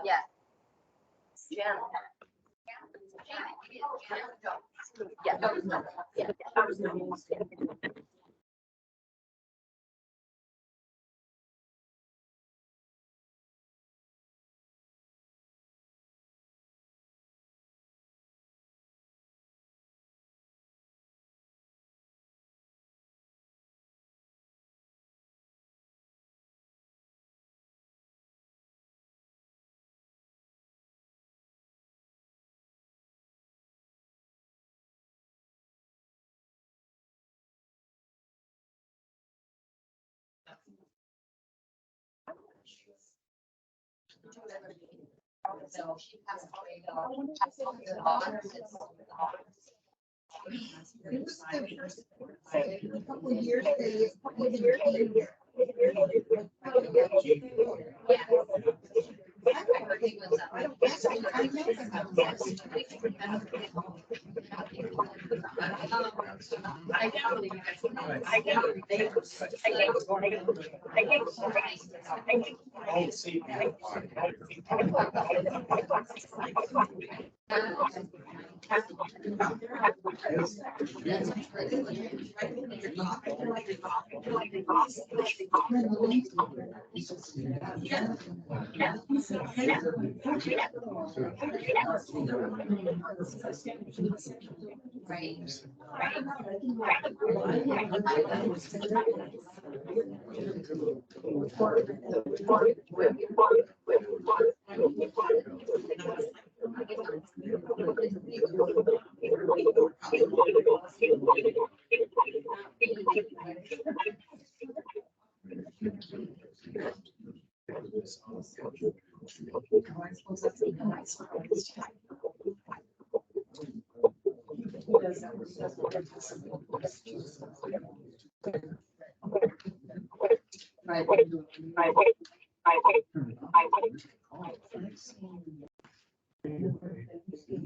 Yeah. Jen. Yeah. So she passed away. A couple of years.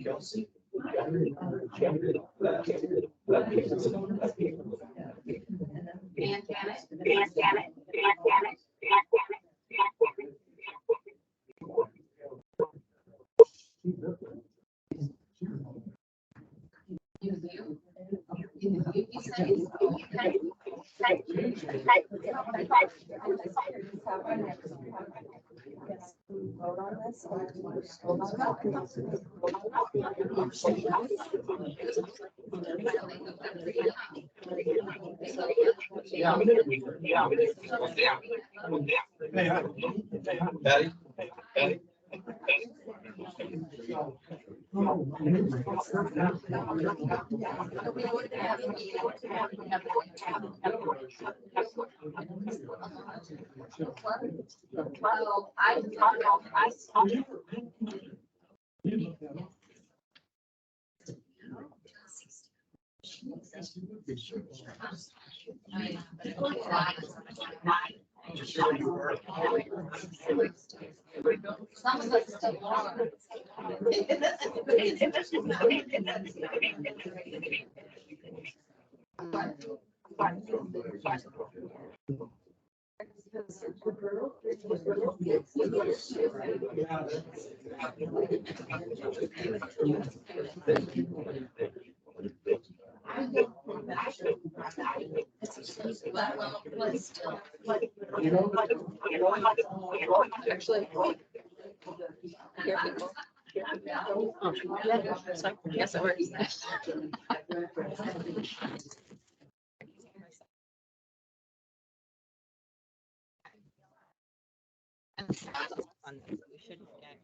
Kelsey. Patty. Patty. Some of us still want. Actually, here people. Oh, yeah, so yes, it works. We shouldn't get.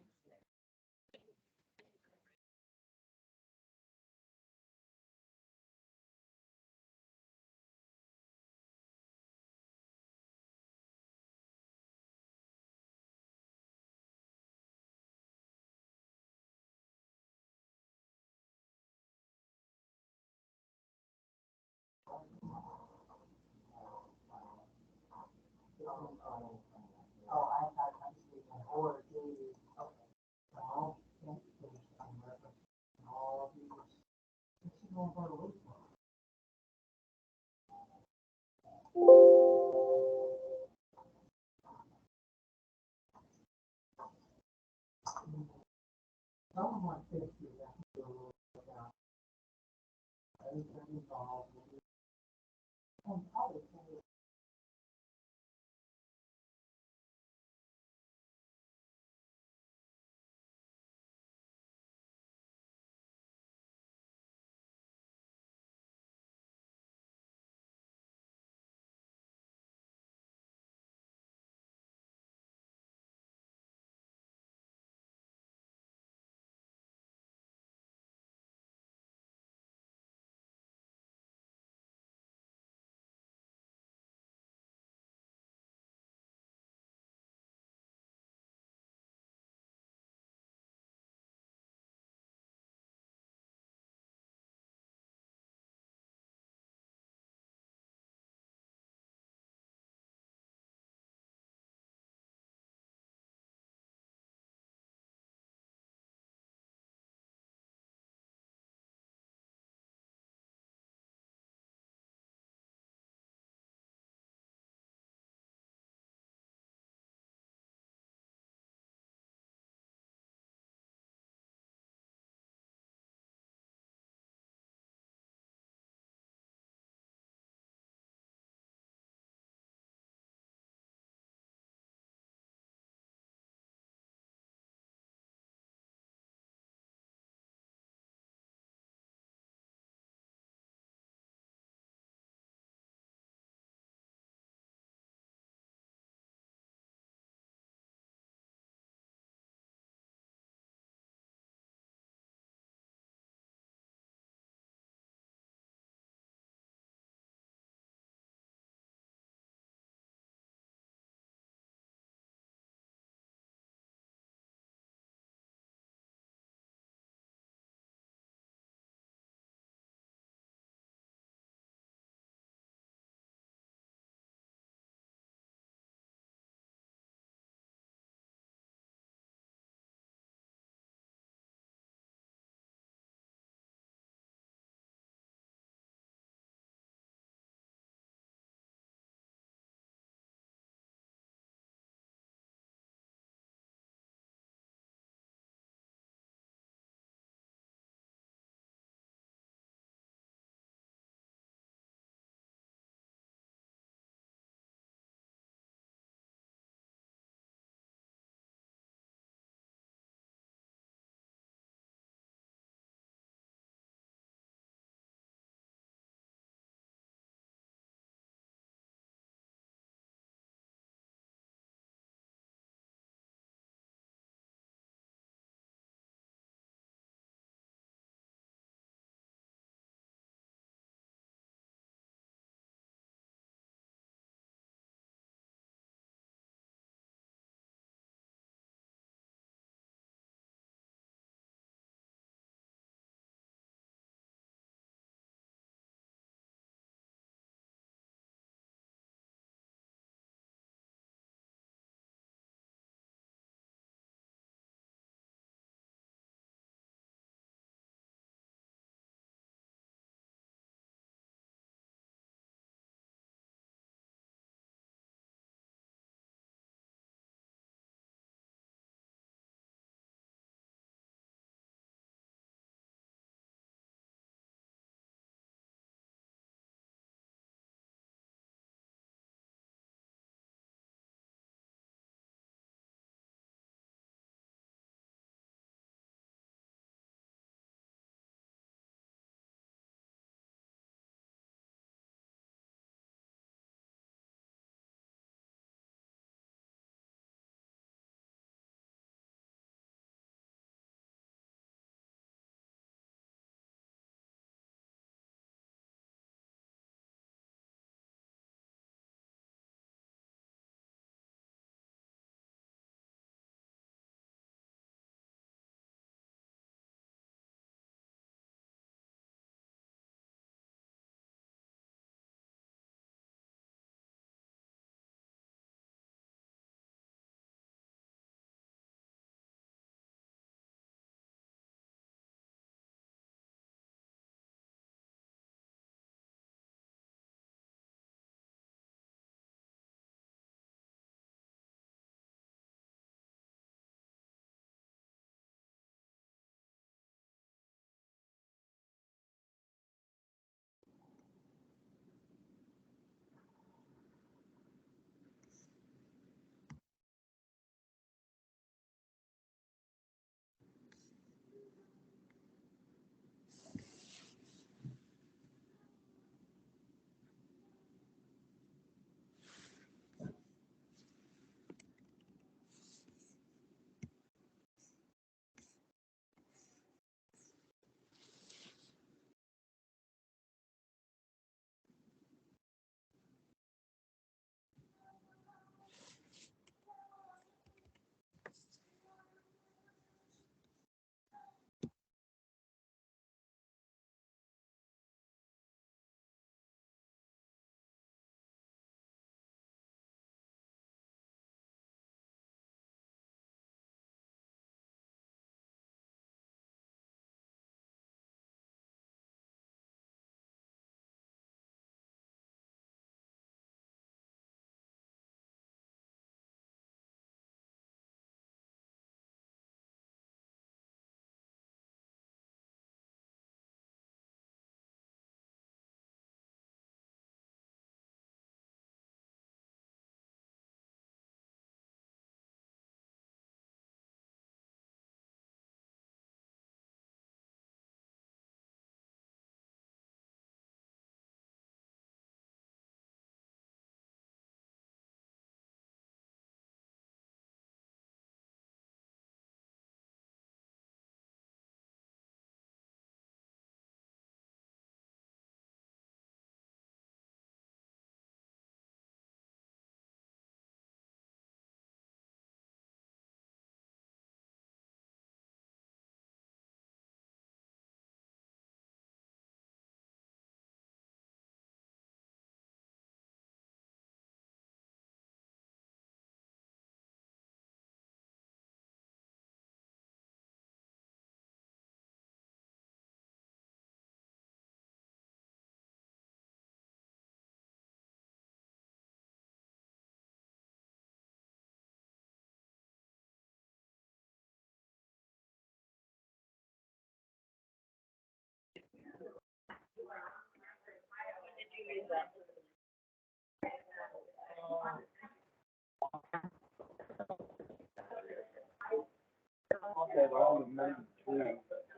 I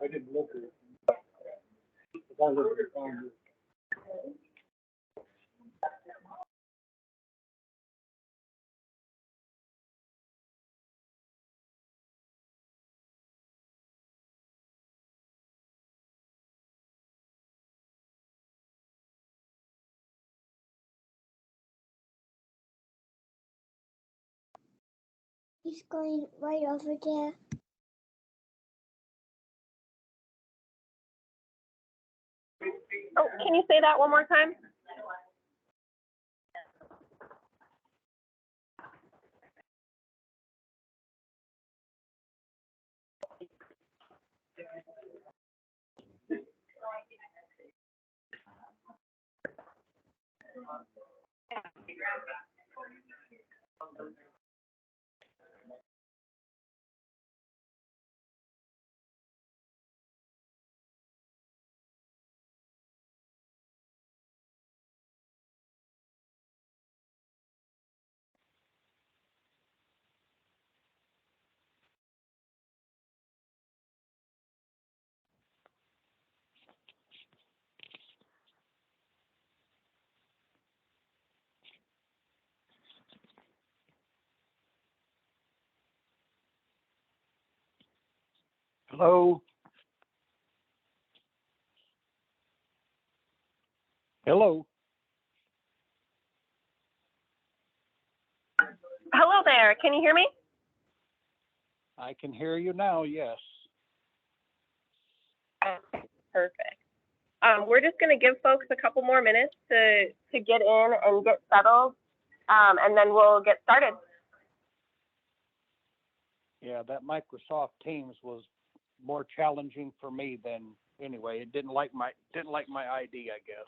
didn't look at it. I looked at it. He's going right over there. Oh, can you say that one more time? Hello? Hello? Hello there. Can you hear me? I can hear you now, yes. Okay, perfect. We're just going to give folks a couple more minutes to get in and get settled, and then we'll get started. Yeah, that Microsoft Teams was more challenging for me than anyway. It didn't like my ID, I guess.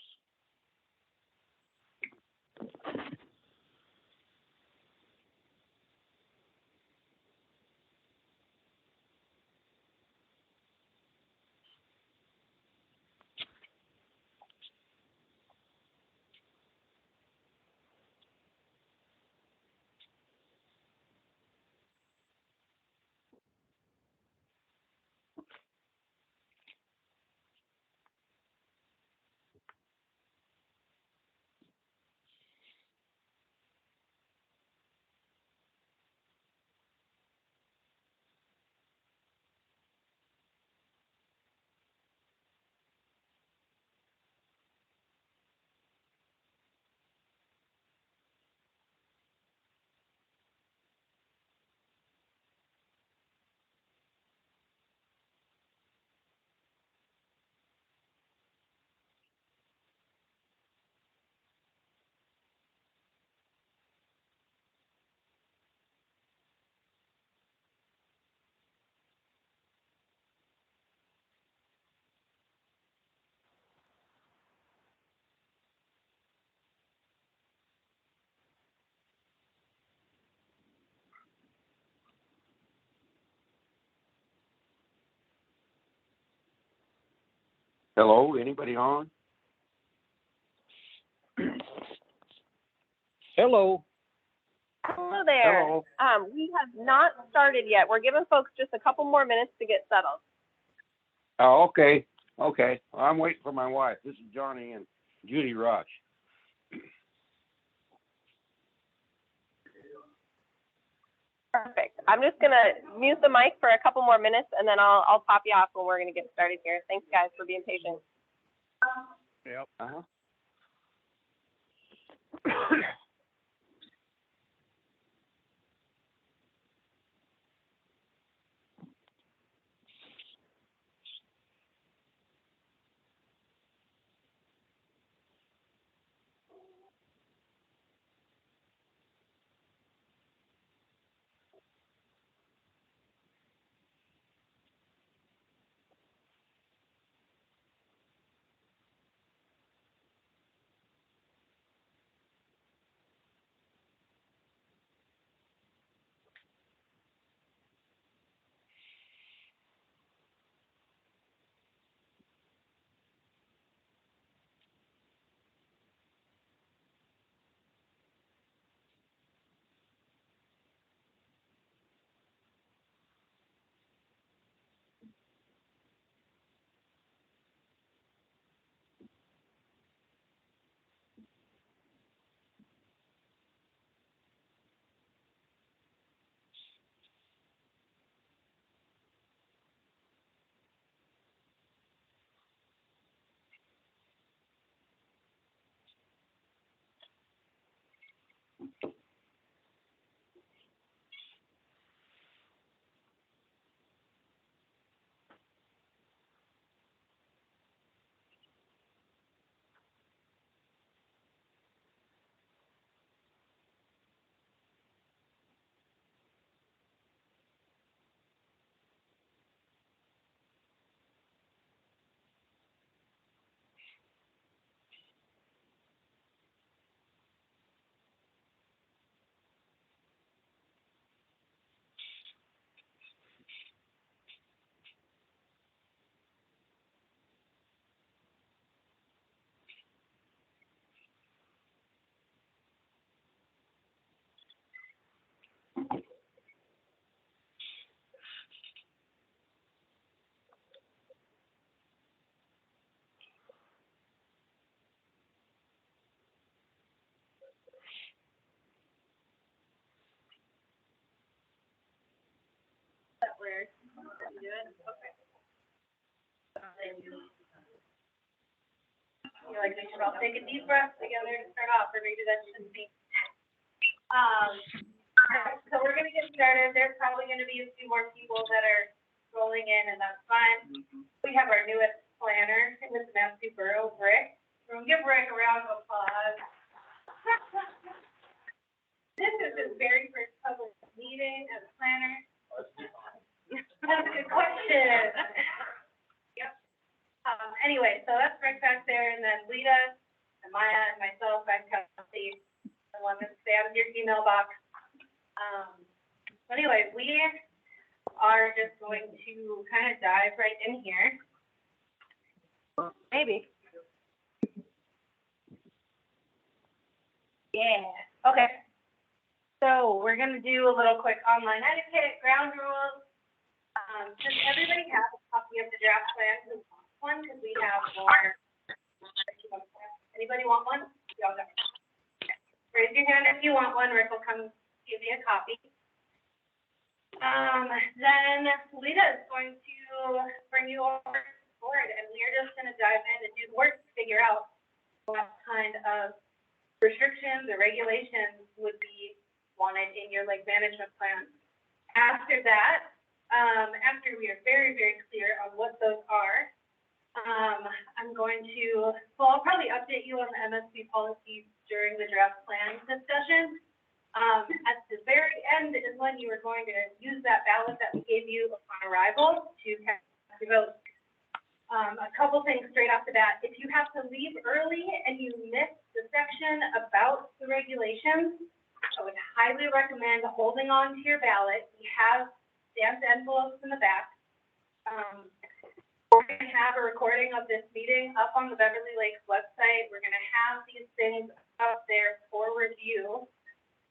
Hello, anybody on? Hello? Hello there. Hello. We have not started yet. We're giving folks just a couple more minutes to get settled. Oh, okay. Okay. Well, I'm waiting for my wife. This is Johnny and Judy Roch. Perfect. I'm just going to mute the mic for a couple more minutes, and then I'll pop you off when we're going to get started here. Thanks, guys, for being patient. Yep. Uh-huh. That weird. You good? Okay. You're like, we should all take a deep breath together to start off, or maybe that shouldn't be. So we're gonna get started. There's probably gonna be a few more people that are rolling in, and that's fine. We have our newest planner in this Matanuska Borough, Rick. We'll give Rick a round of applause. This is his very first public meeting as a planner. That's a good question. Yep. Anyway, so that's Rick back there, and then Lita, and Maya, and myself, I'm Kelsey, the one that spams your email box. Anyway, we are just going to kind of dive right in here. Maybe. Yeah, okay. So we're gonna do a little quick online etiquette, ground rules. Does everybody have a copy of the draft plan? One, because we have more. Anybody want one? Y'all got it. Raise your hand if you want one, Rick will come give you a copy. Then Lita is going to bring you over to the board, and we're just gonna dive in and do the work to figure out what kind of restrictions or regulations would be wanted in your lake management plan. After that, after we are very, very clear on what those are, I'm going to, well, I'll probably update you on the MSP policies during the draft plan discussion. At the very end is when you are going to use that ballot that we gave you upon arrival to cast your vote. A couple things straight off the bat. If you have to leave early and you miss the section about the regulations, I would highly recommend holding on to your ballot. We have stamped envelopes in the back. We're going to have a recording of this meeting up on the Beverly Lakes website. We're going to have these things up there for review.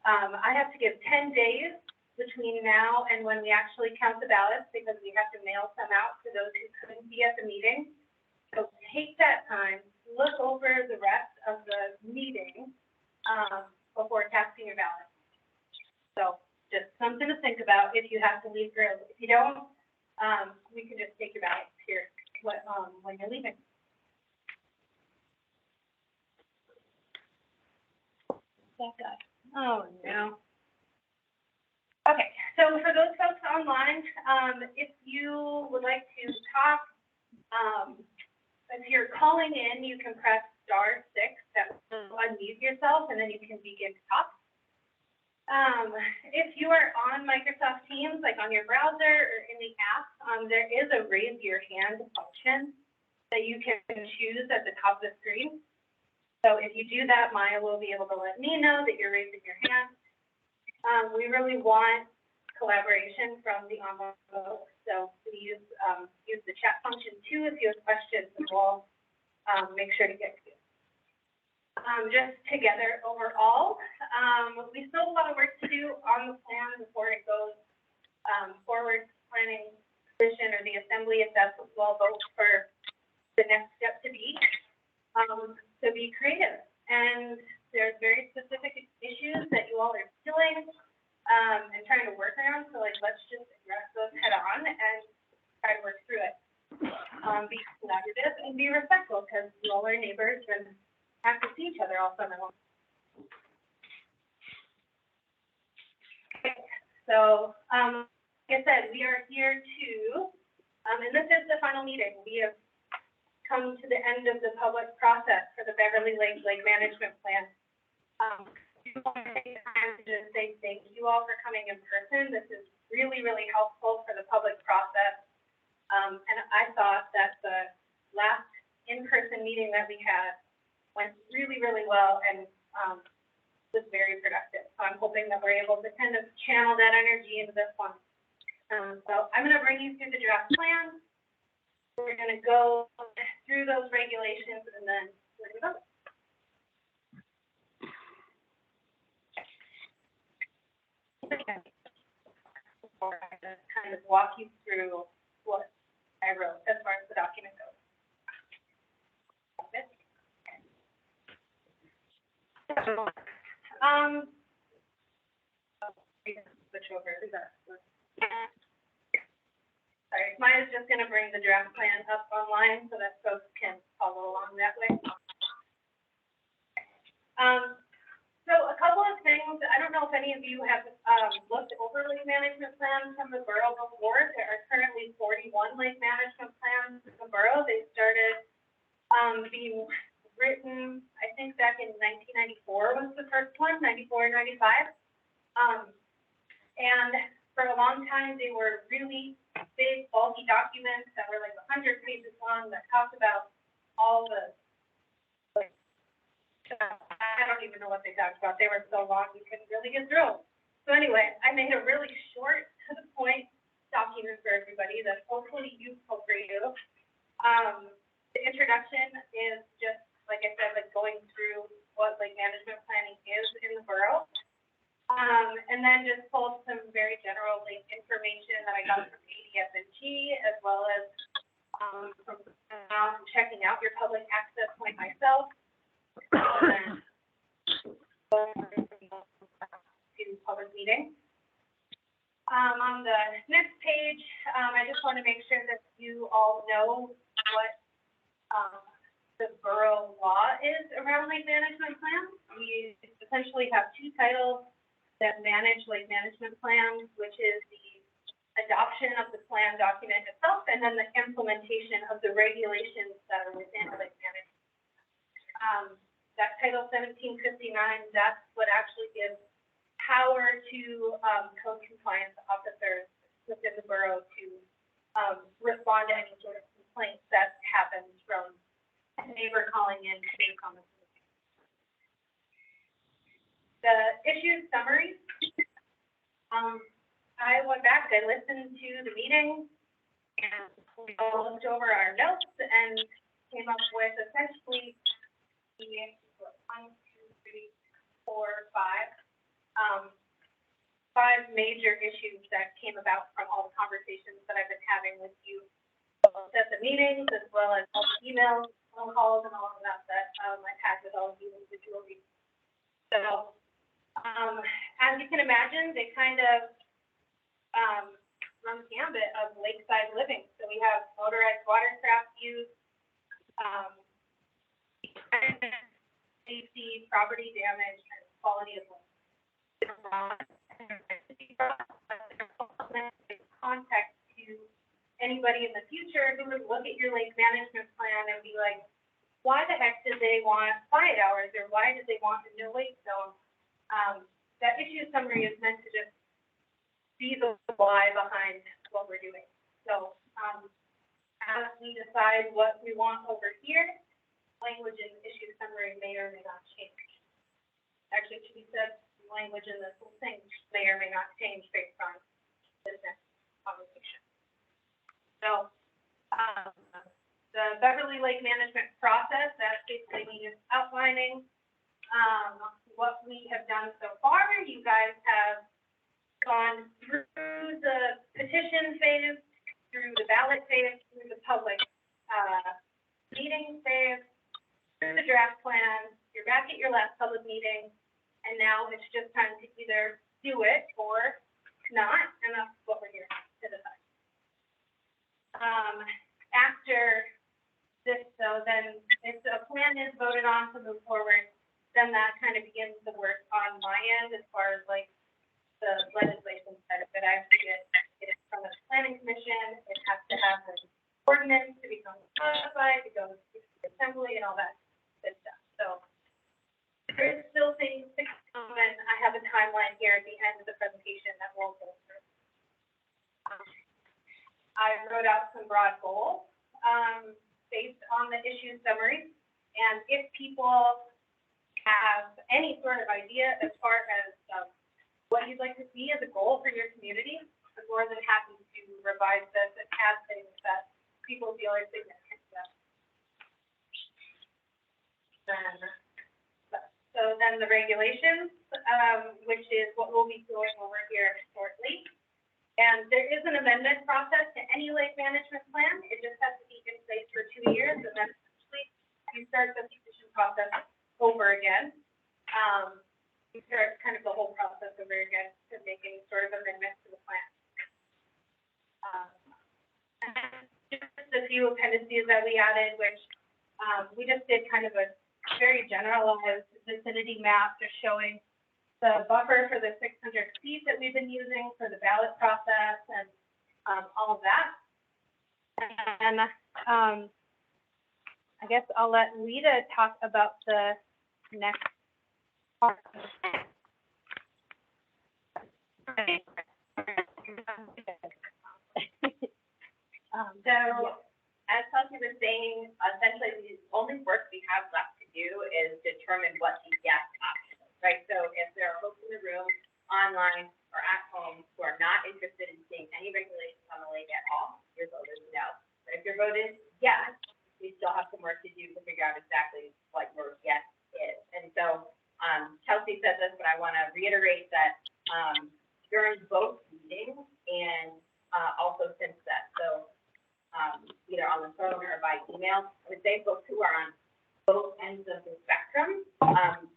I have to give 10 days between now and when we actually count the ballots because we have to mail some out to those who couldn't be at the meeting. So take that time, look over the rest of the meeting before casting your ballot. So just something to think about if you have to leave early. If you don't, we can just take your ballots here when you're leaving. That guy. Oh, no. Okay, so for those folks online, if you would like to talk, if you're calling in, you can press *6, that will unmute yourself, and then you can begin to talk. If you are on Microsoft Teams, like on your browser or in the app, there is a raise your hand function that you can choose at the top of the screen. So if you do that, Maya will be able to let me know that you're raising your hand. We really want collaboration from the online folks, so please use the chat function too if you have questions, and we'll make sure to get to you. Just together overall, we still have a lot of work to do on the plan before it goes forward. Planning Commission or the Assembly, if that's what we'll vote for the next step to be creative. And there's very specific issues that you all are feeling and trying to work around. So like, let's just address those head on and try to work through it. Be collaborative and be respectful because you all are neighbors and have to see each other all summer long. Okay, so like I said, we are here to, and this is the final meeting. We have come to the end of the public process for the Beverly Lakes Lake Management Plan. I want to take time to just say thank you all for coming in person. This is really, really helpful for the public process. And I thought that the last in-person meeting that we had went really, really well and was very productive. So I'm hoping that we're able to kind of channel that energy into this one. So I'm going to bring you through the draft plan. We're going to go through those regulations and then we're going to vote. Before I just kind of walk you through what I wrote as far as the document goes. Switch over. just gonna bring the draft plan up online so that folks can follow along that way. So a couple of things, I don't know if any of you have, looked over lake management plans from the borough before. There are currently 41 lake management plans in the borough. They started, being written, I think back in 1994 was the first one, 94 or 95. And for a long time, they were really big, bulky documents that were like 100 pages long that talked about all the, like, I don't even know what they talked about. They were so long, you couldn't really get through them. So anyway, I made a really short, to the point document for everybody that's hopefully useful for you. The introduction is just, like I said, like going through what lake management planning is in the borough. And then just pulled some very general lake information that I got from ADS&G, as well as from checking out your public access point myself. And to public meeting. On the next page, I just want to make sure that you all know what the borough law is around lake management plans. We essentially have two titles that manage lake management plans, which is the adoption of the plan document itself, and then the implementation of the regulations that are within lake management. That Title 1759, that's what actually gives power to code compliance officers within the borough to respond to any sort of complaints that happens from a neighbor calling in to make comments. The issue summary. I went back, I listened to the meeting, and we all looked over our notes and came up with essentially the 1, 2, 3, 4, 5 major issues that came about from all the conversations that I've been having with you at the meetings, as well as all the emails, phone calls, and all of that I've had with all of you individually. So, as you can imagine, they kind of run the gambit of lakeside living. So we have motorized watercraft use, safety, property damage, and quality of life. Context to anybody in the future who would look at your lake management plan and be like, why the heck did they want quiet hours, or why did they want a no wake zone? That issue summary is meant to just be the why behind what we're doing. So as we decide what we want over here, language in the issue summary may or may not change. Actually, to be said, language in this whole thing may or may not change based on this next conversation. So the Beverly Lake Management process, that's basically me just outlining what we have done so far. You guys have gone through the petition phase, through the ballot phase, through the public meeting phase, through the draft plan. You're back at your last public meeting, and now it's just time to either do it or not, and that's what we're here to decide. After this, though, then if the plan is voted on to move forward, then that kind of begins the work on my end as far as like the legislation side of it. I have to get it from the planning commission. It has to have an ordinance to become codified, to go to the assembly and all that good stuff. So there is still things to come, and I have a timeline here at the end of the presentation that we'll go through. I wrote out some broad goals based on the issue summary, and if people have any sort of idea as far as what you'd like to see as a goal for your community, I'm more than happy to revise this and add things that people feel are significant to them. So then the regulations, which is what we'll be going over here shortly. And there is an amendment process to any lake management plan. It just has to be in place for 2 years, and then essentially you start the petition process over again. You start kind of the whole process over again to make any sort of amendment to the plan. And the few appendices that we added, which we just did kind of a very generalized vicinity map, just showing the buffer for the 600 feet that we've been using for the ballot process and all of that. And I guess I'll let Lita talk about the next part. So, as Chelsea was saying, essentially the only work we have left to do is determine what the yes option is, right? So if there are folks in the room, online, or at home who are not interested in seeing any regulations on the lake at all, your vote is no. But if your vote is yes, we still have some work to do to figure out exactly what your yes is. And so, Chelsea said this, but I want to reiterate that during both meetings and also since then, so either on the phone or by email, I would say folks who are on both ends of the spectrum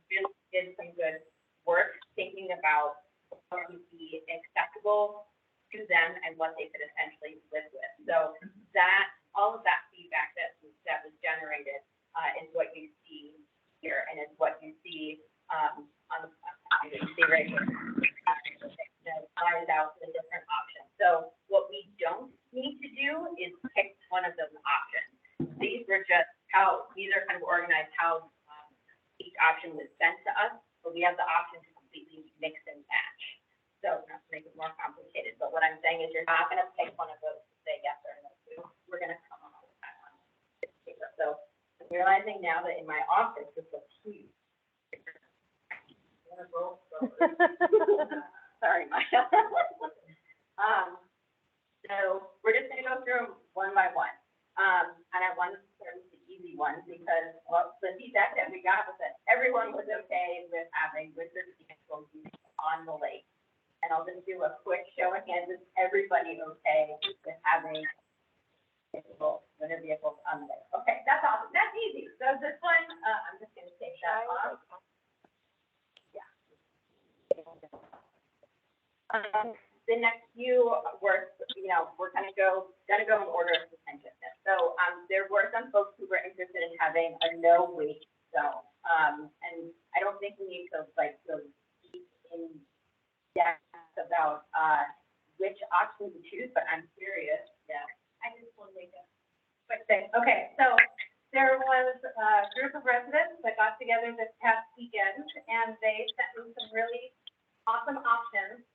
really did some good work thinking about what would be acceptable to them and what they could essentially live with. So that all of that feedback that was generated is what you see here, and is what you see on the right here. Eyes out the different options. So what we don't need to do is pick one of those options. These were just these are kind of organized how each option was sent to us, but we have the option to completely mix and match. So not to make it more complicated, but what I'm saying is you're not going to pick one of those to say yes or no to. We're going to come up with that on this paper. So I'm realizing now that in my office this looks huge. Sorry, Maya. So we're just going to go through them one by one. And I wanted to start with the easy ones because, well, the feedback that we got was that everyone was okay with having winter vehicles on the lake. And I'll just do a quick show of hands. Is everybody okay with having winter vehicles on the lake? Okay, that's awesome. That's easy. So this one, I'm just going to take that off. The next few were, we're gonna go in order of contentiousness. So, there were some folks who were interested in having a no wake zone. And I don't think we need to go deep in depth about, which option to choose, but I'm curious. Yeah. I just want to make a quick thing. Okay, so there was a group of residents that got together this past weekend, and they sent me some really awesome options.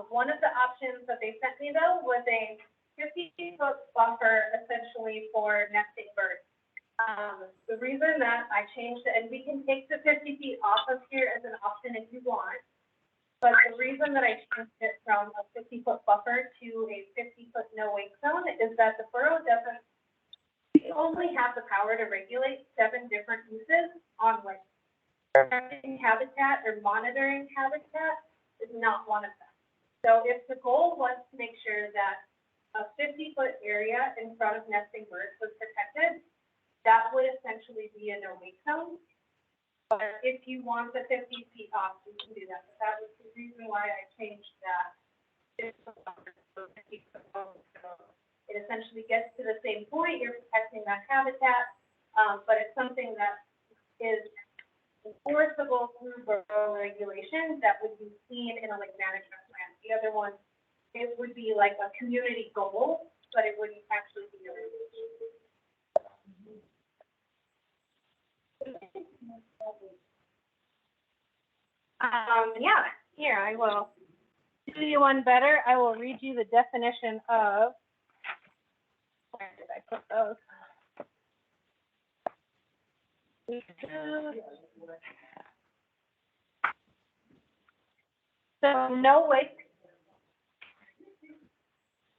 One of the options that they sent me though was a 50-foot buffer essentially for nesting birds. The reason that I changed it, and we can take the 50 feet off of here as an option if you want, but the reason that I changed it from a 50-foot buffer to a 50-foot no wake zone is that the borough doesn't, we only have the power to regulate 7 different uses on lakes. Habitat or monitoring habitat is not one of them. So if the goal was to make sure that a 50-foot area in front of nesting birds was protected, that would essentially be a no wake zone. But if you want the 50 feet off, you can do that. But that was the reason why I changed that. It essentially gets to the same point. You're protecting that habitat, but it's something that is enforceable through borough regulations that would be seen in a lake management plan. The other one, it would be like a community goal, but it wouldn't actually be a regulation. Yeah, here I will do you one better. I will read you the definition of, where did I put those? So no wake.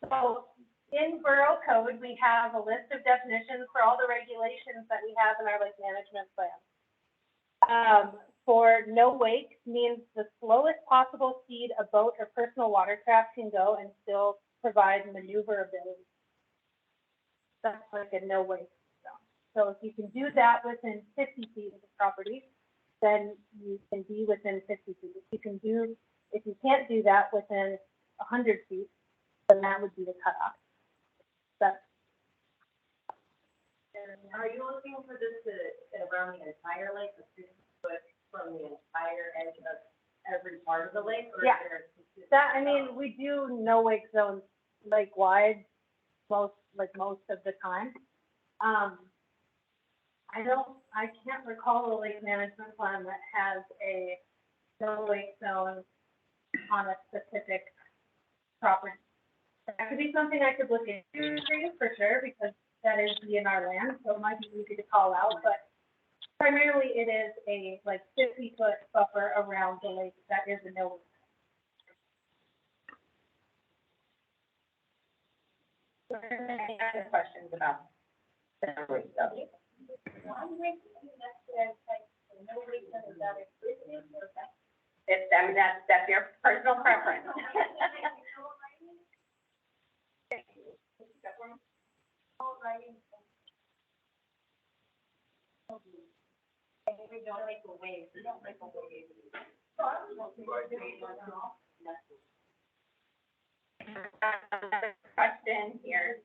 So in Borough Code, we have a list of definitions for all the regulations that we have in our lake management plan. For no wake means the slowest possible speed a boat or personal watercraft can go and still provide maneuverability. That's like a no wake zone. So if you can do that within 50 feet of the property, then you can be within 50 feet. If you can't do that within 100 feet, then that would be the cutoff. That's Are you looking for this to around the entire lake, the 50 foot from the entire edge of every part of the lake? Or is Yeah. there a specific- That, I mean, we do no wake zones lake-wide most of the time. I can't recall a lake management plan that has a no wake zone on a specific property. That could be something I could look into for you, for sure, because that is DNR land, so it might be easy to call out, but primarily it is a 50-foot buffer around the lake that is a no. Any other questions about the wake zone? It's, I mean, that's your personal preference. We don't make a wave, we don't make a wave. Question here.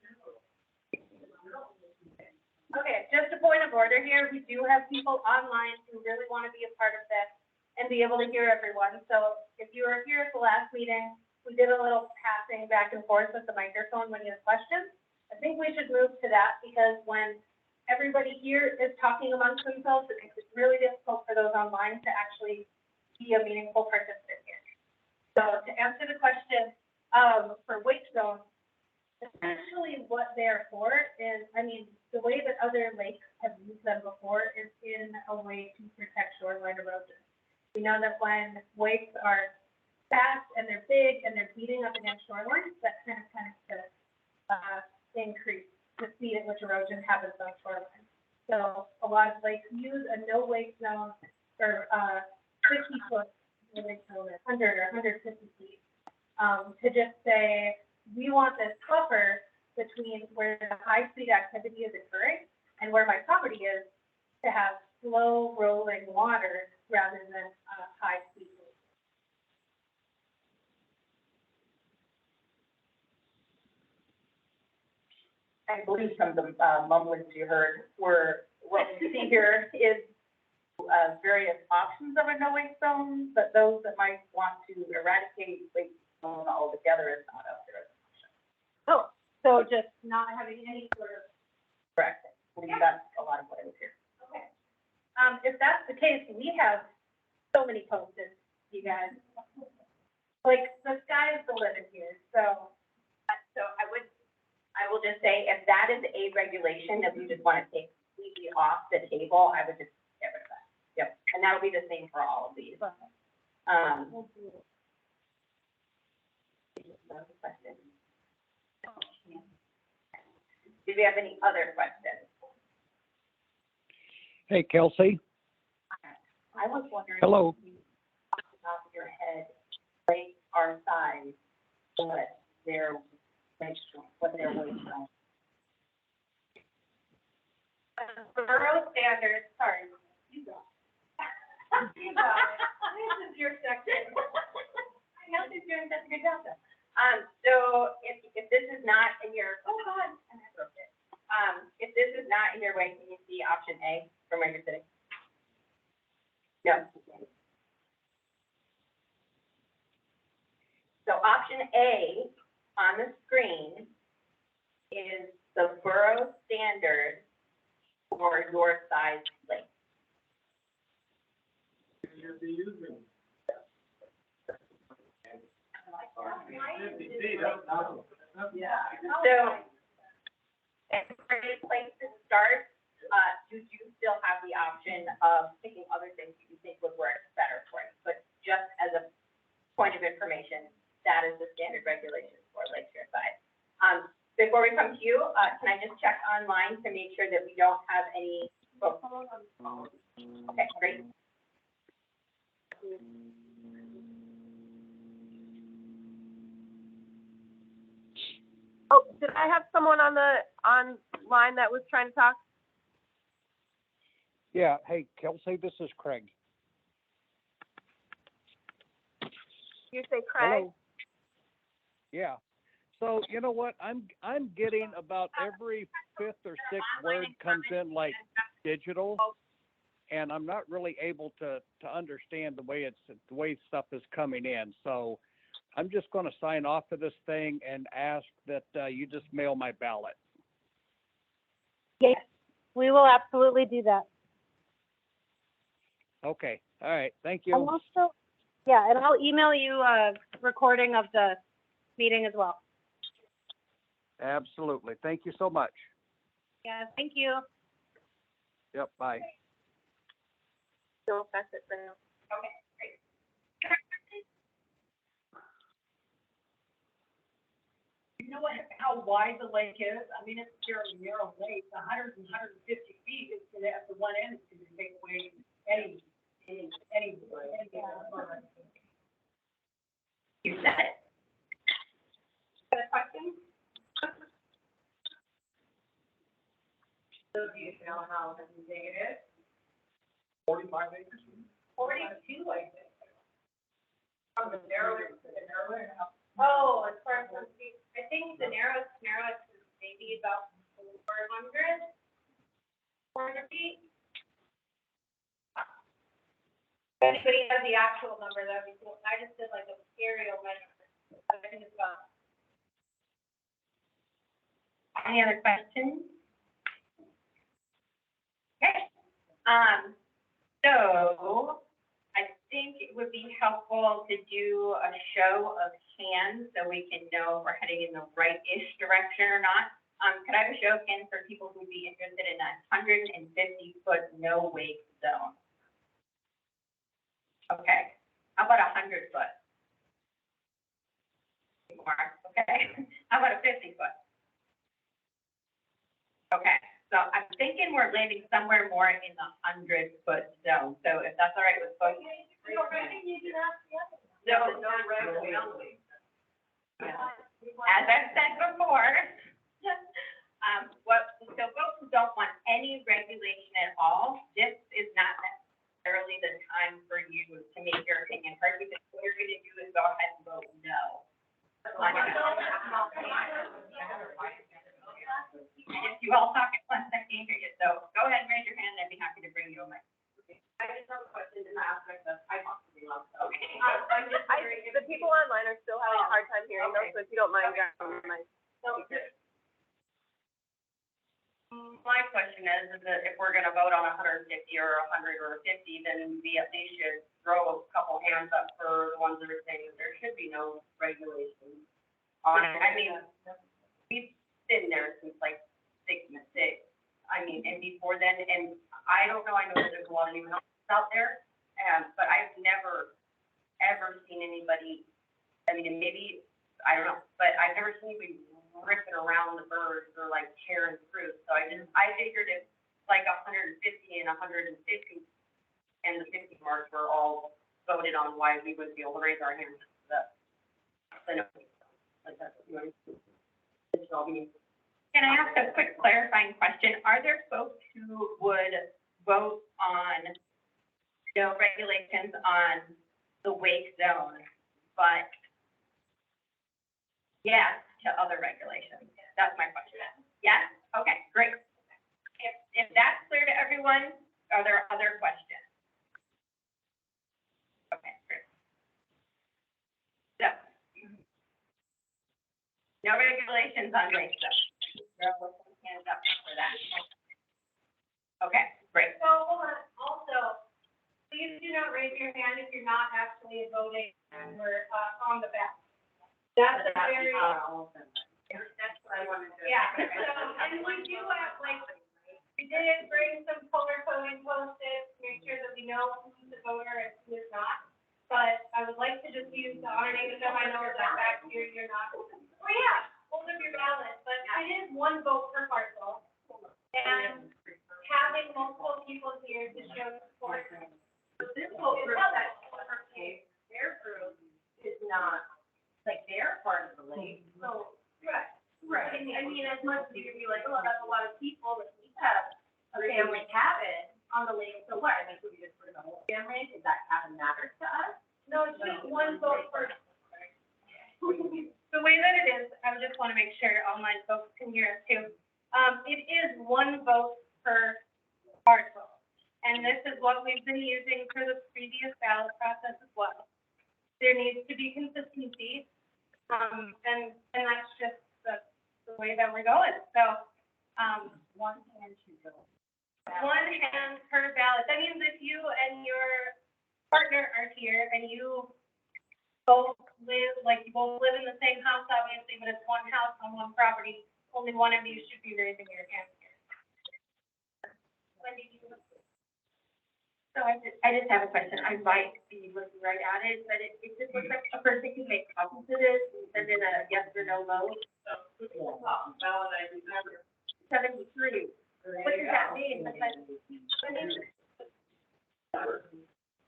Okay, just a point of order here, we do have people online who really want to be a part of this and be able to hear everyone. So if you were here at the last meeting, we did a little passing back and forth with the microphone when you had questions. I think we should move to that because when everybody here is talking amongst themselves, it makes it really difficult for those online to actually be a meaningful participant here. So to answer the question, for wake zones, essentially what they're for is, I mean, the way that other lakes have used them before is in a way to protect shoreline erosion. We know that when wakes are fast and they're big and they're beating up against shorelines, that kind of to increase the speed at which erosion happens on shorelines. So a lot of lakes use a no wake zone or 50-foot wake zone, or 100 or 150 feet, to just say, we want this buffer between where the high-speed activity is occurring and where my property is to have slow rolling water rather than high-speed. I believe some of the mumblings you heard were, what we see here is various options of a no-wake zone, but those that might want to eradicate wake zone altogether is not up there as an option. Oh, so just not having any sort of. Correct. I believe that's a lot of what I was here. Okay. If that's the case, we have so many posters, you guys. Like, the sky is the limit here, so. So I will just say, if that is a regulation that we just want to take completely off the table, I would just get rid of that. Yep, and that'll be the same for all of these. Question. Do we have any other questions? Hey, Kelsey. I was wondering. Hello. If you, off the top of your head, rate our size, what their weight zone. Borough standards, sorry, you go. You go. This is your section. I know she's doing such a good job though. So if this is not in your, oh God, and I broke it. If this is not in your way, can you see option A from where you're sitting? No. So option A on the screen is the borough standard for your size lake. So, it's a great place to start. You do still have the option of picking other things you think would work better for you. But just as a point of information, that is the standard regulation for Lake Shore-side. Before we come to you, can I just check online to make sure that we don't have any? Okay, great. Oh, did I have someone on line that was trying to talk? Yeah. Hey, Kelsey, this is Craig. You say Craig? Hello. Yeah. So you know what? I'm getting about every fifth or sixth word comes in like digital, and I'm not really able to understand the way stuff is coming in. So I'm just going to sign off of this thing and ask that you just mail my ballot. Yes, we will absolutely do that. Okay. All right. Thank And you. also, yeah, and I'll email you a recording of the meeting as well. Absolutely. Thank you so much. Yeah, thank you. Yep. Bye. So that's it for now. Okay, great. You know what, how wide the lake is? I mean, it's a fairly narrow lake, 100 and 150 feet is gonna, at the one end, it's gonna take away any. You said it. Got a question? So do you know how big it is? 45 acres? 42, I think. From the narrower to the narrower? Oh, as far as the feet, I think the narrowest is maybe about 400 feet. If anybody has the actual number, that'd be cool. I just did like a aerial measurement. I think it's about. Any other questions? Okay, so I think it would be helpful to do a show of hands so we can know if we're heading in the right-ish direction or not. Could I have a show of hands for people who'd be interested in a 150-foot no-wake zone? Okay, how about 100 foot? More, okay. How about a 50 foot? Okay, so I'm thinking we're landing somewhere more in the 100-foot zone. So if that's all right with folks. As I've said before, so folks who don't want any regulation at all, this is not necessarily the time for you to make your opinion heard, because what you're gonna do is go ahead and vote no. If you all talk at once, I can't hear you, so go ahead and raise your hand, and I'd be happy to bring you a mic. I just have a question in the aspect of, I want to be loved, okay. The people online are still having a hard time hearing those, so if you don't mind, My question is that if we're gonna vote on 150 or 100 or 50, then we at least should throw a couple hands up for the ones that are saying that there should be no regulations on it. I mean, we've been there since like '66. I mean, and before then, and I don't know, I know that there's a lot of new houses out there, but I've never, ever seen anybody, I mean, and maybe, I don't know, but I've never seen anybody ripping around the birds or like tearing fruit. So I figured if like 150 and 150 and the 50 marks were all voted on, why we wouldn't be able to raise our hands. Can I ask a quick clarifying question? Are there folks who would vote on no regulations on the wake zone, but yes to other regulations? That's my question. Yes? Okay, great. If that's clear to everyone, are there other questions? Okay, great. So, no regulations on wake zone. Hands up for that. Okay, great. So, hold on, also, please do not raise your hand if you're not actually voting or, on the ballot. That's a very. That's what I wanted to. Yeah, so, and we do have, like, we did bring some color coding post-its, make sure that we know who's the voter and who is not. But I would like to just use the honor name, so I know that back here, you're not. Oh, yeah, hold up your ballot, but it is one vote per parcel. And having multiple people here to show support. This whole group, their group is not, like, they're part of the lake. So, right. I mean, as much as you can be like, oh, that's a lot of people, but we have a family cabin on the lake, so what? I mean, could we just put in a whole family? Does that cabin matter to us? No, it's just one vote per. The way that it is, I would just to make sure online folks can hear us too. It is one vote per parcel. And this is what we've been using for the previous ballot process as well. There needs to be consistency, and that's just the way that we're going. So, one hand per ballot. That means if you and your partner are here and you both live, like you both live in the same house, obviously, but it's one house on one property, only one of you should be raising your hand here. Wendy, do you want to? So I just have a question. I might be looking right at it, but it just looks like a person can make copies of this and send in a yes or no vote. So, ballot I remember. 73. What does that mean?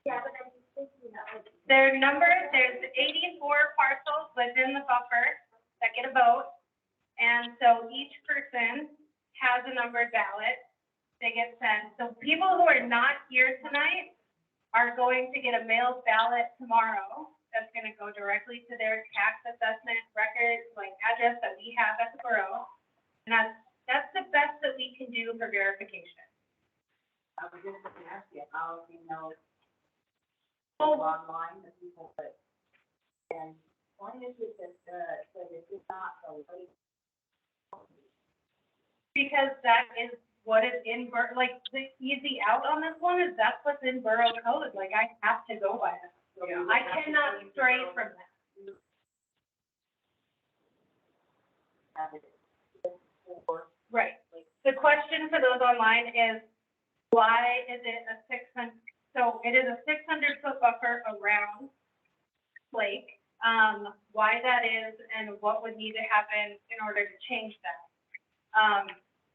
Yeah, but I'm thinking that. Their number, there's 84 parcels within the buffer that get a vote. And so each person has a numbered ballot. They get sent. So people who are not here tonight are going to get a mailed ballot tomorrow. That's going to go directly to their tax assessment record, like address that we have at the borough. And that's the best that we can do for verification. I was just going to ask you, how do you know it's online, the people that, and one issue is that this is not the late. Because that is what is in like the easy out on this one is that's what's in borough code. Like I have to go by that. Yeah. I cannot stray from that. Right. The question for those online is why is it a 600? So it is a 600-foot buffer around lake. Why that is and what would need to happen in order to change that.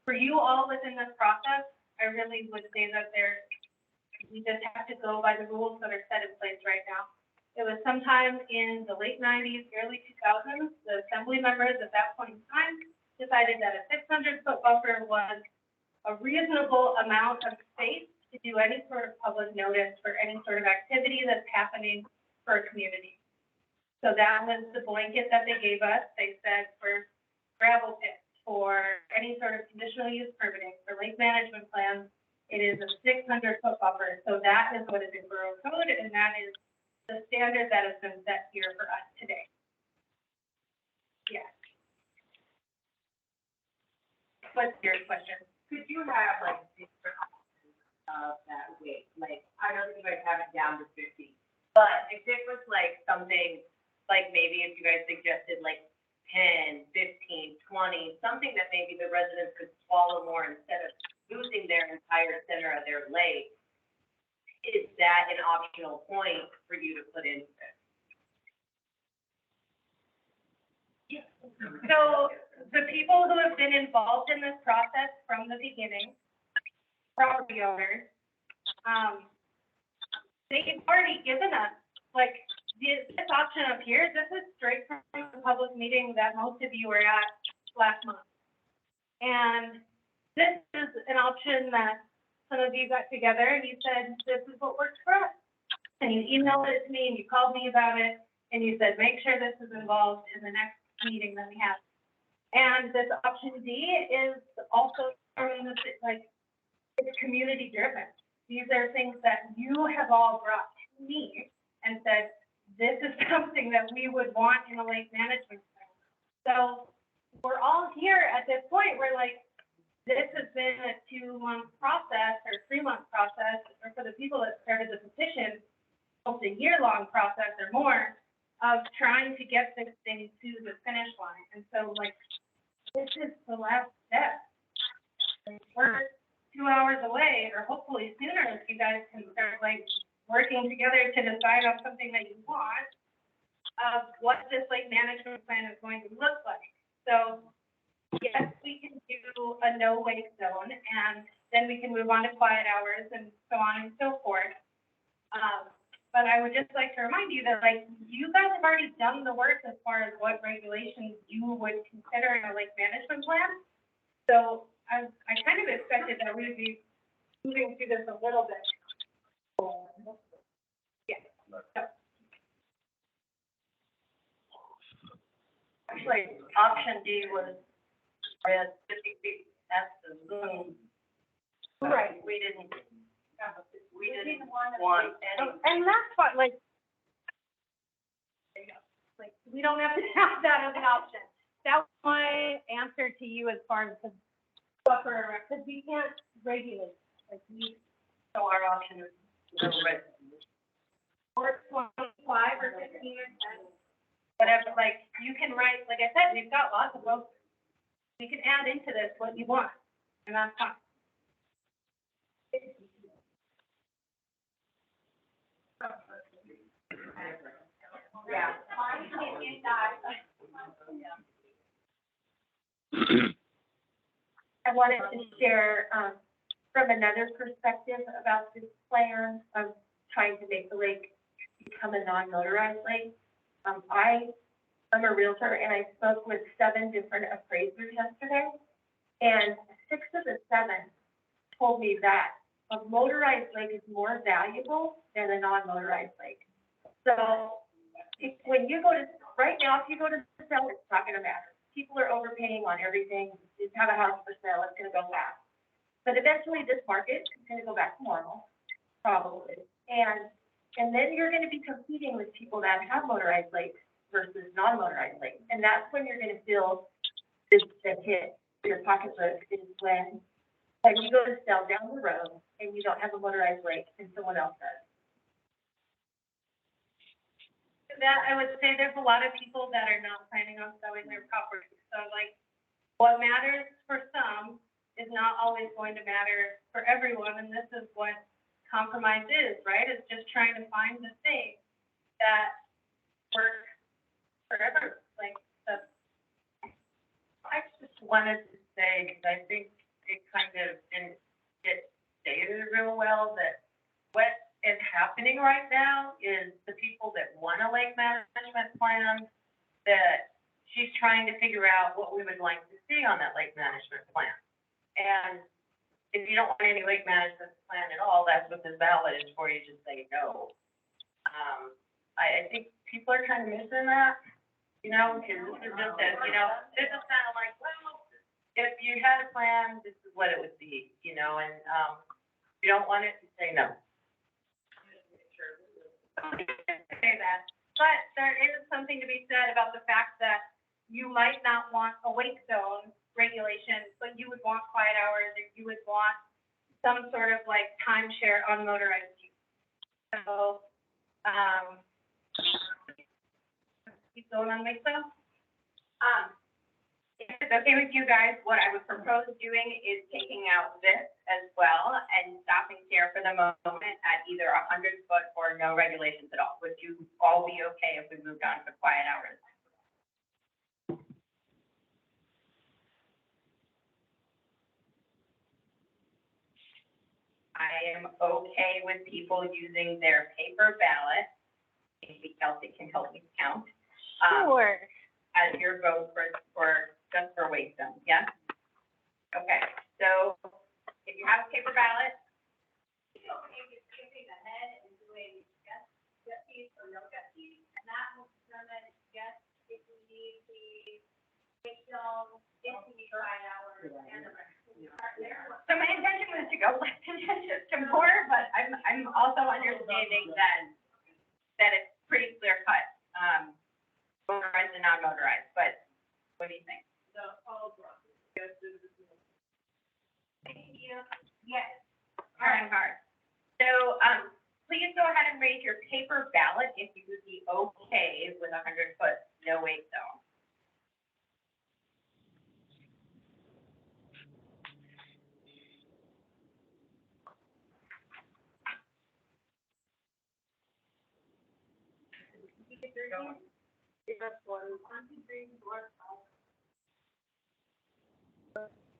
For you all within this process, I really would say that we just have to go by the rules that are set in place right now. It was sometime in the late 90s, early 2000s, the assembly members at that point in time decided that a 600-foot buffer was a reasonable amount of space to do any sort of public notice for any sort of activity that's happening for a community. So that was the blanket that they gave us. They said for gravel pits, for any sort of conditional use permitting, for lake management plans, it is a 600-foot buffer. So that is what is in borough code, and that is the standard that has been set here for us today. Yes. What's your question? Could you have like different options of that weight? Like, I don't think you guys have it down to 50, but if it was like something, like maybe if you guys suggested like 10, 15, 20, something that maybe the residents could swallow more instead of losing their entire center of their lake, is that an optional point for you to put into this? So the people who have been involved in this process from the beginning, property owners, they've already given us, like, this option up here, this is straight from the public meeting that most of you were at last month. And this is an option that some of you got together and you said, this is what works for us. And you emailed it to me and you called me about it and you said, make sure this is involved in the next meeting that we have. And this option D is also from the, like, it's community driven. These are things that you have all brought to me and said, this is something that we would want in a lake management plan. So we're all here at this point. We're like, this has been a 2-month process or 3-month process, or for the people that started the petition, almost a year-long process or more of trying to get this thing to the finish line. And so, like, this is the last step. We're 2 hours away, or hopefully sooner, if you guys can start, like, working together to decide on something that you want, of what this lake management plan is going to look like. So yes, we can do a no wake zone, and then we can move on to quiet hours and so on and so forth. But I would just like to remind you that, like, you guys have already done the work as far as what regulations you would consider in a lake management plan. So I kind of expected that we would be moving through this a little bit. Yeah. So. Actually, option D was, at 50 feet at the zoom. Right. We didn't want any. And that's what, like, We don't have to have that as an option. That was my answer to you as far as the buffer, because we can't regulate, like, we, So our option is no red. or 25 or 15 or 10, whatever, like, you can write, like I said, we've got lots of folks. We can add into this what you want, and that's fine. Yeah. I wanted to share, from another perspective about this plan of trying to make the lake become a non-motorized lake. I'm a realtor and I spoke with 7 different appraisers yesterday. And 6 of the 7 told me that a motorized lake is more valuable than a non-motorized lake. So when you go to, right now, if you go to sell, it's not gonna matter. People are overpaying on everything. Just have a house for sale, it's gonna go fast. But eventually this market is gonna go back to normal, probably. And then you're gonna be competing with people that have motorized lakes versus non-motorized lakes. And that's when you're gonna feel this hit your pocketbook is when you go to sell down the road and you don't have a motorized lake and someone else does. That, I would say there's a lot of people that are not planning on selling their property. So like, what matters for some is not always going to matter for everyone. And this is what compromise is, right? It's just trying to find the thing that works for everyone. Like, that's. I just wanted to say, because I think it kind of didn't get stated real well, that what is happening right now is the people that want a lake management plan, that she's trying to figure out what we would like to see on that lake management plan. And if you don't want any lake management plan at all, that's what this ballot is for, you just say no. I think people are kind of missing that, you know, because this is just a, you know, this is kind of like, well, if you had a plan, this is what it would be, you know, and, if you don't want it, you say no. Say that, but there is something to be said about the fact that you might not want a wake zone regulation, but you would want quiet hours, or you would want some sort of like timeshare on motorized use. So, keep going on wake zone. If it's okay with you guys, what I would propose doing is taking out this as well and stopping here for the moment at either 100 foot or no regulations at all. Would you all be okay if we moved on to quiet hours? I am okay with people using their paper ballot. Maybe Kelsey can help me count. sure. As your vote for just for wake zone, yes? Okay, so if you have a paper ballot, it's okay with skipping ahead and doing yes, piece or no piece, and that will determine, yes, if we need the wake zone, if we need 5 hours, and the rest. So my intention was to go less to more, but I'm also understanding that it's pretty clear cut, motorized and non-motorized, but what do you think? Thank you. Yes. Trying hard. So, please go ahead and raise your paper ballot if you would be okay with 100 foot no wake zone.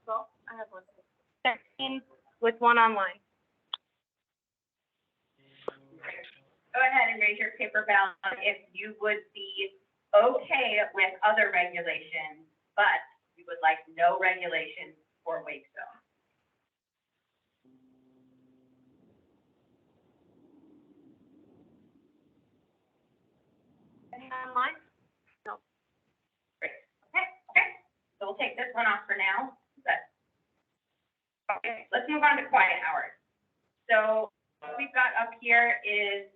Well, I have one. 13 with one online. Go ahead and raise your paper ballot if you would be okay with other regulations, but you would like no regulations for wake zone. Any online? Great. we'll take this one off for now. Okay, let's move on to quiet hours. So what we've got up here is,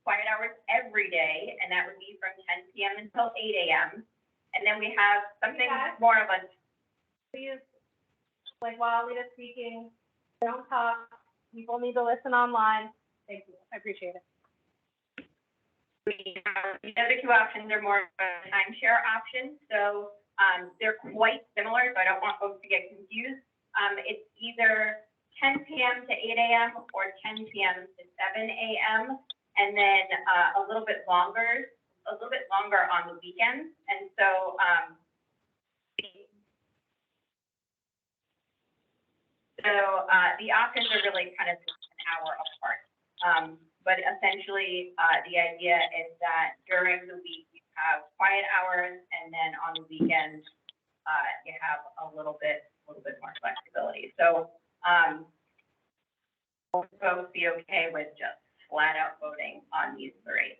quiet hours every day, and that would be from 10 PM until 8 AM. And then we have something more of a, Please, like while Alita's speaking, don't talk. People need to listen online. Thank you. I appreciate it. the other two options are more of a timeshare option. So, they're quite similar, so I don't want folks to get confused. It's either 10 PM to 8 AM or 10 PM to 7 AM. And then, a little bit longer on the weekends. And so, the options are really kind of an hour apart. But essentially, the idea is that during the week you have quiet hours, and then on the weekends, you have a little bit more flexibility. So, will folks be okay with just flat out voting on these three?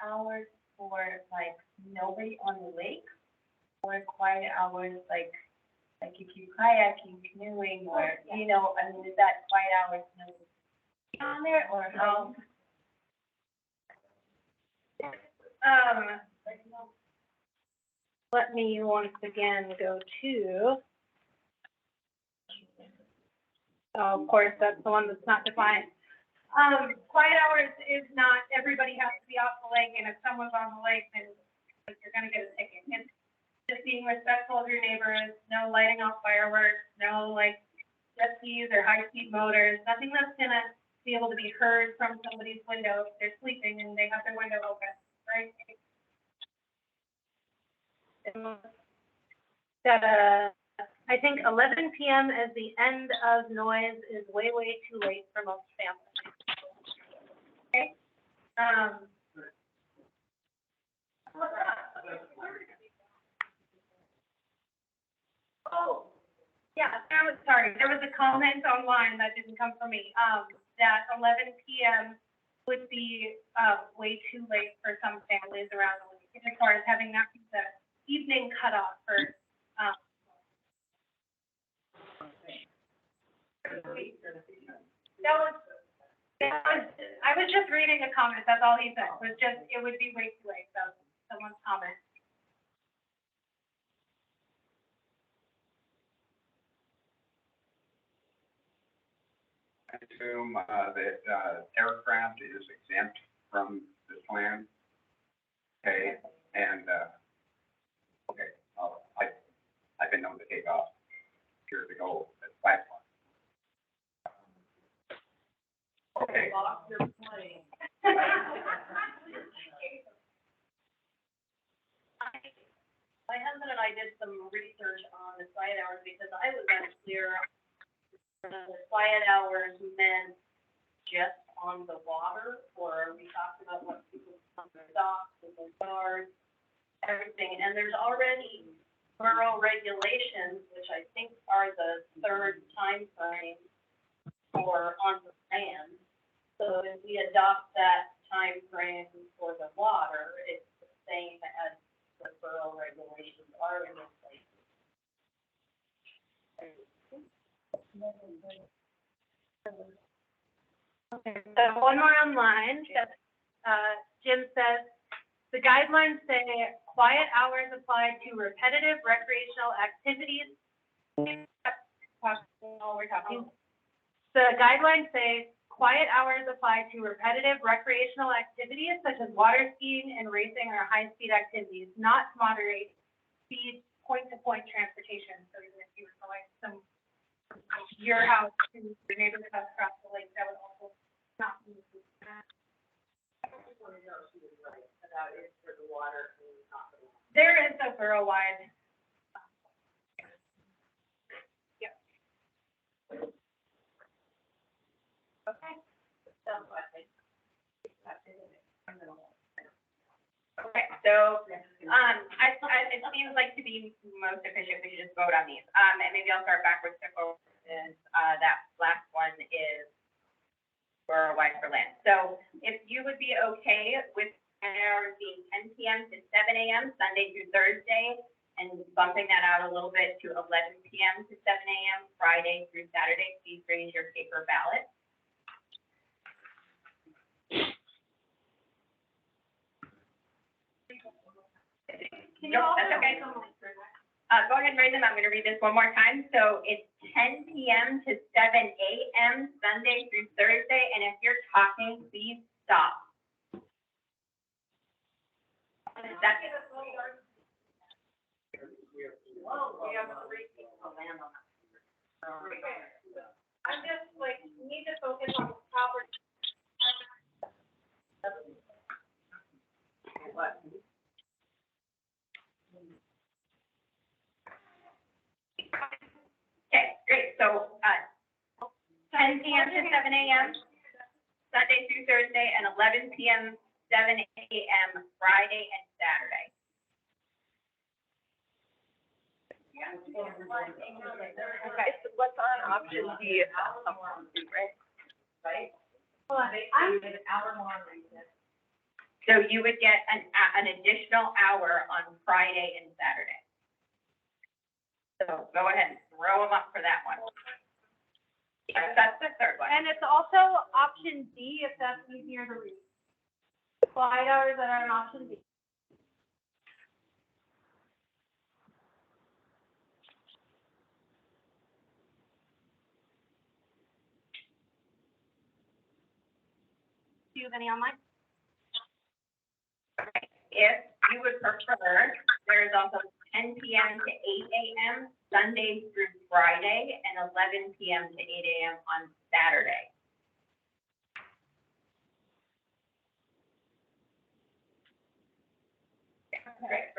Hours for like nobody on the lake, or quiet hours like if you kayaking, canoeing, or, you know, I mean, is that quiet hours nobody on there, or how? Let me once again go to, of course, that's the one that's not defined. Quiet hours is not, everybody has to be off the lake, and if someone's on the lake, then you're gonna get a ticket. It's just being respectful of your neighbors, no lighting off fireworks, no like jet skis or high-speed motors, nothing that's gonna be able to be heard from somebody's window if they're sleeping and they have their window open, right? I think 11 PM as the end of noise is way, way too late for most families. Okay? Oh, yeah, sorry, there was a comment online that didn't come from me, that 11 PM would be, way too late for some families around the week, as far as having that be the evening cutoff for, I was just reading a comment, that's all he said, was just, it would be way too late, so someone's comment. I assume that aircraft is exempt from this plan. Okay, and okay, I've been known to take off years ago as flat one. Okay. My husband and I did some research on the quiet hours because I was unclear. The quiet hours meant just on the water, or we talked about what people on their docks and their yards, everything. And there's already borough regulations, which I think are the third time frame for on the land. So if we adopt that time frame for the water, it's the same as the borough regulations are in place. Okay, so one more online, Jim says, the guidelines say quiet hours apply to repetitive recreational activities. The guidelines say quiet hours apply to repetitive recreational activities such as water skiing and racing or high-speed activities, not moderate speed point-to-point transportation. So even if you were going from your house to your neighbor's house across the lake, that would also not be. There is a borough-wide. Yep. Okay. Okay, so, it seems like to be most efficient, we should just vote on these. And maybe I'll start backwards to vote, is, that last one is borough-wide for land. So if you would be okay with 10 hours being 10 p.m. to 7 a.m., Sunday through Thursday, and bumping that out a little bit to 11 p.m. to 7 a.m., Friday through Saturday, please raise your paper ballot. Can you also? That's okay. Go ahead and raise them. I'm going to read this one more time. So it's 10 p.m. to 7 a.m. Sunday through Thursday, and if you're talking, please stop. That's I'm just like, need to focus on the proper. okay, great. So 10 p.m. to 7 a.m. Sunday through Thursday, and 11 p.m. 7 a.m. Friday and Saturday. Okay, so what's on option D if that's someone, right? So you would get an additional hour on Friday and Saturday. So go ahead and throw them up for that one. Yes, that's the third one. And it's also option D if that's easier to read. Slide hours that are in option D. Do you have any online? If you would prefer, there is also 10 p.m. to 8 a.m. Sunday through Friday, and 11 p.m. to 8 a.m. on Saturday. Great,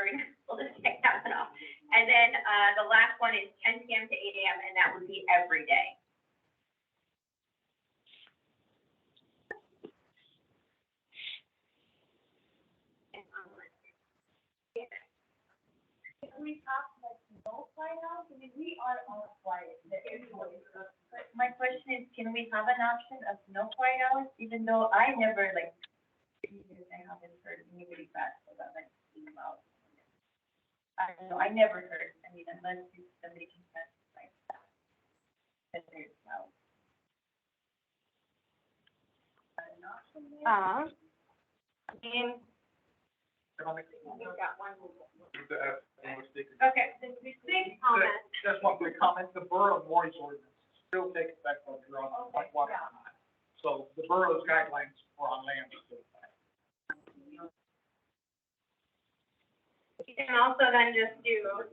we'll just take that one off. And then the last one is 10 p.m. to 8 a.m., and that would be every day. Can we talk like no slide hours? I mean, we are all quiet. My question is, can we have an option of no quiet hours, even though I never like, I haven't heard anybody back about like speaking about. I don't know, I never heard, I mean, unless somebody can testify that. That there's no. An option there? I mean. We've got one. Okay, Big comment. Just one quick comment, the borough noise ordinance still takes effect whether you're on white water or not. So the borough's guidelines for on land are still effect. You can also then just do.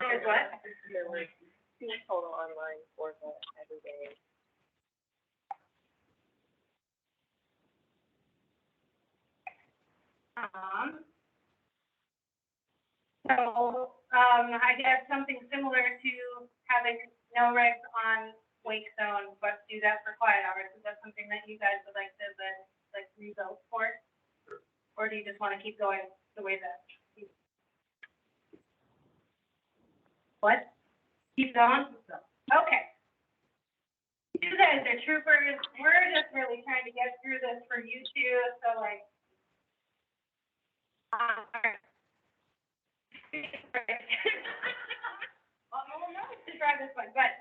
There's what? There were 2 total online for the everyday. I have something similar to having no regs on wake zone, but do that for quiet hours. Is that something that you guys would like to, like, rebuild for? Or do you just want to keep going the way that? What? Keep going? Okay. You guys are troopers. We're just really trying to get through this for you two, so like. Well, no, to try this one, but,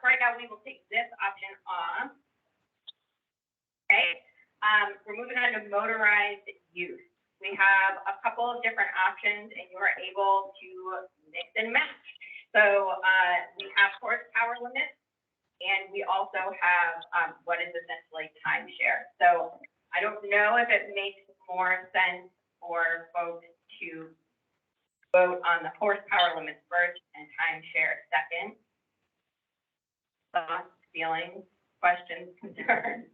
right now we will take this option off. Okay, we're moving on to motorized use. We have a couple of different options, and you are able to mix and match. So, we have horsepower limits, and we also have, what is essentially timeshare. So, I don't know if it makes more sense for folks to vote on the horsepower limits first and timeshare second. Thoughts, feelings, questions, concerns?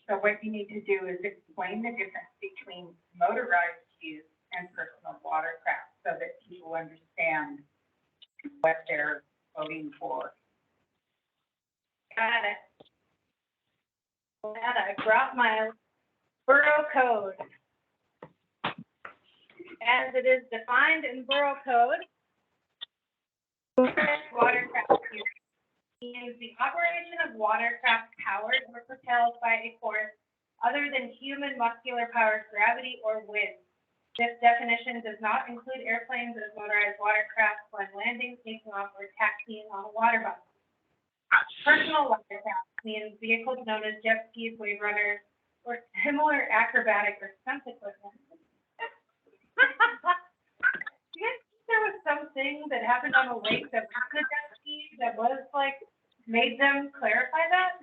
So what you need to do is explain the difference between motorized use and personal watercraft so that people understand what they're voting for. Got it. I brought my Borough code. as it is defined in Borough Code, watercraft use means the operation of watercraft powered or propelled by a force other than human muscular power, gravity, or wind. This definition does not include airplanes as motorized watercraft when landing, taking off, or taxiing on a water body. Personal watercraft means vehicles known as jet skis, wave runners, or similar acrobatic or stunt equipment. You guys think there was something that happened on a lake that was a jet ski that was like, made them clarify that?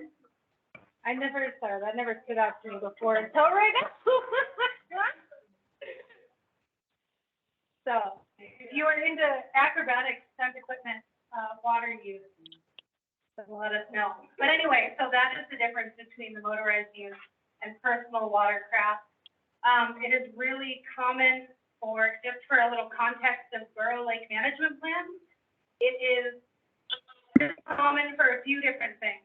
I never saw that, never stood out to me before until right now. So, if you were into acrobatic stunt equipment, water use, let us know. But anyway, so that is the difference between the motorized use and personal watercraft. It is really common for, just for a little context of Borough Lake Management Plan, it is common for a few different things.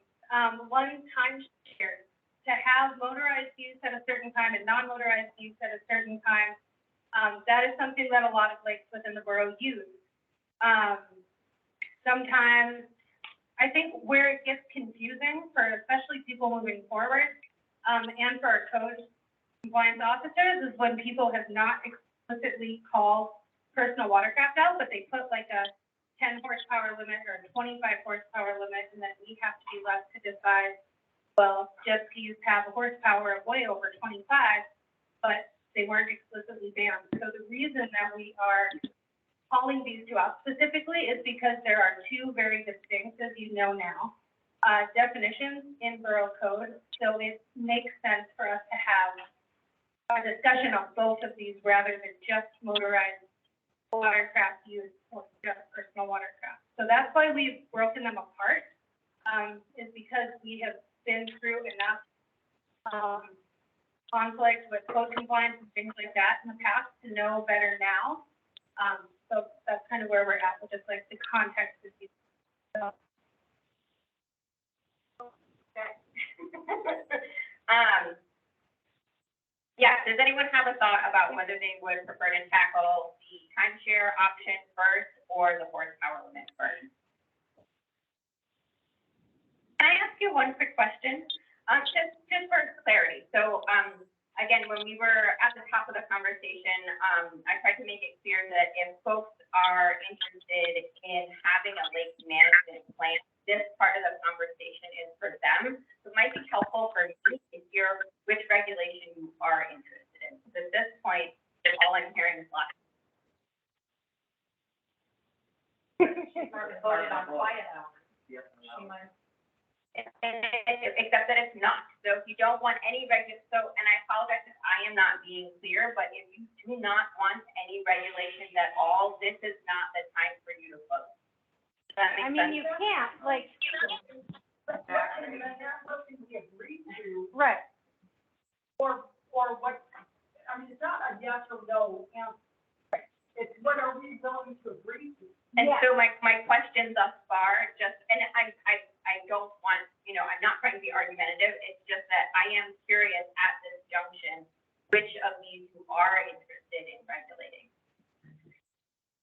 One, time share, to have motorized use at a certain time and non-motorized use at a certain time. That is something that a lot of lakes within the borough use. Sometimes, I think where it gets confusing for especially people moving forward, and for our code compliance officers, is when people have not explicitly called personal watercraft out, but they put like a 10 horsepower limit or a 25 horsepower limit, and then we have to be left to decide, well, jet skis have a horsepower of way over 25, but they weren't explicitly banned. So the reason that we are calling these two out specifically is because there are two very distinct, as you know now, definitions in Borough Code. So it makes sense for us to have a discussion on both of these rather than just motorized watercraft use or just personal watercraft. So that's why we've broken them apart, is because we have been through enough conflict with code compliance and things like that in the past to know better now. So that's kind of where we're at with just like the context of these. So. Yeah, does anyone have a thought about whether they would prefer to tackle the timeshare option first or the horsepower limit first? Can I ask you one quick question? Just for clarity. So, again, when we were at the top of the conversation, I tried to make it clear that if folks are interested in having a lake management plan, this part of the conversation is for them. So it might be helpful for me to hear which regulation you are interested in. Because at this point, all I'm hearing is lots. Voted on quiet hours. Except that it's not. So if you don't want any and I apologize if I am not being clear, but if you do not want any regulation at all, this is not the time for you to vote. Does that make sense? You can't, like. That's something we agreed to, Right. or what, I mean, it's not a yes or no answer. It's what are we willing to agree to? And so my question thus far, and I don't want, I'm not trying to be argumentative, it's just that I am curious at this junction, which of these you are interested in regulating.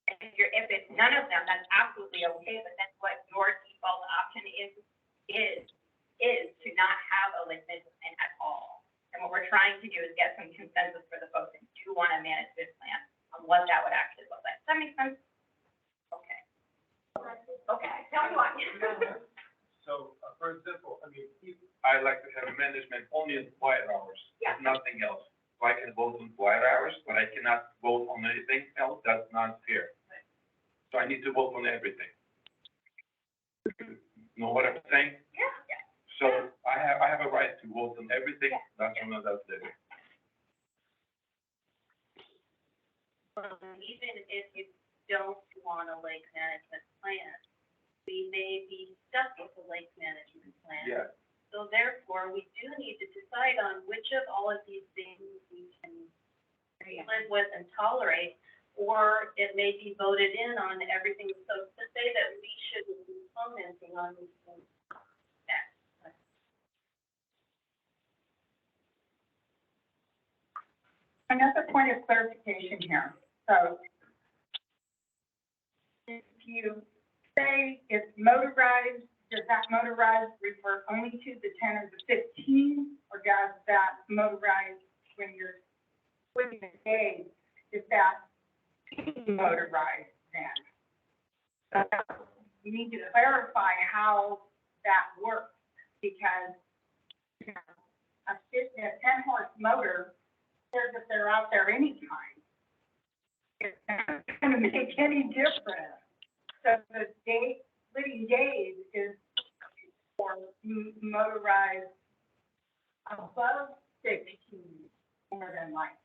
And if it's none of them, that's absolutely okay, but then what your default option is to not have a lake management plan at all. And what we're trying to do is get some consensus for the folks that do want to manage this plan on what that would actually look like. Does that make sense? Okay. Okay, tell me why. So, for example, I mean, I like to have management only in quiet hours, Yeah. nothing else. So I can vote on quiet hours, but I cannot vote on anything else. That's not fair. So I need to vote on everything. Know what I'm saying? Yeah. So I have a right to vote on everything. That's another thing. Even if you don't want a lake management plan, we may be stuck with a lake management plan. Yeah. So therefore, we do need to decide on which of all of these things we can live with and tolerate, or it may be voted in on everything. So to say that we shouldn't be commenting on these things. Another point of clarification here. So if you say it's motorized, does that motorized refer only to the 10 or the 15? Or does that motorized when you're swimming the days, is that motorized then? So you need to clarify how that works, because you know, a 10-horse motor says that they're out there anytime. It's not gonna make any difference. So the living days is for motorized above 16, more than likely.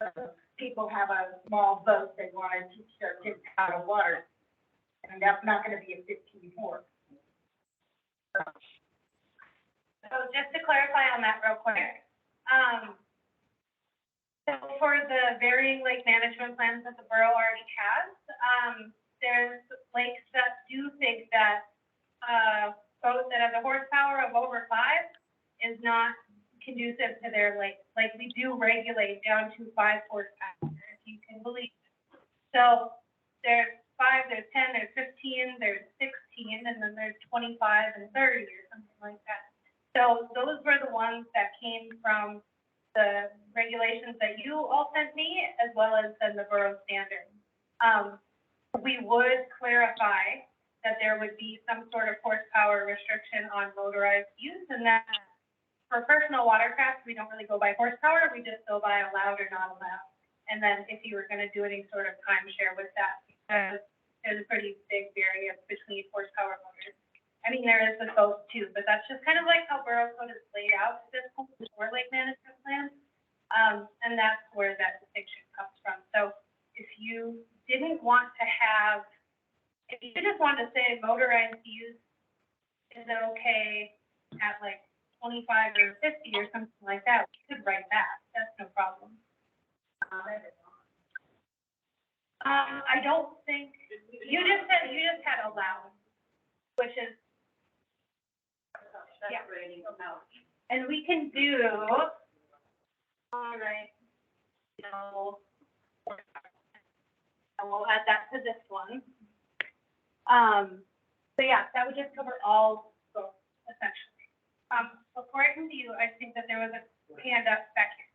So people have a small boat, they wanna teach their kids how to water, and that's not gonna be a 15 horse. So just to clarify on that real quick, so for the varying lake management plans that the borough already has, there's lakes that do think that, boat that has a horsepower of over 5 is not conducive to their lake. Like, we do regulate down to 5 horsepower, if you can believe it. So there's 5, there's 10, there's 15, there's 16, and then there's 25 and 30 or something like that. So those were the ones that came from the regulations that you all sent me, as well as then the borough standard. We would clarify that there would be some sort of horsepower restriction on motorized use, and that for personal watercraft, we don't really go by horsepower, we just go by allowed or not allowed. And then if you were gonna do any sort of timeshare with that, because there's a pretty big variance between horsepower motors. I mean, there is with both too, but that's just kind of like how borough code is laid out at this point for lake management plans. And that's where that distinction comes from. So if you didn't want to have, if you just wanted to say motorized use is okay at like 25 or 50 or something like that, we could write that. That's no problem. I don't think, you just had allowed, which is, yeah. And we can do, all right, no, and we'll add that to this one. So yeah, that would just cover all boats essentially. Before I come to you, I think that there was a hand up back here.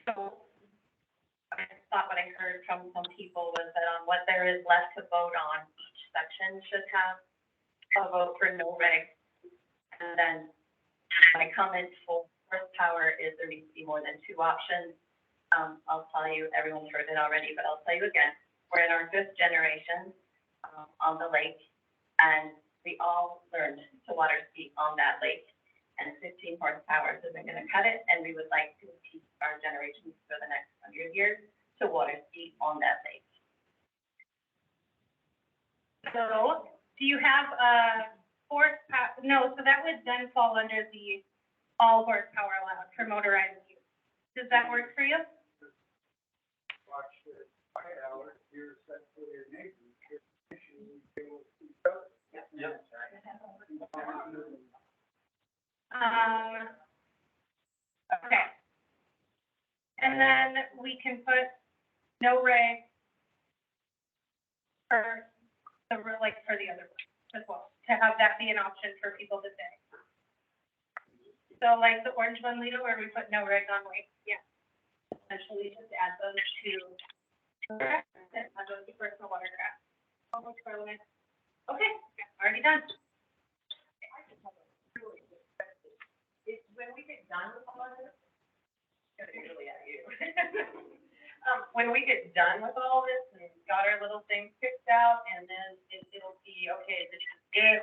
So I thought what I heard from some people was that on what there is left to vote on, each section should have a vote for no reg. And then my comment for horsepower is there needs to be more than 2 options. I'll tell you, everyone's heard it already, but I'll tell you again. We're in our 5th generation on the lake, and we all learned to water ski on that lake. And 15 horsepower isn't going to cut it, and we would like to teach our generations for the next 100 years to water ski on that lake. So, do you have a horsepower? No, so that would then fall under the all horsepower allowed for motorized use. Does that work for you? Watch the 5 hours, you're set for your neighbors, you're fishing, you Yep. Okay. And then we can put no reg for the, like, for the other one as well, to have that be an option for people to say. So like the orange one, Lita, where we put no reg on weight, yeah. Essentially just add those to, add those to personal watercraft. Almost relevant. Okay, already done. When we get done with all of this, really at you. When we get done with all this and got our little things picked out, and then it'll be, okay, this is it.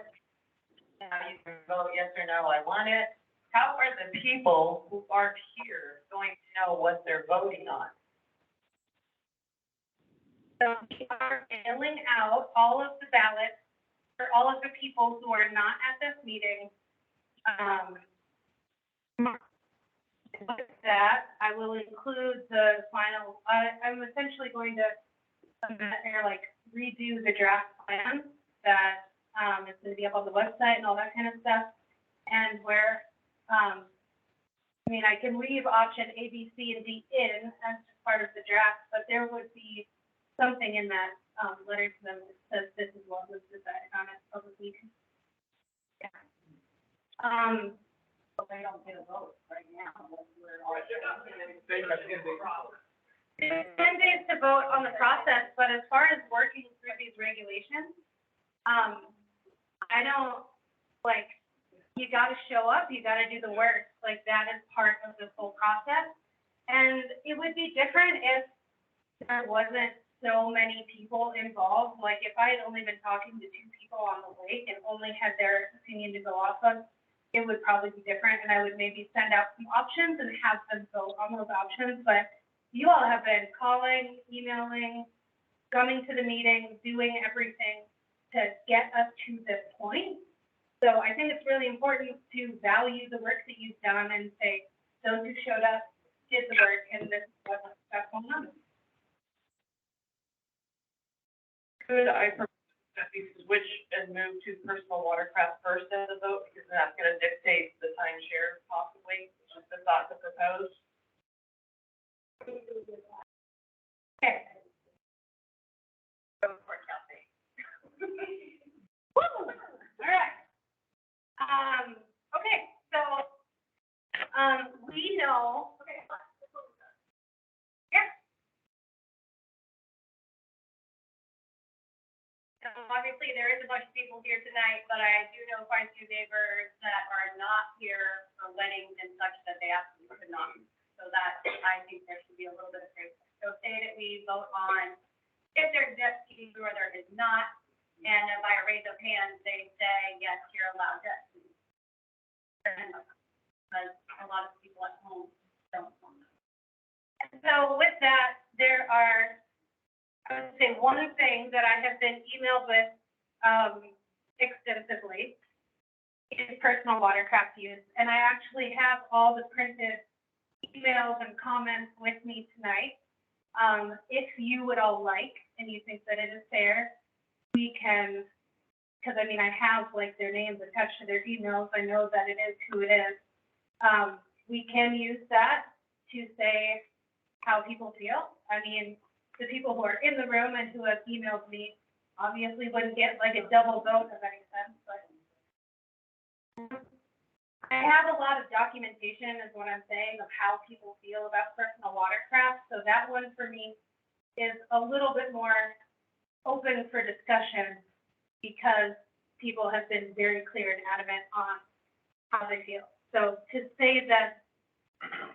Now you can vote yes or no, I want it. How are the people who aren't here going to know what they're voting on? So we are mailing out all of the ballots for all of the people who are not at this meeting. With that, I will include the final, I'm essentially going to redo the draft plan that, is gonna be up on the website and all that kind of stuff. And where, I mean, I can leave option A, B, C, and D in as part of the draft, but there would be something in that, letter to them that says this is what was decided on at public meeting. Yeah. But they don't get a vote right now. They got 10 days. It's 10 days to vote on the process, but as far as working through these regulations, I don't, like, you gotta show up, you gotta do the work, like, that is part of this whole process. And it would be different if there wasn't so many people involved, like, if I had only been talking to 2 people on the lake and only had their opinion to go off of, it would probably be different, and I would maybe send out some options and have them vote on those options, but you all have been calling, emailing, coming to the meeting, doing everything to get us to this point. So I think it's really important to value the work that you've done and say, those who showed up did the work, and this is what's going on. Could I propose that we switch and move to personal watercraft first as a vote, because that's gonna dictate the timeshare possibly, just the thought to propose? Okay. Go for it, Chelsea. Woo! All right. Okay, so, we know, okay. Yeah. Obviously, there is a bunch of people here tonight, but I do know quite a few neighbors that are not here for weddings and such that they absolutely could not. So that, I think there should be a little bit of grace. So say that we vote on if there's jet skiing or there is not, and if I raise of hands, they say, yes, you're allowed jet skiing. Because a lot of people at home don't want that. And so with that, there are, I would say, one thing that I have been emailed with, extensively is personal watercraft use. And I actually have all the printed emails and comments with me tonight. If you would all like, and you think that it is fair, we can, because I mean, I have like their names attached to their emails. I know that it is who it is. We can use that to say how people feel. I mean, the people who are in the room and who have emailed me obviously wouldn't get like a double vote of any sense, but I have a lot of documentation is what I'm saying of how people feel about personal watercraft. So that one for me is a little bit more open for discussion because people have been very clear and adamant on how they feel. So to say that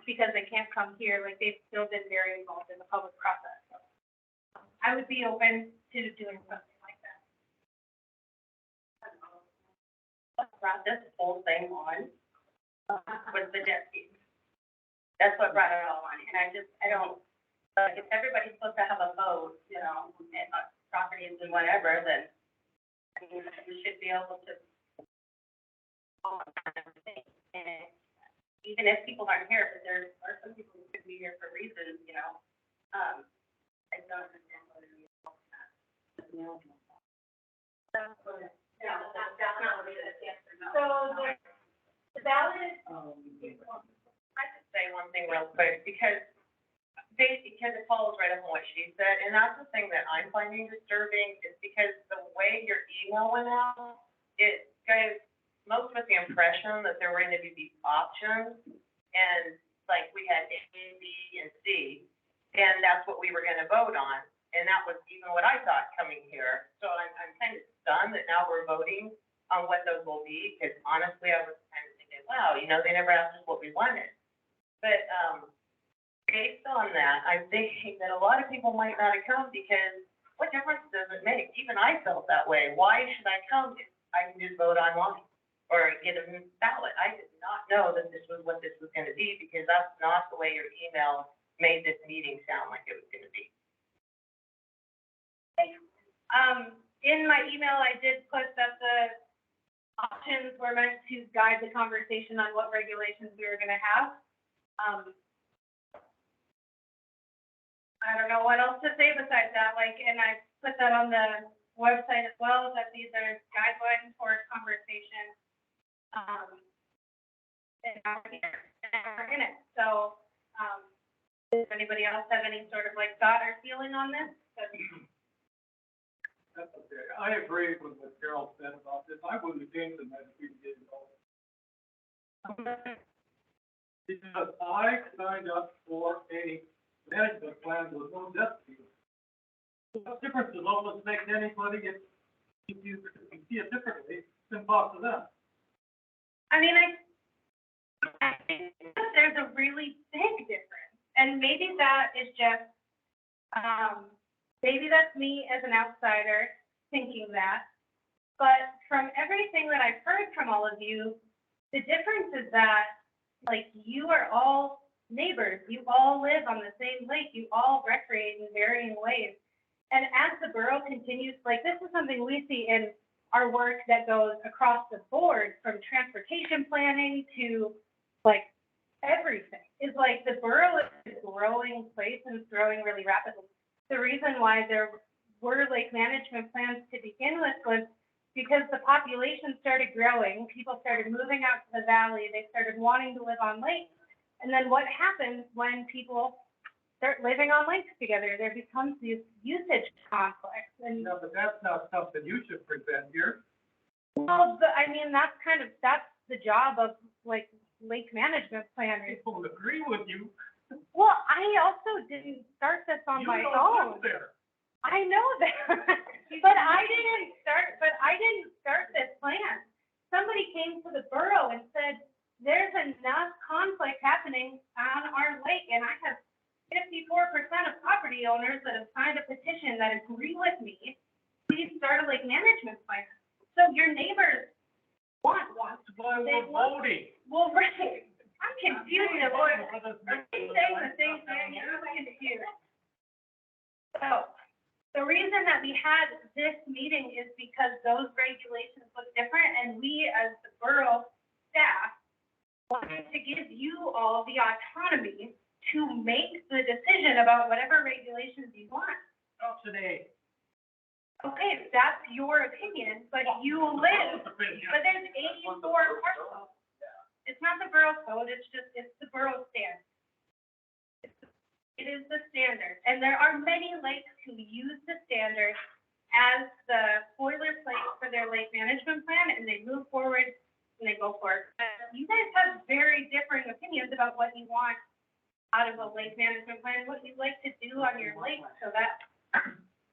because they can't come here, like they've still been very involved in the public process. So I would be open to doing something like that. Brought this whole thing on, was the jet ski. That's what brought it all on, and I don't, like, if everybody's supposed to have a vote, you know, and properties and whatever, then, I mean, we should be able to. And even if people aren't here, but there are some people who could be here for reasons, you know, I don't understand what it means. Yeah, that's not really the answer, no. So the ballot, I could say one thing real quick, because it follows right up on what she said, and that's the thing that I'm finding disturbing, is because the way your email went out, it gave most of us the impression that there were going to be these options, and like we had A, B, and C, and that's what we were going to vote on, and that was even what I thought coming here. So I'm kind of stunned that now we're voting on what those will be, because honestly, I was kind of thinking, wow, you know, they never asked us what we wanted. But based on that, I'm thinking that a lot of people might not have come, because what difference does it make? Even I felt that way. Why should I come if I can just vote online or get a ballot? I did not know that this was what this was going to be, because that's not the way your email made this meeting sound like it was going to be. in my email, I did put that the options were meant to guide the conversation on what regulations we were gonna have. I don't know what else to say besides that, like, and I put that on the website as well, that these are guidelines for conversation. And are in it. So, does anybody else have any sort of like thought or feeling on this? That's okay. I agree with what Carol said about this. I wouldn't have changed them if we did it all. Because I signed up for a management plan with no debt ceiling. What difference does all this make to anybody if you see it differently than talk to them? I mean, I think that there's a really big difference, and maybe that is just, maybe that's me as an outsider thinking that, but from everything that I've heard from all of you, the difference is that, like, you are all neighbors, you all live on the same lake, you all recreate in varying ways. And as the borough continues, like, this is something we see in our work that goes across the board, from transportation planning to, like, everything. Is like, the borough is a growing place and it's growing really rapidly. The reason why there were lake management plans to begin with was because the population started growing, people started moving out to the valley, they started wanting to live on lakes. And then what happens when people start living on lakes together? There becomes these usage conflicts. And No, but that's not something you should present here. well, I mean, that's the job of, like, lake management planners. People agree with you. Well, I also didn't start this on my You don't own. live there. I know that, but I didn't start this plan. Somebody came to the borough and said, there's enough conflict happening on our lake, and I have 54% of property owners that have signed a petition that agree with me. Please start a lake management plan. So your neighbors want one. That's why They we're want- voting. Well, right, I'm confused. Are they saying the same thing? I'm confused. So, the reason that we had this meeting is because those regulations look different, and we, as the borough staff, wanted to give you all the autonomy to make the decision about whatever regulations you want. Option A. Okay, that's your opinion, but you live, but there's 84 parcels. It's not the borough code, it's the borough standard. It is the standard, and there are many lakes who use the standard as the boilerplate for their lake management plan, and they move forward and they go for it. You guys have very differing opinions about what you want out of a lake management plan, what you'd like to do on your lake, so that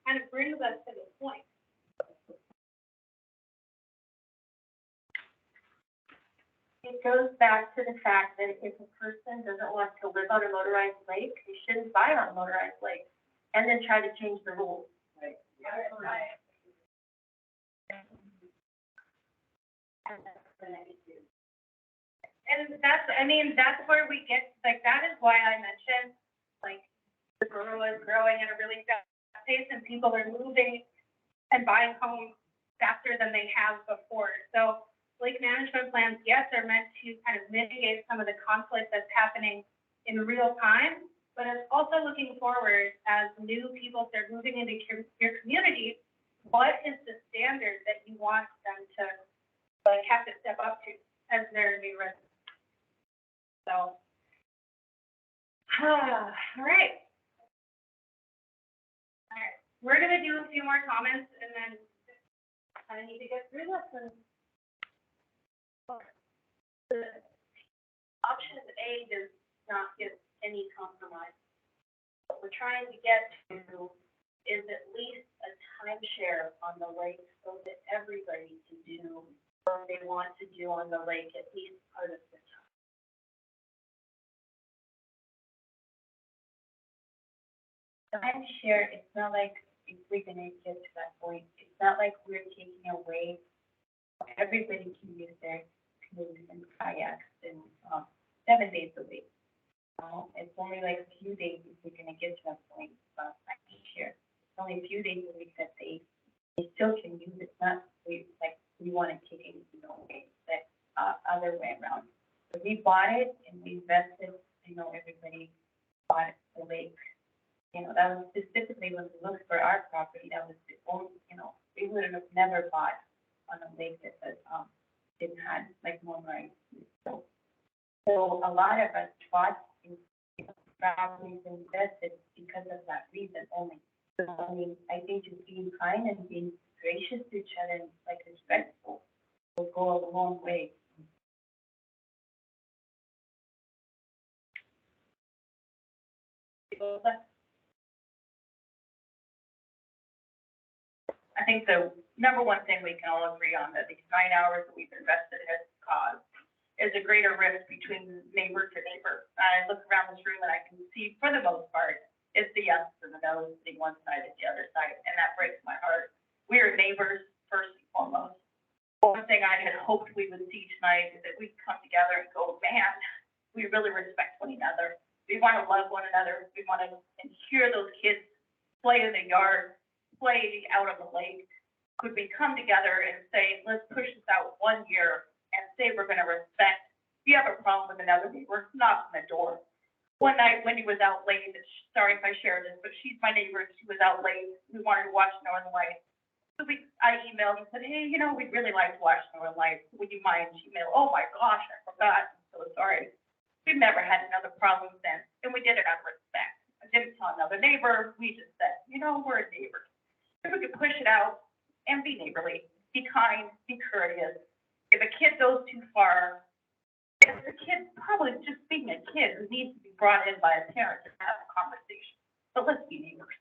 kind of brings us to this point. It goes back to the fact that if a person doesn't want to live on a motorized lake, they shouldn't buy on a motorized lake, and then try to change the rules. And that's where we get, like, that is why I mentioned, like, the borough is growing at a really fast pace, and people are moving and buying homes faster than they have before. So lake management plans, yes, are meant to kind of mitigate some of the conflict that's happening in real time, but it's also looking forward as new people start moving into your community. What is the standard that you want them to, like, have to step up to as their new residents? So, all right. All right, we're gonna do a few more comments, and then I need to get through this. And Option A does not give any compromise. What we're trying to get to is at least a timeshare on the lake so that everybody can do what they want to do on the lake at least part of the time. Timeshare, it's not like, if we're gonna get to that point, it's not like we're taking away, everybody can use their canoes and kayaks and, 7 days a week. It's only like a few days if we're gonna get to that point, timeshare. It's only a few days a week that they still can use it, not, we wanna take it, away, that, other way around. So we bought it and we invested, everybody bought the lake. That was specifically when we looked for our property, that was the only, we would have never bought on a lake that, didn't have, like, more rights. So So a lot of us fought in families invested because of that reason only. So, I mean, I think just being kind and being gracious to each other and like respectful will go a long way. I think the number one thing we can all agree on, that these 9 hours that we've invested has caused, is a greater rift between neighbor to neighbor. I look around this room and I can see, for the most part, it's the yes and the no sitting one side and the other side, and that breaks my heart. We are neighbors first and foremost. One thing I had hoped we would see tonight is that we come together and go, man, we really respect one another. We want to love one another. We want to hear those kids play in the yard, play out on the lake. Could we come together and say, let's push this out 1 year and say we're going to respect. If you have a problem with another neighbor, knock on the door. One night when he was out late, sorry if I share this, but she's my neighbor, she was out late. We wanted to watch Northern Lights. So I emailed and said, hey, you know, we'd really like to watch Northern Lights. Would you mind? She emailed, oh my gosh, I forgot. I'm so sorry. We've never had another problem since, and we did it out of respect. I didn't tell another neighbor. We just said, you know, we're neighbors. If we could push it out and be neighborly, be kind, be courteous. If a kid goes too far, if the kid probably just being a kid who needs to be brought in by a parent to have a conversation. But let's be neighbors.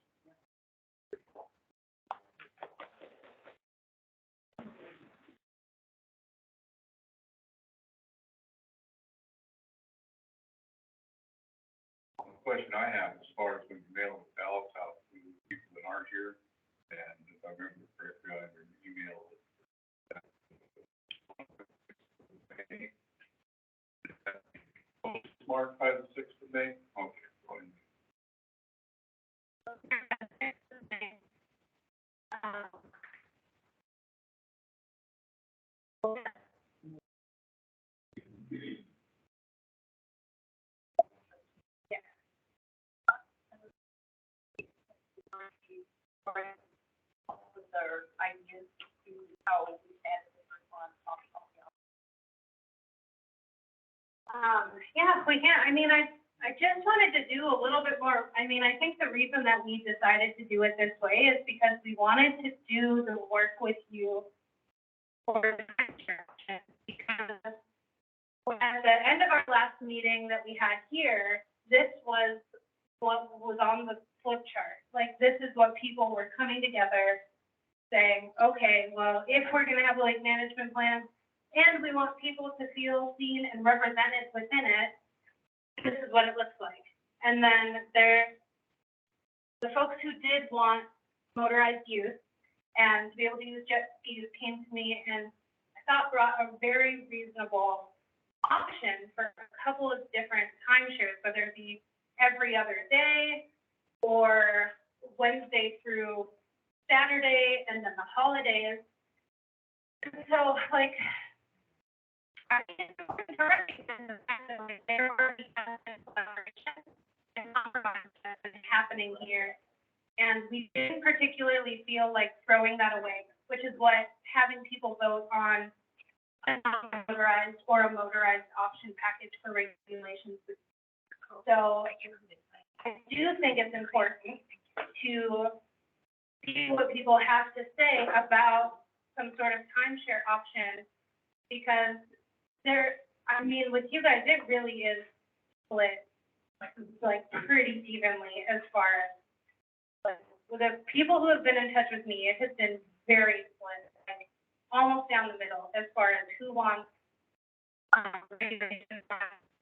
The question I have, as far as when you mail the ballots out to people that aren't here, and if I remember correctly, I emailed marked by the 6th of May? Okay, go ahead. Their ideas to how we can respond. Yeah, we can. I mean, I just wanted to do a little bit more. I mean, I think the reason that we decided to do it this way is because we wanted to do the work with you for the construction. Because at the end of our last meeting that we had here, this was what was on the flip chart. Like, this is what people were coming together saying, okay, well, if we're gonna have a lake management plan, and we want people to feel seen and represented within it, this is what it looks like. And then the folks who did want motorized use and to be able to use jet skis came to me and I thought brought a very reasonable option for a couple of different timeshares, whether it be every other day or Wednesday through Saturday and then the holidays. So, like, I think it's recognize the fact that there already has been collaboration and compromise that is happening here. And we didn't particularly feel like throwing that away, which is what having people vote on a non-motorized or a motorized option package for regulations. So I do think it's important to see what people have to say about some sort of timeshare option, because I mean, with you guys, it really is split, like, pretty evenly as far as, like, with the people who have been in touch with me, it has been very split, like, almost down the middle as far as who wants, regulations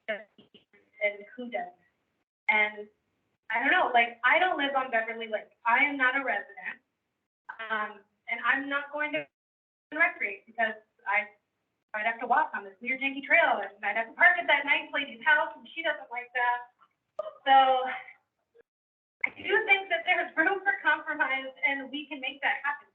and who doesn't. And I don't know, like, I don't live on Beverly Lake. I am not a resident. And I'm not going to recreate because I'd have to walk on this weird janky trail and I'd have to park at that nice lady's house and she doesn't like that. So I do think that there's room for compromise and we can make that happen.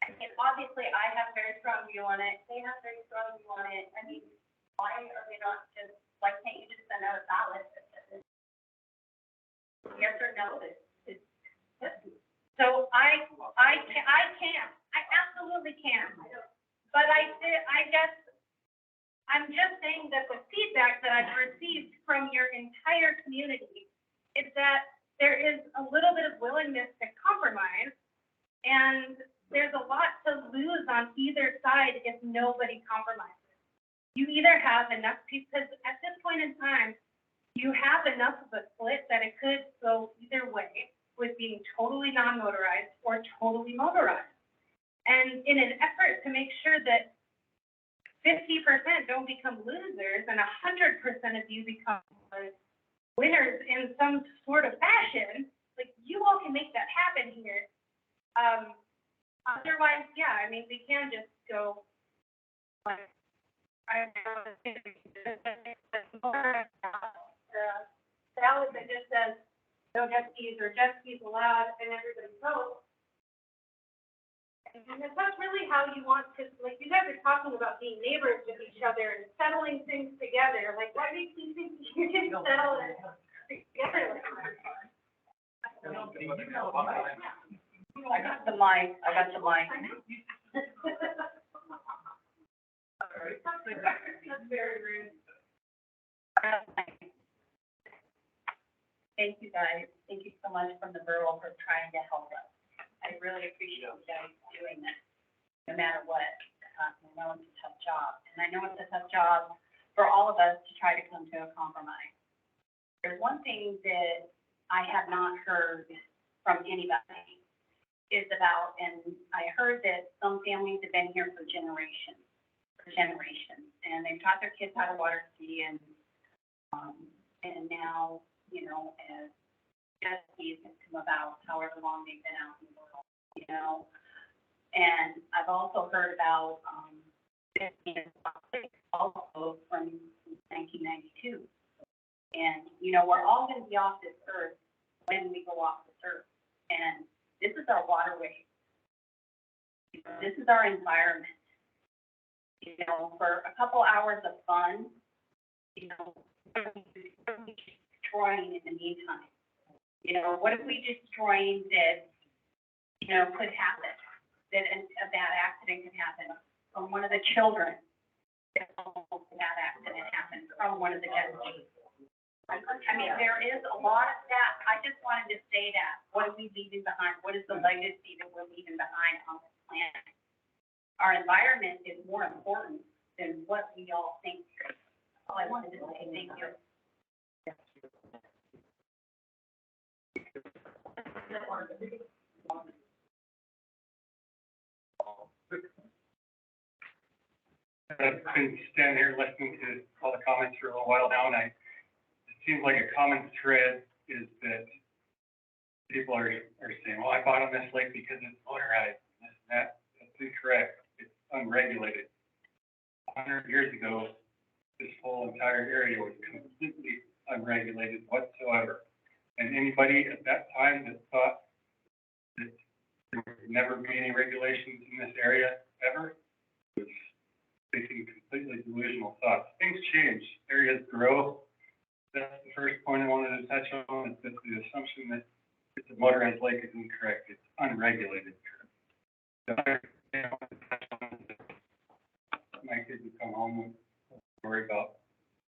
I mean, obviously, I have a very strong view on it. They have a very strong view on it. I mean, why are they not just, why can't you just send out a ballot that says yes or no, so I absolutely can. But I guess, I'm just saying that the feedback that I've received from your entire community is that there is a little bit of willingness to compromise, and there's a lot to lose on either side if nobody compromises. You either have enough people, because at this point in time, you have enough of a split that it could go either way, with being totally non-motorized or totally motorized. And in an effort to make sure that 50% don't become losers and 100% of you become winners in some sort of fashion, like, you all can make that happen here. Otherwise, yeah, I mean, we can just go, like, ballot that just says no jet skis or jet skis allowed and everybody votes. And that's really how you want to, like, you guys are talking about being neighbors with each other and settling things together. Like, why makes you think you can settle it together? I got the mic. That's very rude. Thank you, guys. Thank you so much from the Borough for trying to help us. I really appreciate you guys doing this, no matter what. I know it's a tough job, and I know it's a tough job for all of us to try to come to a compromise. There's one thing that I have not heard from anybody is about, and I heard that some families have been here for generations, and they've taught their kids how to water ski, and now, you know, as jet skis have come about, however long they've been out in the world, you know. And I've also heard about, also from 1992. And, you know, we're all gonna be off this earth when we go off this earth. And this is our waterway. This is our environment. You know, for a couple hours of fun, you know, what are we destroying in the meantime? You know, what are we destroying that, you know, could happen? That a bad accident could happen from one of the children. That almost a bad accident happened from one of the jet skis. I mean, there is a lot of that. I just wanted to say that. What are we leaving behind? What is the legacy that we're leaving behind on this planet? Our environment is more important than what we all think. That's all I wanted to say. Thank you. I've been standing here listening to all the comments for a little while now, and it seems like a common thread is that people are saying, well, I bought on this lake because it's motorized, and this and that. That's incorrect. It's unregulated. 100 years ago, this whole entire area was completely unregulated whatsoever. And anybody at that time that thought that there would never be any regulations in this area ever was thinking completely delusional thoughts. Things change, areas grow. That's the first point I wanted to touch on, is that the assumption that it's a motorized lake is incorrect. It's unregulated. My kids would come home and worry about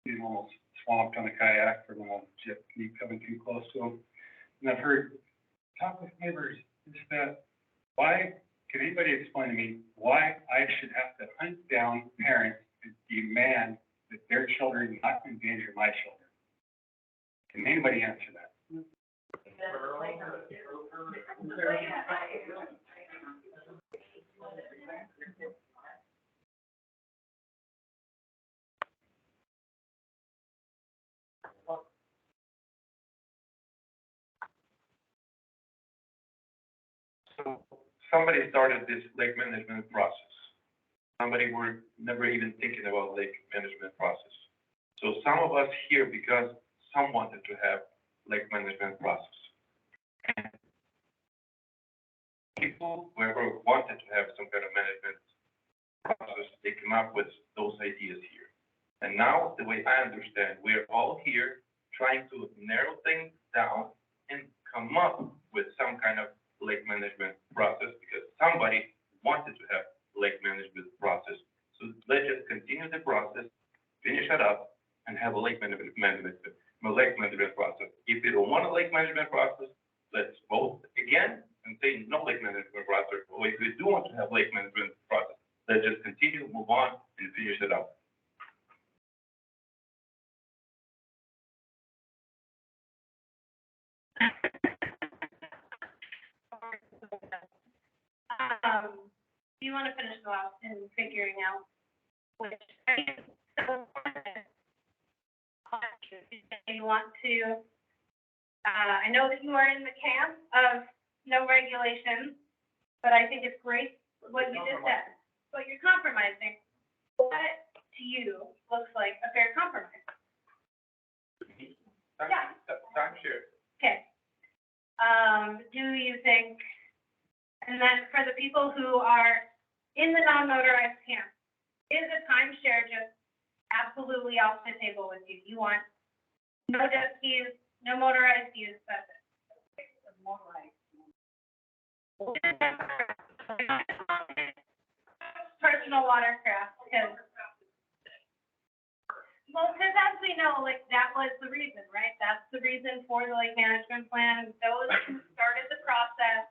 being almost swamped on a kayak from a jet ski coming too close to them. And I've heard, talk with neighbors, is that why, can anybody explain to me why I should have to hunt down parents and demand that their children not endanger my children? Can anybody answer that? So somebody started this lake management process. Somebody were never even thinking about lake management process. So some of us here because some wanted to have lake management process. And people, whoever wanted to have some kind of management process, they came up with those ideas here. And now, the way I understand, we're all here trying to narrow things down and come up with some kind of lake management process, because somebody wanted to have lake management process. So let's just continue the process, finish it up, and have a lake management process. If you don't want a lake management process, let's vote again and say no lake management process. Or if we do want to have lake management process, let's just continue, move on, and finish it up. Do you want to finish the last in figuring out which you want to, I know that you are in the camp of no regulations, but I think it's great what you just said. But you're compromising. What to you looks like a fair compromise? Yeah. Timeshare. Okay. Do you think, and then for the people who are in the non-motorized camp, is a timeshare just absolutely off the table with you? You want no jet skis, no motorized use, that's it. Personal watercraft, because, well, because as we know, like, that was the reason, right? That's the reason for the lake management plan. Those who started the process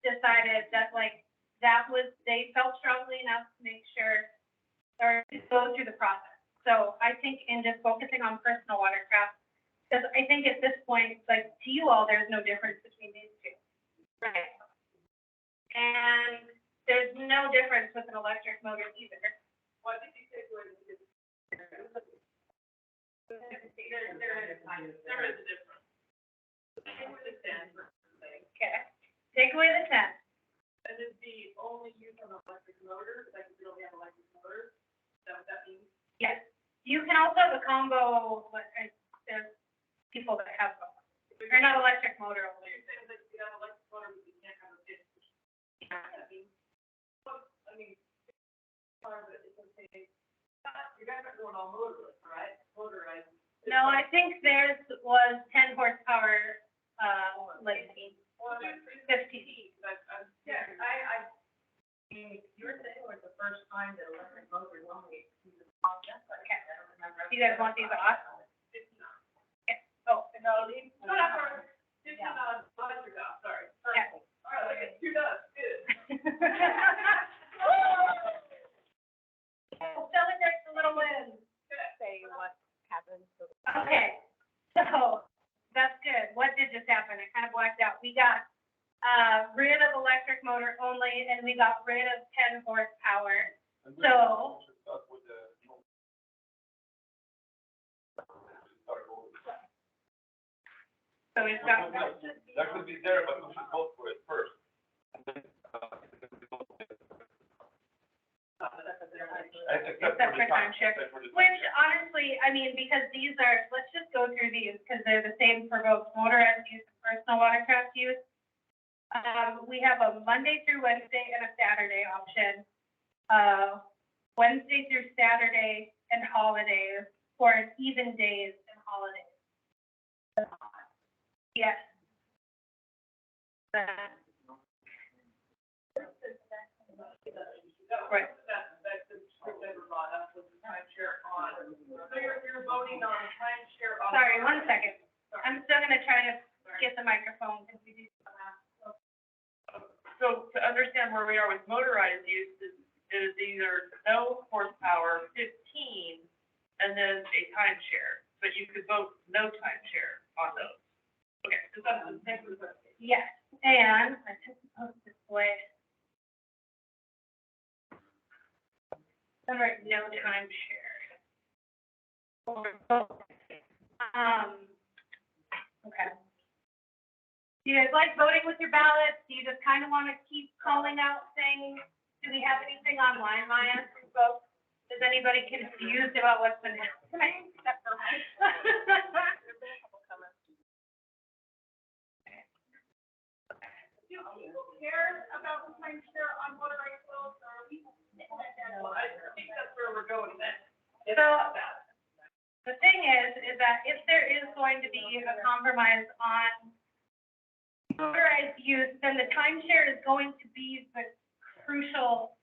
decided that, like, that was, they felt strongly enough to make sure, or to go through the process. So I think in just focusing on personal watercraft, because I think at this point, like, to you all, there's no difference between these two. Right. And there's no difference with an electric motor either. What did you say was the difference? There is a difference. Take away the 10. Okay. Take away the 10. And it'd be only use an electric motor, like if you don't have electric motor, is that what that means? Yes. You can also have a combo, but there's people that have both. They're not electric motor only. You're saying that you have electric motor, but you can't have a disk. I mean, part of it is okay. You guys are going all motorized, right? Motorized. No, I think theirs was 10 horsepower, like 50. Yeah, I mean, you were saying it was the first time that electric motor normally uses process. Okay. I don't remember. You guys want these off? Okay. Oh, no, these. No, not for, electric off, sorry. Yeah. All right, look at 2 dots, good. Celebrate the little wins. Say what happened. Okay, so that's good. What did just happen? I kind of blacked out. We got rid of electric motor only, and we got rid of 10 horsepower. So we've got. That could be there, but we should vote for it first. Except for timeshare, which honestly, I mean, because these are, let's just go through these, because they're the same for both motorized use and personal watercraft use. We have a Monday through Wednesday and a Saturday option. Wednesday through Saturday and holidays, or even days and holidays. Yes. Right. Sorry, 1 second. I'm still gonna try to get the microphone because we do. So to understand where we are with motorized use is either no horsepower, 15, and then a timeshare, but you could vote no timeshare on those. Okay, so that's the next one. Yes, and I took the post this way. All right, no timeshare. Okay. Do you guys like voting with your ballots? Do you just kind of want to keep calling out things? Do we have anything online, Maya, from folks? Is anybody confused about what's been happening? Except for me. Do people care about the timeshare on motorized roads, or are people? I think that's where we're going then. So, the thing is that if there is going to be a compromise on motorized use, then the timeshare is going to be the crucial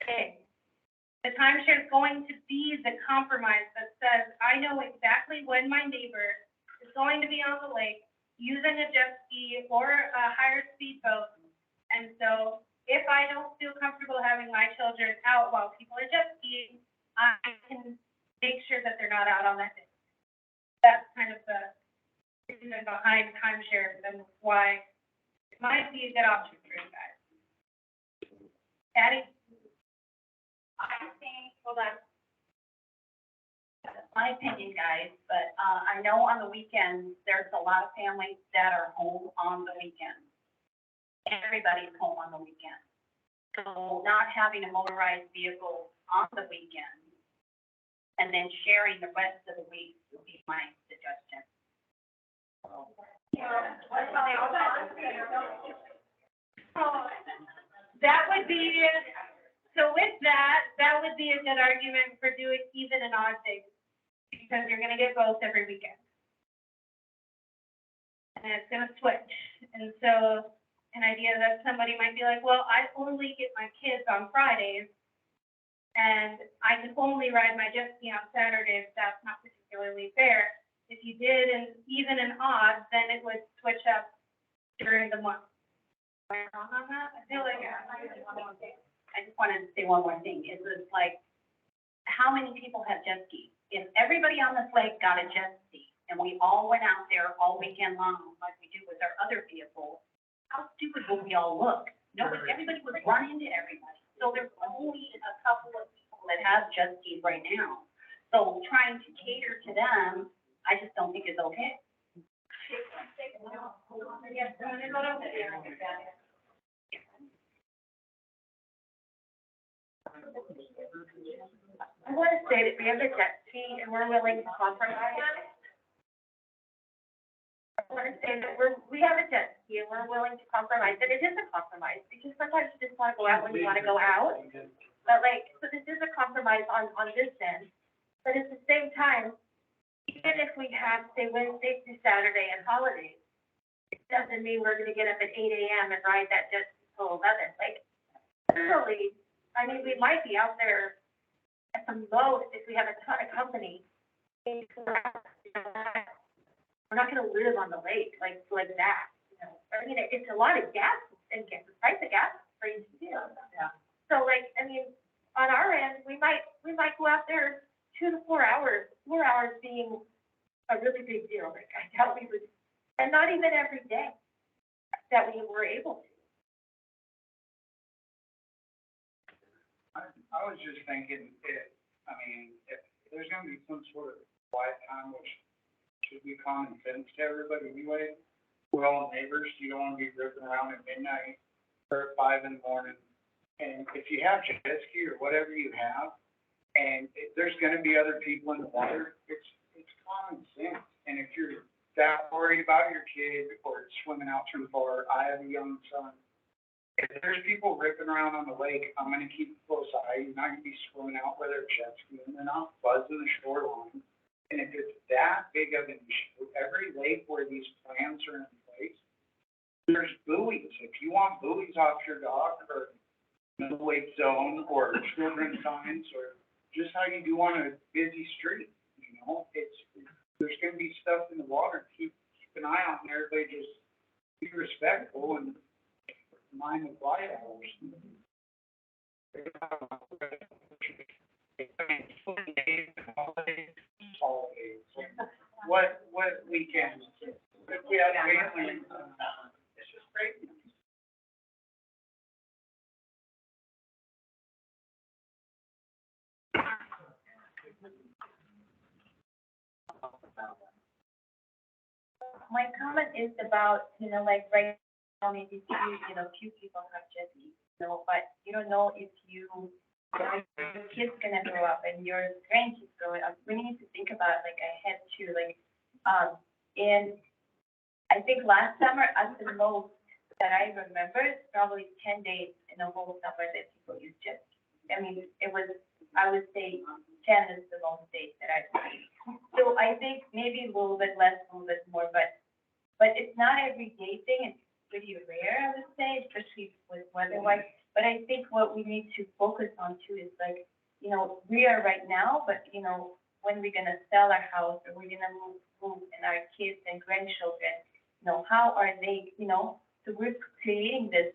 thing. The timeshare is going to be the compromise that says, I know exactly when my neighbor is going to be on the lake using a jet ski or a higher speedboat. And so if I don't feel comfortable having my children out while people are jet skiing, I can make sure that they're not out on that day. That's kind of the reason behind timeshare and why it might be a good option for you guys. Patty? I think, hold on. That's my opinion, guys, but, I know on the weekends, there's a lot of families that are home on the weekends. Everybody's home on the weekend. So not having a motorized vehicle on the weekend and then sharing the rest of the week would be my suggestion. That would be, so with that, that would be a good argument for doing even and odd days, because you're gonna get both every weekend. And it's gonna switch, and so an idea that somebody might be like, well, I only get my kids on Fridays, and I can only ride my jet ski on Saturdays, that's not particularly fair. If you did an even and odd, then it would switch up during the month. Am I wrong on that? I feel like, I just wanted to say one more thing. It was like, how many people have jet skis? If everybody on this lake got a jet ski and we all went out there all weekend long like we do with our other vehicles, how stupid would we all look? Nobody, everybody would run into everybody. So there's only a couple of people that have jet skis right now. So trying to cater to them, I just don't think is okay. I want to say that we have a jet ski and we're willing to compromise. I want to say that we have a jet ski and we're willing to compromise, and it is a compromise, because sometimes you just want to go out when you want to go out. But like, so this is a compromise on this end, but at the same time, even if we have, say, Wednesday through Saturday and holidays, it doesn't mean we're gonna get up at 8 a.m. and ride that jet till 11. Like, literally, I mean, we might be out there at the most if we have a ton of company. We're not gonna live on the lake like that, you know. I mean, it's a lot of gas, and the price of gas is crazy too. Yeah. So like, I mean, on our end, we might go out there 2 to 4 hours, 4 hours being a really big deal. Like, I doubt we would, and not even every day that we were able to. I was just thinking, if there's gonna be some sort of quiet time, which should be common sense to everybody anyway. We're all neighbors, you don't wanna be ripping around at midnight or at 5 in the morning. And if you have jet ski or whatever you have, and if there's gonna be other people in the water, it's common sense. And if you're that worried about your kid or swimming out too far, I have a young son. If there's people ripping around on the lake, I'm gonna keep a close eye. You're not gonna be swimming out where they're jet skiing. They're not buzzing the shoreline. And if it's that big of an issue, every lake where these plans are in place, there's buoys. If you want buoys off your dock, or no wake zone, or children's signs, or just how you do on a busy street, you know, there's gonna be stuff in the water. Keep an eye out, and everybody just be respectful and mind the quiet hours. Holidays. What weekends? If we have family, it's just great. My comment is about, like right now, maybe few people have jet skis, but you don't know if your kid's gonna grow up and your grandkids growing up. We need to think about like ahead too, and I think last summer, at the most that I remember, probably 10 days in a whole summer that people used jet skis. I mean, I would say 10 is the most days that I've seen. So I think maybe a little bit less, a little bit more, but but it's not every day thing, it's pretty rare, I would say, especially with weather-wise. But I think what we need to focus on too is like, you know, we are right now, but you know, when we're gonna sell our house or we're gonna move and our kids and grandchildren, you know, how are they, you know, so we're creating this,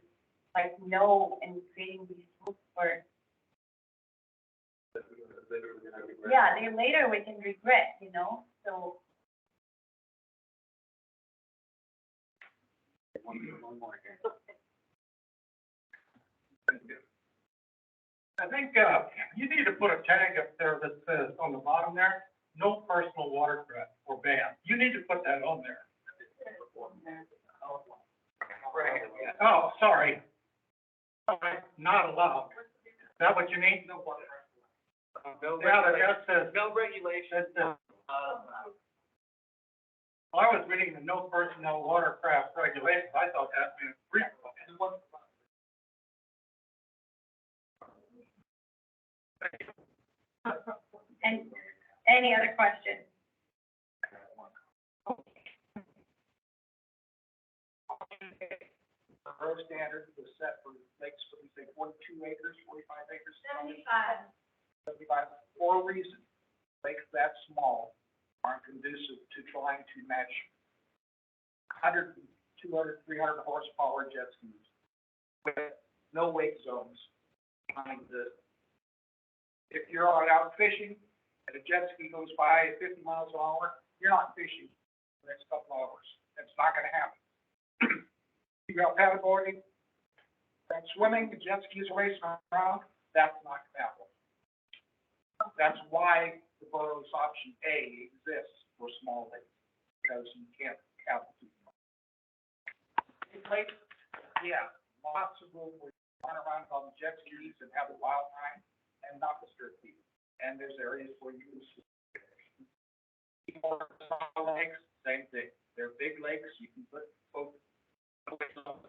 like, and creating these rules for, yeah, they later we can regret, you know, so. One more here. I think, you need to put a tag up there that says, on the bottom there, no personal watercraft or ban. You need to put that on there. Oh, sorry. Not allowed. Is that what you mean? No watercraft. Yeah, that says. No regulation. Well, I was reading the no personal watercraft regulations. I thought that meant free. And any other questions? The road standard was set for lakes, what do you say, 42 acres, 45 acres? 75. 75, for a reason. Lakes that small aren't conducive to trying to match 100, 200, 300 horsepower jet skis with no wake zones behind the. If you're out fishing and a jet ski goes by at 50 miles an hour, you're not fishing for the next couple of hours. That's not going to happen. You go paddleboarding, and swimming, the jet skis are racing around, that's not going to happen. That's why the borough's option A exists for small lakes, because you can't have too much. Lakes, yeah, lots of room where you run around on the jet skis and have a wild time and not disturb people. And there's areas where you can see small lakes, same thing. They're big lakes, you can put both. People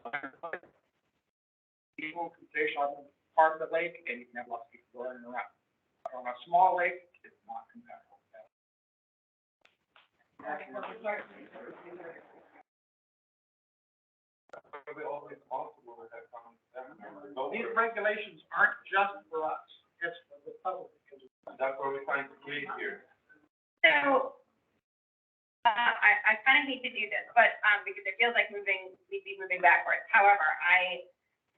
can fish on part of the lake and you can have lots of people running around. On a small lake, it's not compatible. These regulations aren't just for us, it's for the public. That's what we're trying to create here. So, I kind of hate to do this, but, because it feels like we'd be moving backwards. However, I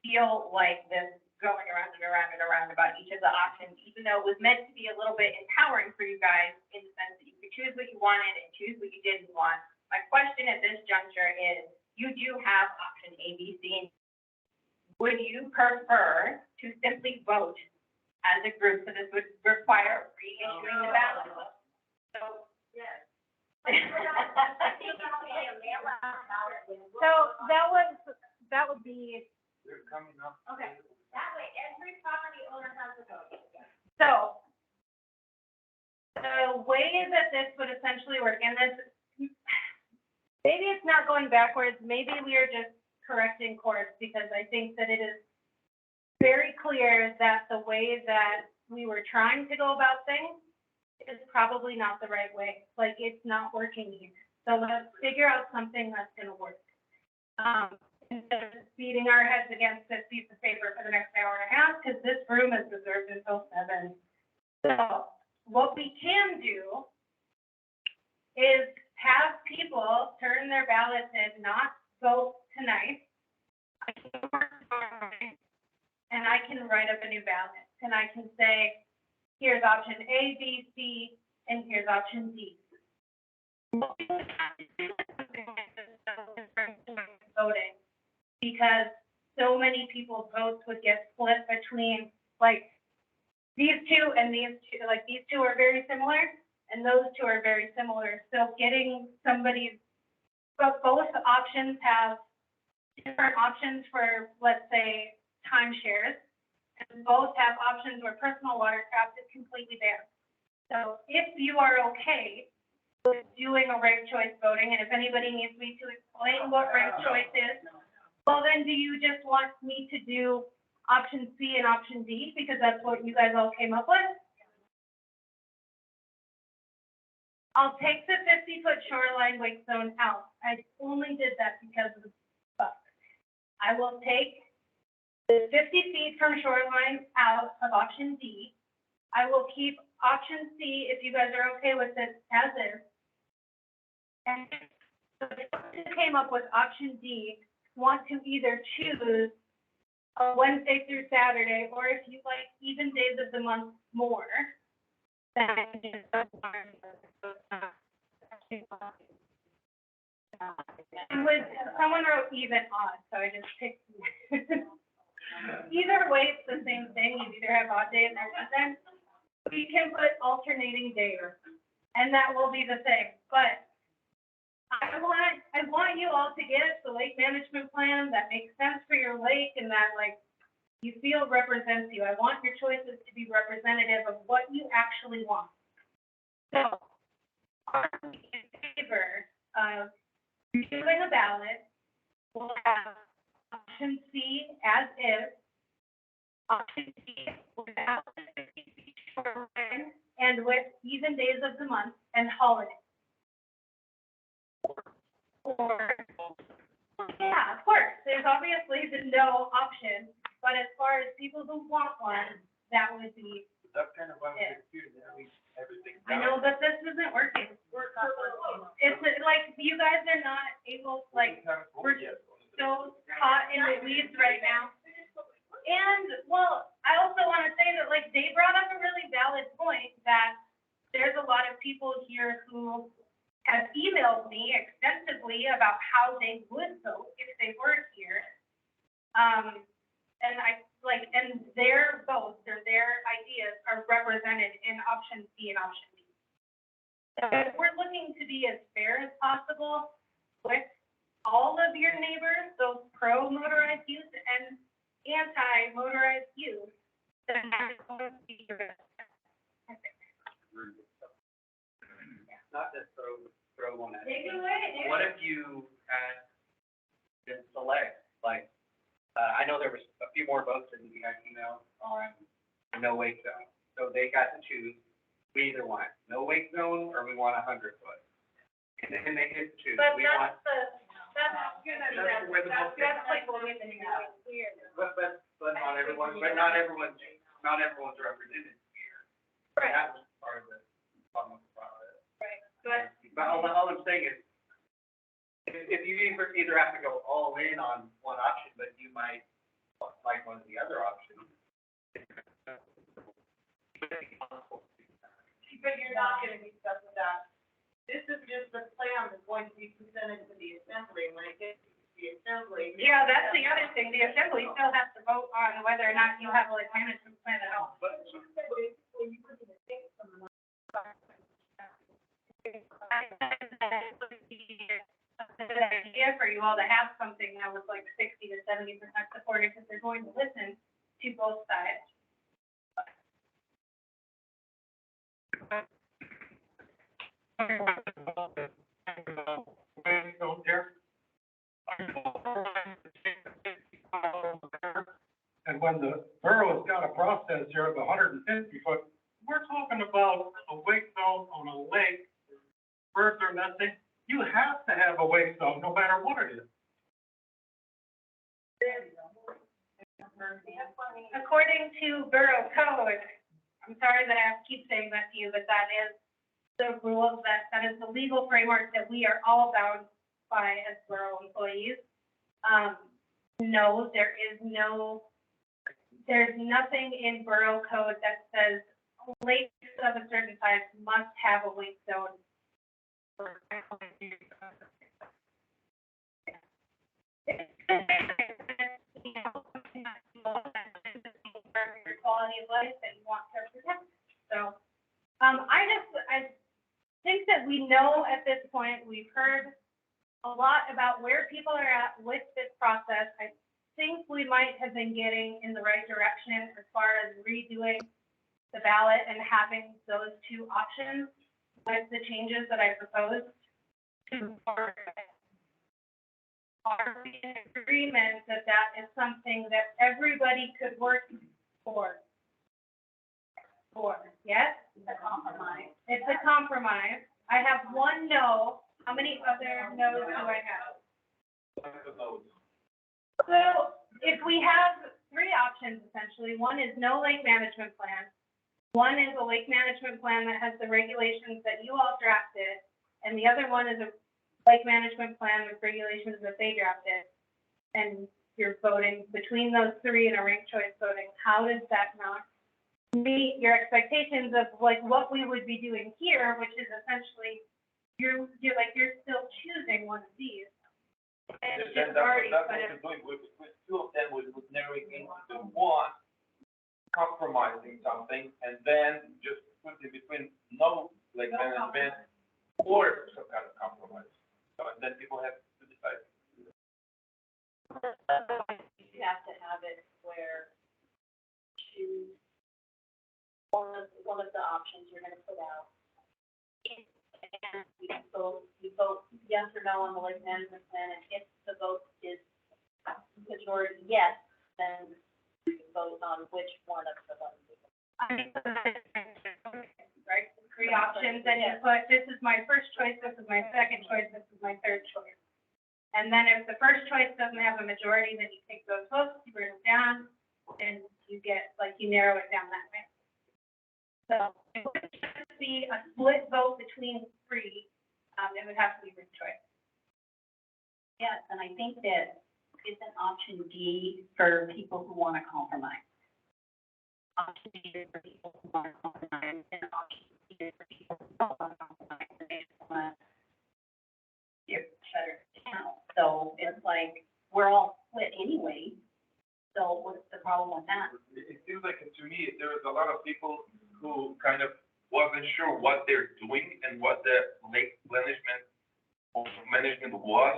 feel like this going around and around and around about each of the options, even though it was meant to be a little bit empowering for you guys in the sense that you could choose what you wanted and choose what you didn't want. My question at this juncture is, you do have option A, B, C, and would you prefer to simply vote as a group? So this would require reissuing the ballot. So, yes. So that would be, They're coming up. okay, that way every property owner has a vote. So, the way that this would essentially work, and this, maybe it's not going backwards, maybe we are just correcting course, because I think that it is very clear that the way that we were trying to go about things is probably not the right way. Like, it's not working here. So let's figure out something that's gonna work. Instead of beating our heads against this piece of paper for the next hour and a half, because this room is reserved until 7. So what we can do is have people turn their ballots in, not vote tonight. And I can write up a new ballot, and I can say, here's option A, B, C, and here's option D. Voting, because so many people's votes would get split between, like, these two and these two, like, these two are very similar, and those two are very similar. So getting somebody's, but both options have different options for, let's say, timeshares, and both have options where personal watercraft is completely banned. So if you are okay with doing a ranked choice voting, and if anybody needs me to explain what ranked choice is, well, then do you just want me to do option C and option D, because that's what you guys all came up with? I'll take the 50-foot shoreline wake zone out. I only did that because of the buck. I will take the 50 feet from shoreline out of option D. I will keep option C, if you guys are okay with it, as is. And who came up with option D want to either choose a Wednesday through Saturday, or if you like even days of the month more, then someone wrote even odd, so I just picked. Either way, it's the same thing. You either have odd days or weekends. We can put alternating days, and that will be the thing. But I want you all to get the lake management plan that makes sense for your lake and that like you feel represents you. I want your choices to be representative of what you actually want. So, are we in favor of doing a ballot? We'll have option C as is, option D without the 50 feet shoreline and with even days of the month and holidays. Or, yeah, of course, there's obviously the no option, but as far as people who want one, that would be That's kind of what it. everything. I know, but this isn't working. It's like, you guys are not able, like, we're so caught in the weeds right now. And, well, I also want to say that, like, they brought up a really valid point that there's a lot of people here who have emailed me extensively about how they would vote if they were here. And I, like, and their votes or their ideas are represented in option C and option D. So we're looking to be as fair as possible with all of your neighbors, those pro-motorized use and anti-motorized use. Then that's going to be your best. Not to throw one at Take it you. away, dude. What if you had been select, like, I know there was a few more votes than you guys emailed on the no wake zone. So they got to choose, we either want no wake zone or we want 100 foot. And then they get to choose, But we want. that's like what we've been doing here. But not everyone, not everyone's represented here. Right. That was part of the problem with the process. Right, but But all I'm saying is, if you either have to go all in on one option, but you might like one of the other options. But you're not gonna discuss that. This is just the plan that's going to be presented to the assembly, when it gets to the assembly. yeah, that's the other thing. The assembly still has to vote on whether or not you have a like management plan at all. But Good idea for you all to have something that was like 60 to 70% supported, because they're going to listen to both sides. And when the borough's got a process here of 150 foot, we're talking about a wake zone on a lake, birds are nesting. You have to have a wake zone, no matter what it is. According to Borough Code, I'm sorry that I have to keep saying that to you, but that is the rules, that is the legal framework that we are all bound by as borough employees. No, there's nothing in Borough Code that says lakes of a certain size must have a wake zone. Quality of life that you want to protect. So, I think that we know at this point, we've heard a lot about where people are at with this process. I think we might have been getting in the right direction as far as redoing the ballot and having those two options with the changes that I proposed. Are we in agreement that that is something that everybody could work for? Yes? It's a compromise. It's a compromise. I have one no. How many other no's do I have? So if we have three options essentially, one is no lake management plan. One is a lake management plan that has the regulations that you all drafted, and the other one is a lake management plan with regulations that they drafted. And you're voting between those three in a ranked choice voting. How does that not meet your expectations of like what we would be doing here, which is essentially you're still choosing one of these. And it's just already That's kind what we're doing, with two of them, we're narrowing into the one, compromising something, and then just put in between no like management or some kind of compromise. So, and then people have to decide. You have to have it where choose one of the options you're gonna put out. And you vote yes or no on the lake management plan, and if the vote is majority yes, then you vote on which one of the ones. right? Three options, and you put, this is my first choice, this is my second choice, this is my third choice. And then if the first choice doesn't have a majority, then you take those votes, you bring them down, and you get, like, you narrow it down that way. So it would just be a split vote between three, it would have to be ranked choice. Yes, and I think that it's an option D for people who want to compromise. Option D is for people who want to compromise, and option C is for people who don't want to compromise, and they just want to shut it down. So it's like, we're all split anyway, so what's the problem with that? It feels like, to me, there was a lot of people who kind of wasn't sure what they're doing and what the lake management was.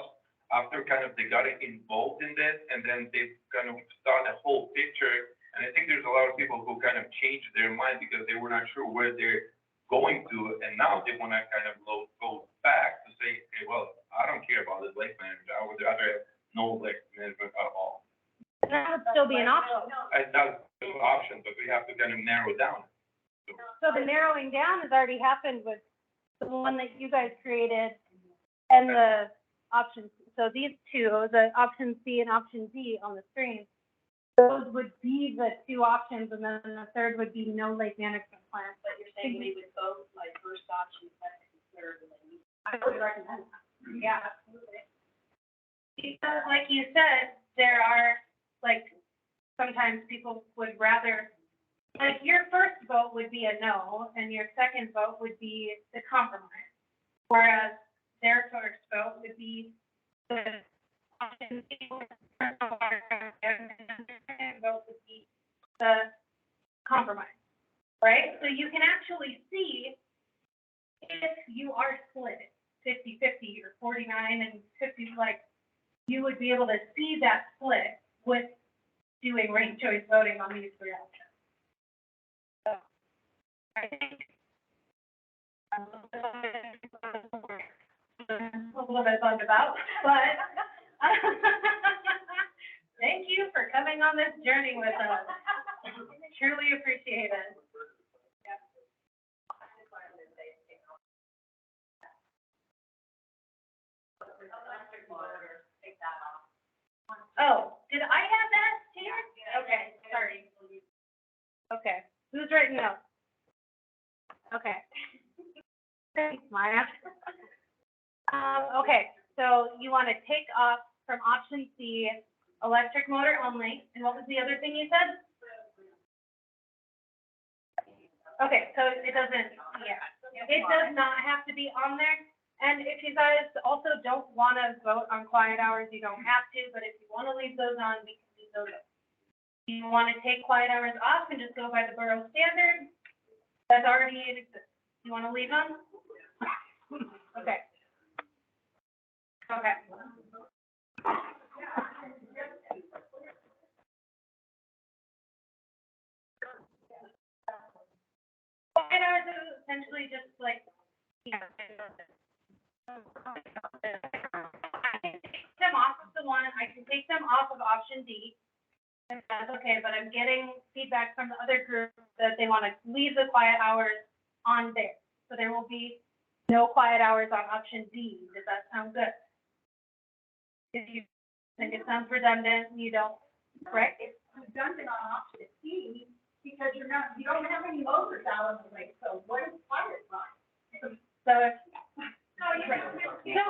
After kind of they got involved in this, and then they kind of saw the whole picture. And I think there's a lot of people who kind of changed their mind because they were not sure where they're going to, and now they want to kind of go back to say, okay, well, I don't care about this lake management. I would rather have no lake management at all. That would still be an option. And that's an option, but we have to kind of narrow it down. So the narrowing down has already happened with the one that you guys created and the options. So these two, the option C and option D on the screen, those would be the two options, and then the third would be no lake management plan. But you're saying we would vote like first option, second, third, and then I would recommend that. Yeah, absolutely. Because like you said, there are, like, sometimes people would rather, like, your first vote would be a no, and your second vote would be the compromise. Whereas their first vote would be the option C, and vote would be the compromise, right? So you can actually see if you are split 50-50 or 49 and 50, like, you would be able to see that split with doing ranked choice voting on these three options. So I think a little bit bummed about, but thank you for coming on this journey with us. Truly appreciate it. Oh, did I have that here? Okay, sorry. Okay, who's writing notes? Okay. Thanks, Maya. Okay, so you want to take off from option C, electric motor only, and what was the other thing you said? Okay, so it doesn't, yeah, it does not have to be on there. And if you guys also don't want to vote on quiet hours, you don't have to, but if you want to leave those on, we can leave those on. If you want to take quiet hours off and just go by the borough standard, that's already in existence. You want to leave them? Okay. Okay. Quiet hours is essentially just like, yeah. Them off of the one, I can take them off of option D, and that's okay, but I'm getting feedback from the other group that they want to leave the quiet hours on there. So there will be no quiet hours on option D. Does that sound good? If you think it sounds redundant, you don't, correct? It's redundant on option C, because you don't have any motors out on the lake, so what is quiet time? So if, no,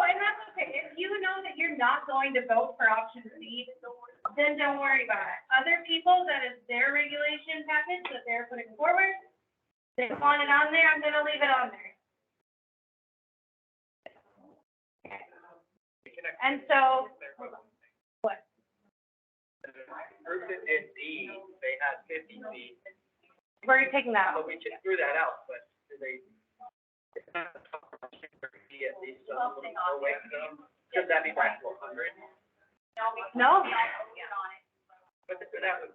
and that's okay. If you know that you're not going to vote for option C, then don't worry about it. Other people, that is their regulation package that they're putting forward. They want it on there, I'm gonna leave it on there. And so, what? The group that did D, they had 50 feet, We're taking that so out. we just threw that out, but they. Be at least a little more weight to them. Should that be back to 100? No, But that was,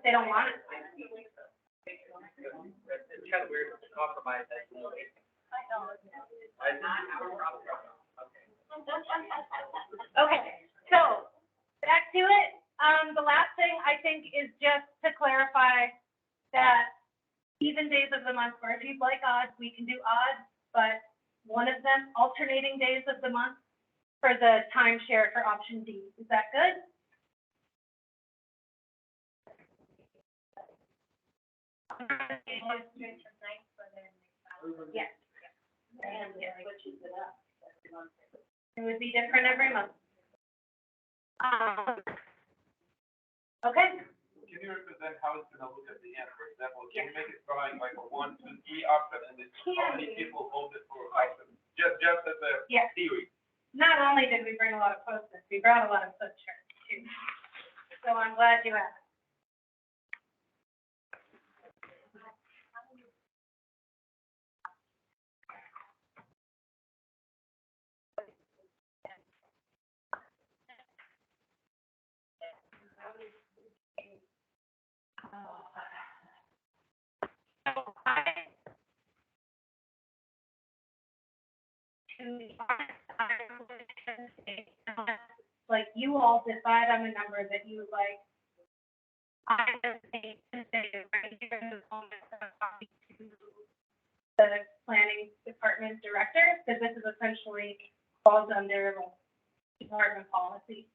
they don't want it. it's kind of weird to compromise that. I know. I not have a problem. Okay, so, back to it. The last thing I think is just to clarify that even days of the month, or if you'd like odds, we can do odds, but one of them, alternating days of the month for the timeshare for option D. Is that good? Yes. It would be different every month. Okay. Can you represent how it's gonna look at the end? For example, can you make it drawing like a 1, 2, 3 option, and then how many people voted for option? Just as a Yeah. theory. Not only did we bring a lot of Post-its, we brought a lot of flip charts too. So I'm glad you asked. Like, you all decide on a number that you like. The planning department director, because this is essentially falls under department policy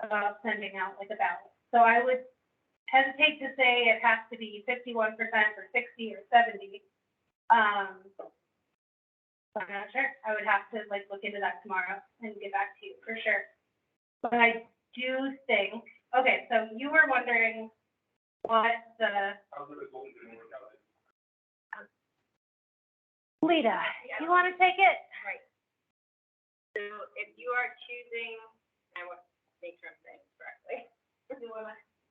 about sending out like a ballot. So I would hesitate to say it has to be 51% or 60 or 70. I'm not sure. I would have to like look into that tomorrow and get back to you for sure. But I do think, okay, so you were wondering what the. Lita, you want to take it? Right. So if you are choosing, I want to make sure I'm saying this correctly.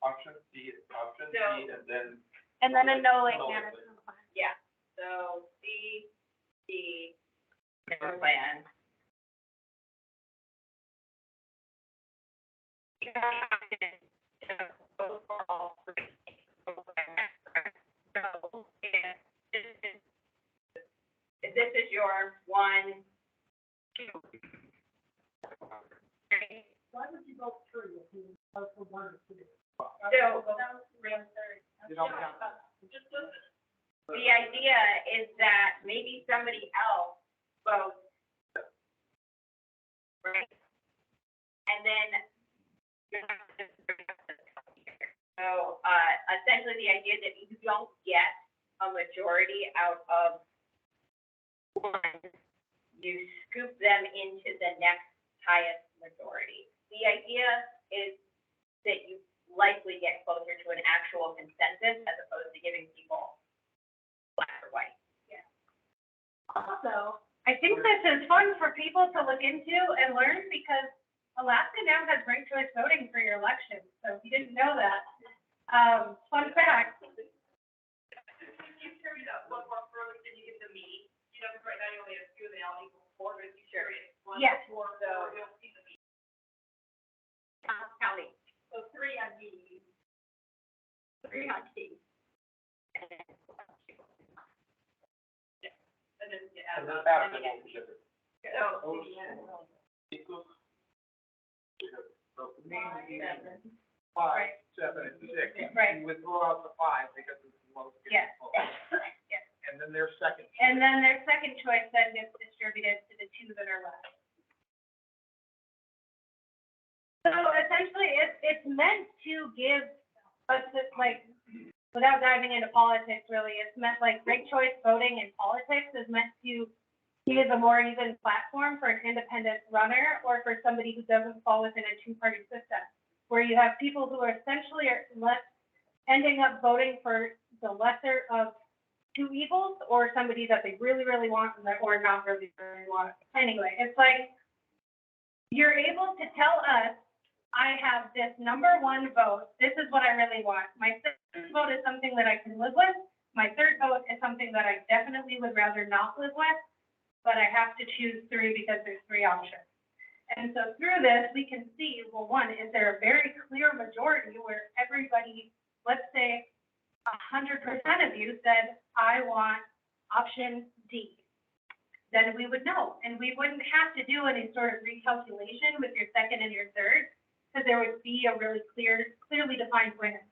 Option D, So- and then. And then a no lake management plan. Yeah, so C, D, plan. This is your 1, 2. Why would you go through if you vote for 1 or 2? So, the idea is that maybe somebody else votes, right? And then, so, essentially the idea that you don't get a majority out of one, you scoop them into the next highest majority. The idea is that you likely get closer to an actual consensus as opposed to giving people black or white. Also, I think this is fun for people to look into and learn because Alaska now has ranked choice voting for your election. So if you didn't know that, fun fact. You carry that one more further, can you give to me? You know, 'cause right now you only have 2, they all equal 4, but if you share it, 1, Yes. 4, 4, you'll see the meat. County, So 3 on D. 3 on T. And then you And add then up. after that, we should- So, equals. So, 5, 7, and 6. Right. You withdraw out the 5 because it's the most. Yes. And And then their second. And then their second choice then gets distributed to the two that are left. So essentially, it's meant to give, like, without diving into politics really, it's meant like ranked choice voting in politics is meant to give a more even platform for an independent runner or for somebody who doesn't fall within a two-party system, where you have people who are essentially ending up voting for the lesser of two evils or somebody that they really, really want or not really, really want. Anyway, it's like you're able to tell us, I have this number one vote. This is what I really want. My second vote is something that I can live with. My third vote is something that I definitely would rather not live with, but I have to choose three because there's three options. And so through this, we can see, well, one, is there a very clear majority where everybody, let's say 100% of you said, I want option D. Then we would know, and we wouldn't have to do any sort of recalculation with your second and your third, because there would be a really clearly defined winner.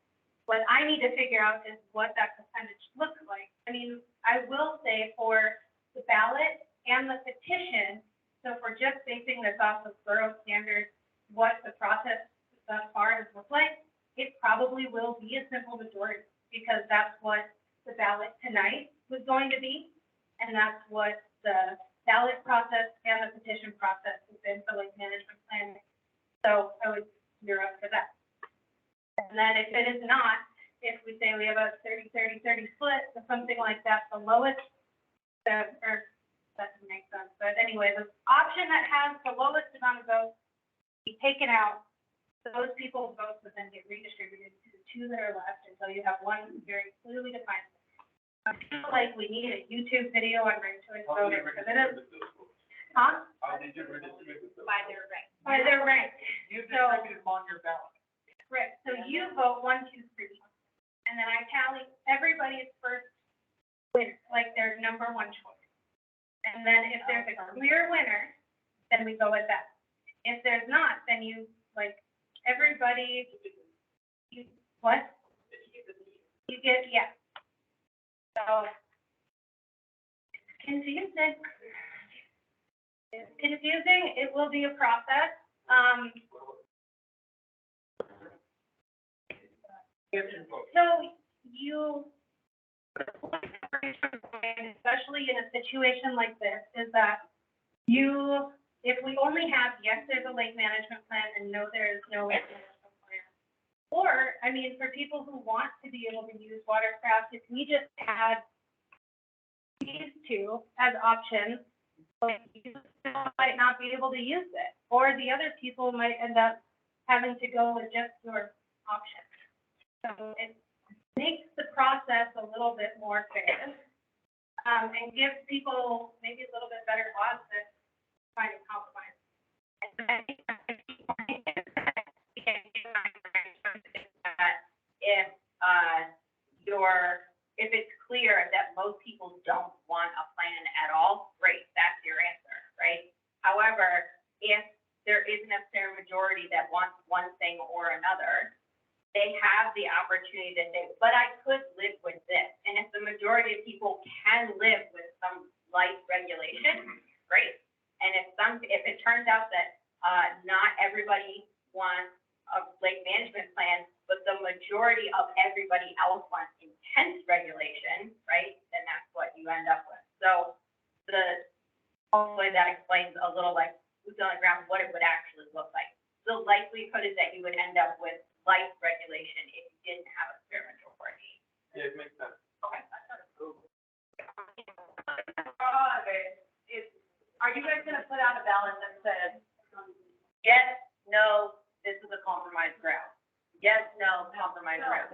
What I need to figure out is what that percentage looks like. I mean, I will say for the ballot and the petition, so if we're just basing this off of borough standards, what the process thus far has looked like, it probably will be a simple majority, because that's what the ballot tonight was going to be, and that's what the ballot process and the petition process has been for like management planning. So I would gear up for that. And then if it is not, if we say we have a 30-30-30 split or something like that, the lowest, that doesn't make sense. But anyway, the option that has the lowest amount of votes be taken out. Those people's votes would then get redistributed to the two that are left until you have one very clearly defined. I feel like we need a YouTube video on ranked choice voting because it is. Huh? How did you redistribute them? By their rank. By their rank. You So- distributed them on your ballot. Right, so you vote 1, 2, 3, and then I tally everybody's first winner, like their number one choice. And then if there's a clear winner, then we go with that. If there's not, then you, like, everybody, you, what? You get, yeah. So, it's confusing. It's confusing, it will be a process. So you, especially in a situation like this, is that you, if we only have, yes, there's a lake management plan, and no, there is no lake management plan. Or, I mean, for people who want to be able to use watercraft, if we just had these two as options, like, you still might not be able to use it. Or the other people might end up having to go with just your option. So it makes the process a little bit more fair, and gives people maybe a little bit better odds at finding compromise. If it's clear that most people don't want a plan at all, great, that's your answer, right? However, if there isn't a fair majority that wants one thing or another, they have the opportunity to say, but I could live with this. And if the majority of people can live with some light regulation, great. And if it turns out that not everybody wants a lake management plan, but the majority of everybody else wants intense regulation, right? Then that's what you end up with. So hopefully that explains a little like boots on the ground what it would actually look like. The likelihood is that you would end up with light regulation if you didn't have a fair majority. Yeah, it makes sense. Okay. Are you guys gonna put out a ballot that says, yes, no, this is a compromised ground? Yes, no, compromised ground.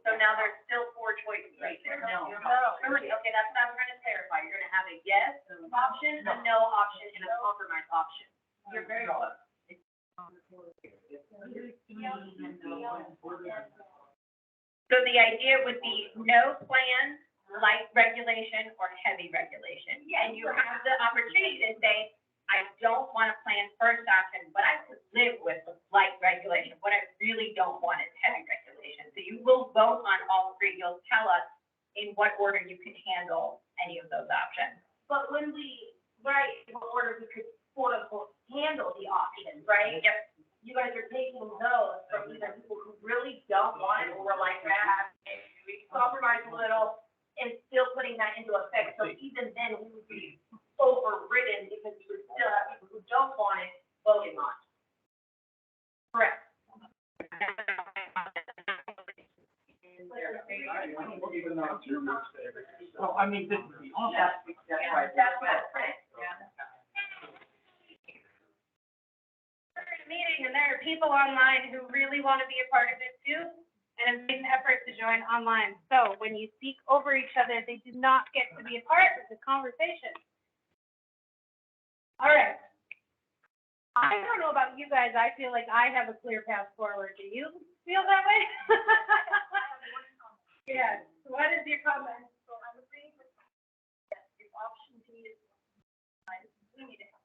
So now there's still 4 choices right there. No. Okay, that's what I'm trying to clarify. You're gonna have a yes option, a no option, and a compromise option. You're very close. So the idea would be no plan, light regulation, or heavy regulation. And you have the opportunity to say, I don't want to plan first option, but I could live with the light regulation. What I really don't want is heavy regulation. So you will vote on all three. You'll tell us in what order you could handle any of those options. But when we write in what order we could quote unquote handle the options, right? Yep. You guys are taking those from either people who really don't want it, or we're like, we compromise a little, and still putting that into effect. So even then, we would be overridden because you would still have people who don't want it voting on it. Correct. Even though it's your mistake. Well, I mean, this is the only. That's right. That's right. We're in a meeting and there are people online who really want to be a part of it too, and have made an effort to join online. So when you speak over each other, they do not get to be a part of the conversation. All right. I don't know about you guys, I feel like I have a clear path forward. Do you feel that way? Yeah, what is your comment? So I'm agreeing with that. If option D is, we need to have.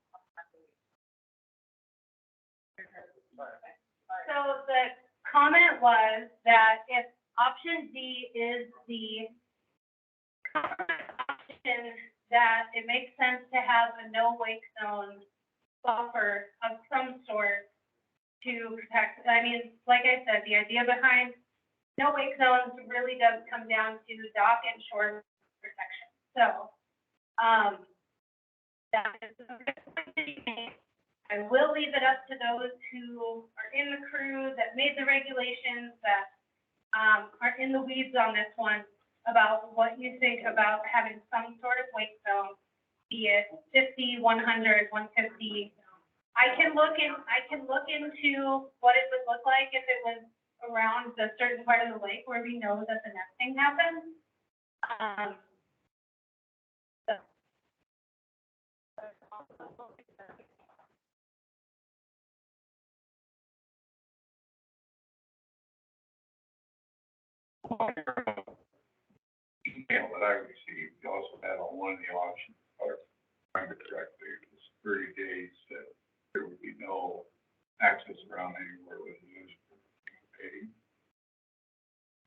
So the comment was that if option D is the option, that it makes sense to have a no wake zone buffer of some sort to protect. I mean, like I said, the idea behind no wake zones really does come down to dock and shore protection. So, that is I will leave it up to those who are in the crew that made the regulations, that are in the weeds on this one, about what you think about having some sort of wake zone, be it 50, 100, 150. I can look into what it would look like if it was around the certain part of the lake where we know that the nesting happens. Email that I received, you also had on one of the options, or trying to correct it, it was 30 days that there would be no access around anywhere with news participating.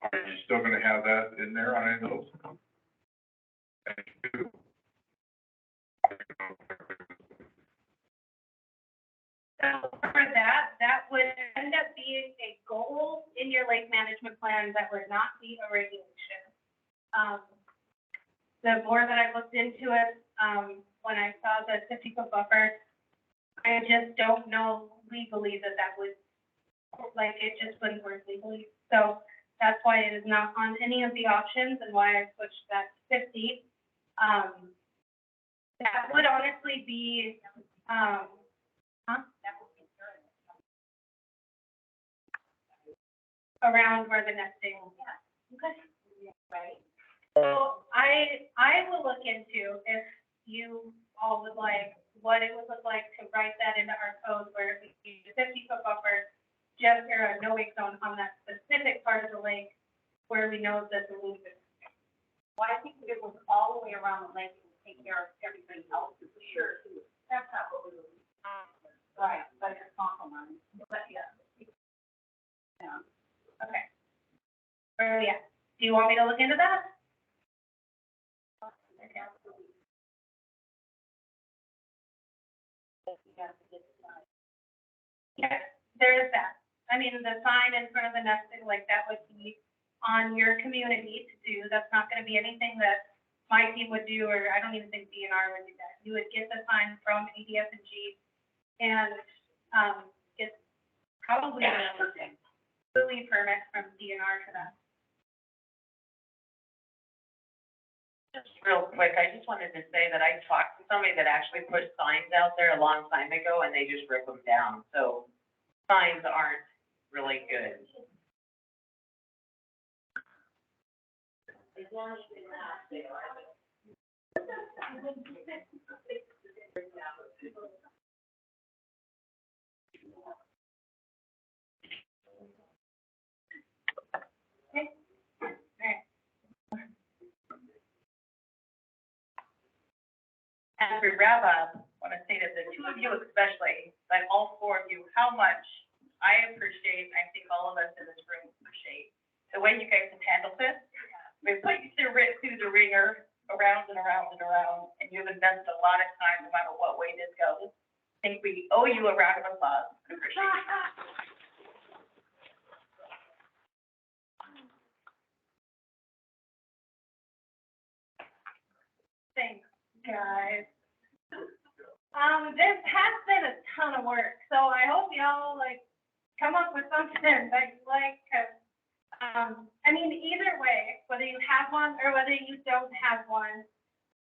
Are you still gonna have that in there on any of those? So for that would end up being a goal in your lake management plan that would not be a regulation. The more that I looked into it, when I saw the 50-foot buffer, I just don't know legally that would, like, it just wouldn't work legally. So that's why it is not on any of the options and why I switched that to 50. That would honestly be, around where the nesting. Okay. Right. So I will look into, if you all would like, what it would look like to write that into our code where it would be a 50-foot buffer, just or a no wake zone on that specific part of the lake where we know that the loop is. Well, I think if it was all the way around the lake, it would take care of everything else, for sure. That's not what we would. Right, but it's compromise, but yeah. Yeah. Okay. Where are we at? Do you want me to look into that? Yes, there is that. I mean, the sign in front of the nesting, like, that would be on your community to do. That's not gonna be anything that my team would do, or I don't even think DNR would do that. You would get the sign from ADF&G and, get probably a permit from DNR for that. Just real quick, I just wanted to say that I talked to somebody that actually put signs out there a long time ago and they just rip them down. So signs aren't really good. As we wrap up, I want to say to the two of you especially, but all four of you, how much I appreciate, I think all of us in this room appreciate, the way you guys have handled this. we put you through the ringer, around and around and around, and you've invested a lot of time, no matter what way this goes. I think we owe you a round of applause. Appreciate it. Thanks, guys. This has been a ton of work, so I hope y'all come up with something that you like, 'cause, I mean, either way, whether you have one or whether you don't have one,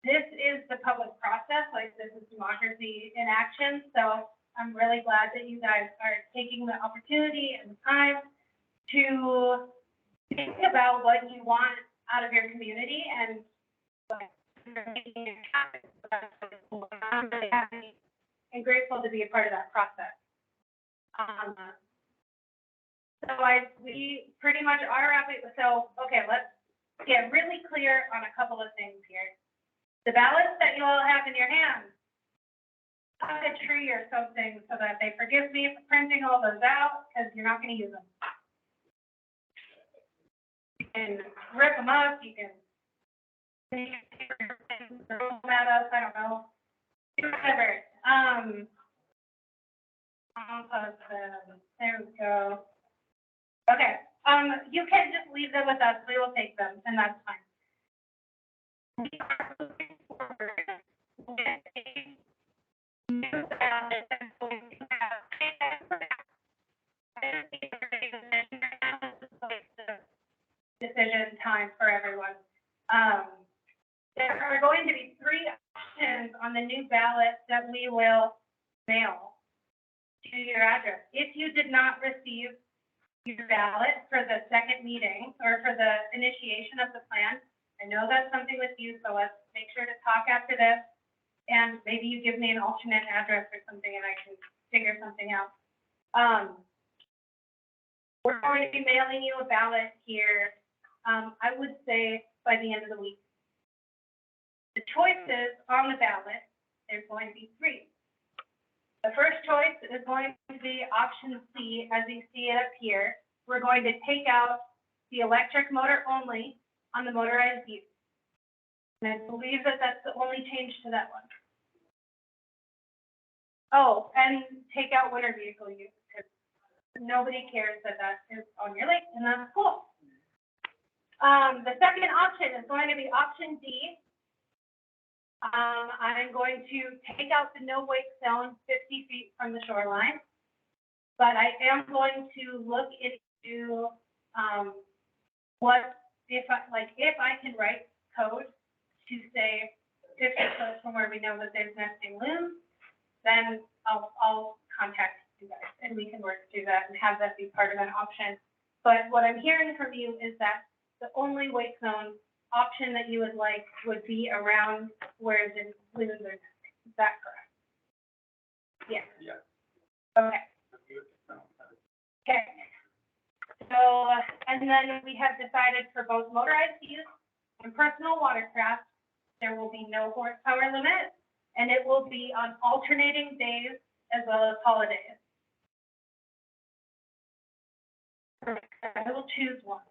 this is the public process, this is democracy in action, so I'm really glad that you guys are taking the opportunity and the time to think about what you want out of your community and making it happen. I'm really happy and grateful to be a part of that process. We pretty much are wrapping, so, okay, let's get really clear on a couple of things here. The ballots that you all have in your hands, cut a tree or something so that they forgive me for printing all those out, because you're not gonna use them. You can rip them up, you can throw them at us, I don't know, whatever. There we go. Okay, you can just leave them with us, we will take them, and that's fine. We are moving forward with a new ballot that's going to have decision time for everyone. There are going to be 3 options on the new ballot that we will mail to your address. If you did not receive your ballot for the second meeting or for the initiation of the plan, I know that's something with you, so let's make sure to talk after this. And maybe you give me an alternate address or something and I can figure something out. We're going to be mailing you a ballot here, I would say by the end of the week. The choices on the ballot, there's going to be 3. The first choice is going to be option C, as you see it up here. We're going to take out the electric motor only on the motorized use. And I believe that that's the only change to that one. Oh, and take out winter vehicle use, because nobody cares that that is on your lake, and that's cool. The second option is going to be option D. I'm going to take out the no wake zone 50 feet from the shoreline, but I am going to look into what if I can write code to say 50 foot from where we know that there's nesting loons, then I'll contact you guys and we can work through that and have that be part of an option. But what I'm hearing from you is that the only wake zone option that you would like would be around where the loons are nesting. Is that correct? Yes. Yeah. Okay. Okay. So, and then we have decided for both motorized use and personal watercraft, there will be no horsepower limit, and it will be on alternating days as well as holidays. I will choose one.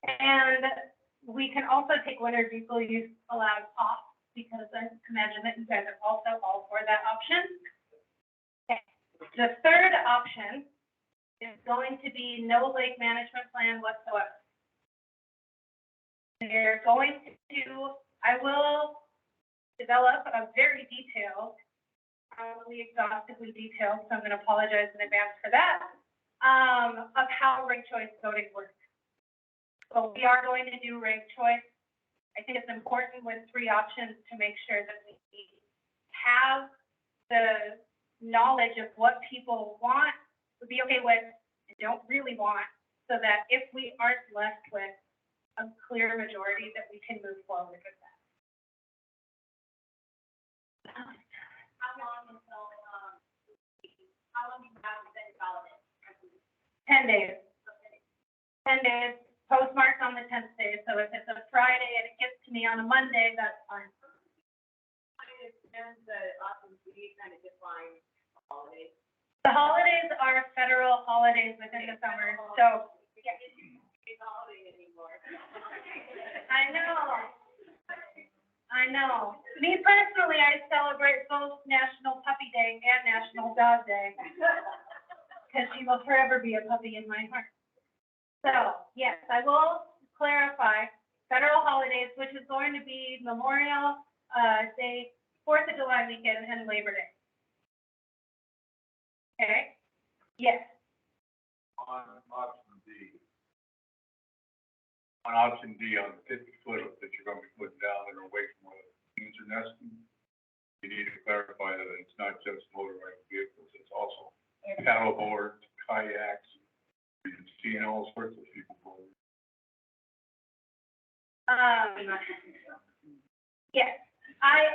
And we can also take winter vehicle use allowed off, because I imagine that you guys are also all for that option. Okay. The third option is going to be no lake management plan whatsoever. They're going to, I will develop a very detailed, probably exhaustively detailed, so I'm going to apologize in advance for that, of how ranked choice voting works. So we are going to do ranked choice. I think it's important with 3 options to make sure that we have the knowledge of what people want, would be okay with, and don't really want, so that if we aren't left with a clear majority, that we can move forward with that. How long until, how long do you have to send it out? 10 days. 10 days, postmarked on the 10th day, so if it's a Friday and it gets to me on a Monday, that's fine. And the options we kind of define holidays. The holidays are federal holidays within the summer, so. Holiday I know. Me personally, I celebrate both National Puppy Day and National Dog Day. Because she will forever be a puppy in my heart. So, yes, I will clarify federal holidays, which is going to be Memorial Day, 4th of July weekend, and Labor Day. Okay? Yes. On option D, on the 50-foot that you're gonna be putting down there away from where the hens are nesting, you need to clarify that it's not just motorized vehicles, it's also paddle boards, kayaks, you've seen all sorts of people go. Yes,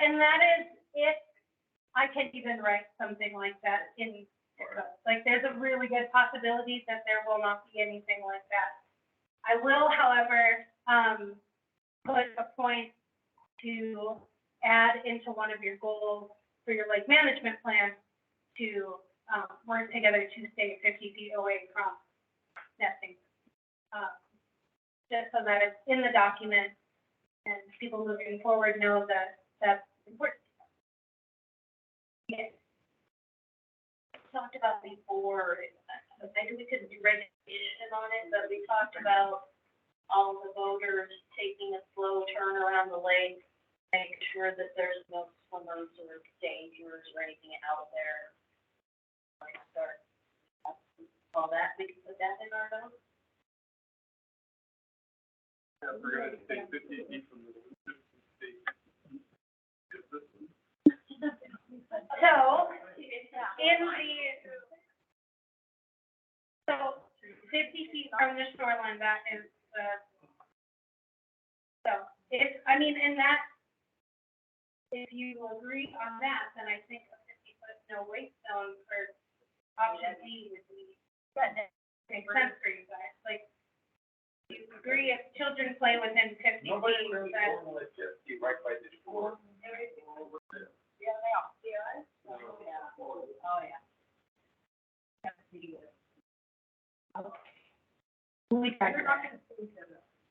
and that is if I can even write something like that in, like, there's a really good possibility that there will not be anything like that. I will, however, put a point to add into one of your goals for your lake management plan to, work together to stay 50 feet away from nesting. Just so that it's in the document and people moving forward know that that's important. Yes. Talked about before, maybe we could do regulation on it, but we talked about all the boaters taking a slow turn around the lake, making sure that there's no swimmers or dangers or anything out there. Like start all that, we can put that in our notes. We're gonna take 50 feet from the So, so 50 feet from the shoreline, that is, so, in that, if you agree on that, then I think a 50-foot no wake zone for option D would be, that makes sense for you guys, like, you agree if children play within 50 feet, that. Right by the shore. Yeah, they all, yeah. Oh, yeah.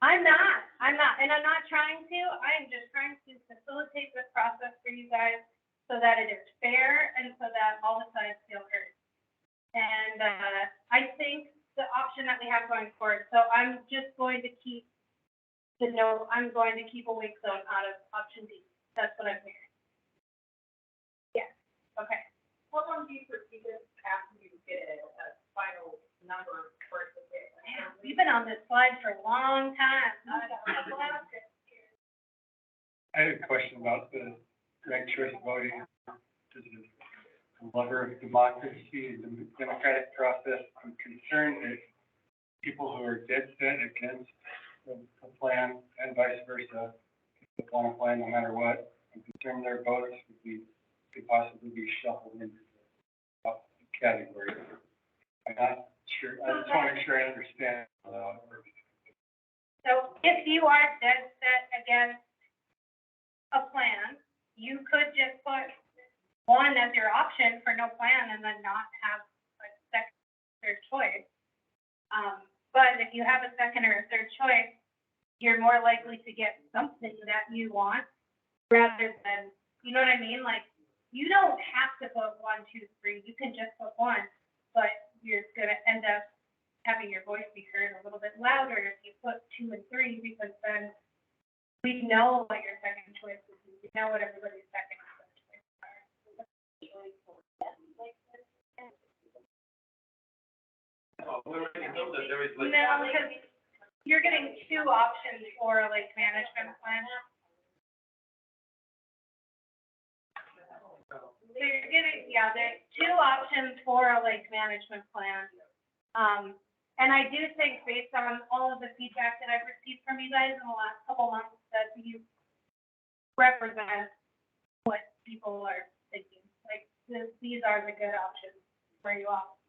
I'm not, and I'm not trying to, I am just trying to facilitate this process for you guys so that it is fair and so that all the sides feel heard. And, I think the option that we have going forward, so I'm just going to keep I'm going to keep a wake zone out of option D. That's what I'm hearing. Yeah, okay. How long do you foresee this after you get a final number for it to get? Man, we've been on this slide for a long time. I had a question about the ranked choice voting. This is a lover of democracy and the democratic process. I'm concerned that people who are dead set against the plan and vice versa, if they want a plan no matter what, I'm concerned their votes could possibly be shuffled into the category. I'm not sure, I just want to make sure I understand how it works. So if you are dead set against a plan, you could just put one as your option for no plan and then not have a second or third choice. But if you have a second or a third choice, you're more likely to get something that you want rather than, you know what I mean? Like, you don't have to put 1, 2, 3. You can just put one, but you're gonna end up having your voice be heard a little bit louder if you put 2 and 3, because then we know what your second choice is. We know what everybody's second and third choices are. No, because you're getting 2 options for a lake management plan. So you're getting, there's 2 options for a lake management plan. And I do think based on all of the feedback that I've received from you guys in the last couple months, that you represent what people are thinking. Like, these are the good options for you all.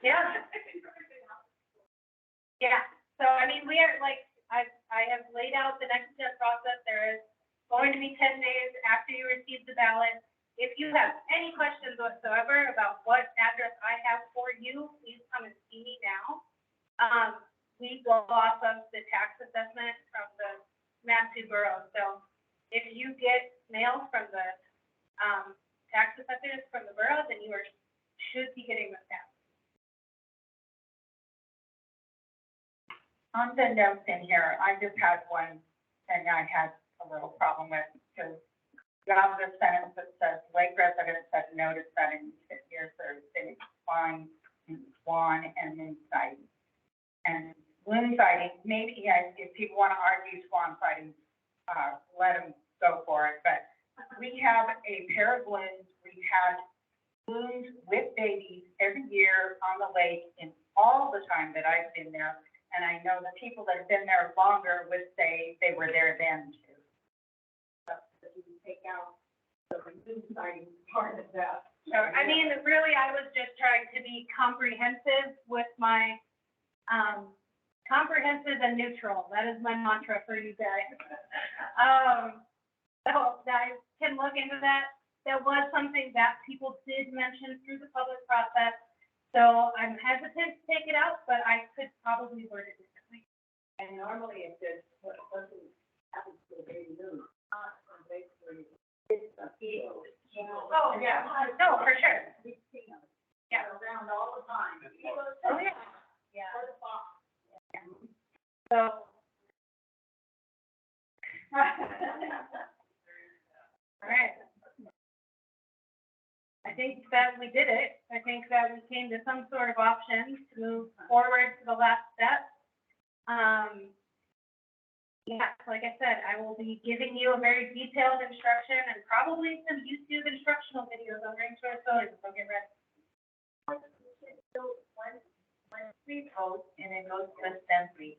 Yeah. Yeah, so we are I have laid out the next step process. There is going to be 10 days after you receive the ballot. If you have any questions whatsoever about what address I have for you, please come and see me now. We we go off of the tax assessment from the Matanuska Borough. So if you get mail from the, tax assessors from the borough, then you should be getting the tax. On the notes in here, I just had one thing I had a little problem with, because you have the sentence that says, Lake residents have noticed that in recent years there's been a decline in swan and moon sightings. And loon sightings, maybe, if people want to argue swan sightings, let them go for it, but we have a pair of loons, we've had loons with babies every year on the lake in all the time that I've been there. And I know the people that have been there longer would say they were there then too. So if you can take out the loon sighting part of that. So, I mean, really, I was just trying to be comprehensive with my, comprehensive and neutral. That is my mantra for you guys. So I can look into that. That was something that people did mention through the public process. So I'm hesitant to take it out, but I could probably word it differently. And normally if there's what doesn't happen to the baby moon, basically it's a field. Oh, yeah, no, for sure. Yeah. Around all the time. Oh, yeah. Yeah. So. All right. I think that we did it. I think that we came to some sort of option to move forward to the last step. Yeah, like I said, I will be giving you a very detailed instruction and probably some YouTube instructional videos on rainforest photos, so get ready. So once we vote and it goes to assembly,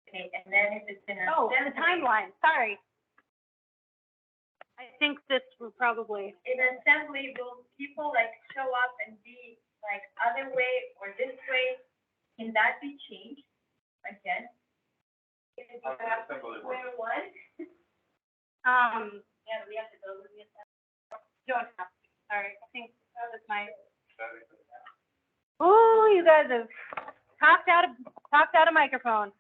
okay, and then if it's in a. Oh, and the timeline, sorry. I think this will probably. In assembly, will people like show up and be like other way or this way? Can that be changed again? Is that where one? Yeah, we have to go with the assembly. Don't have to, sorry, I think that was my. Oh, you guys have talked out of microphone.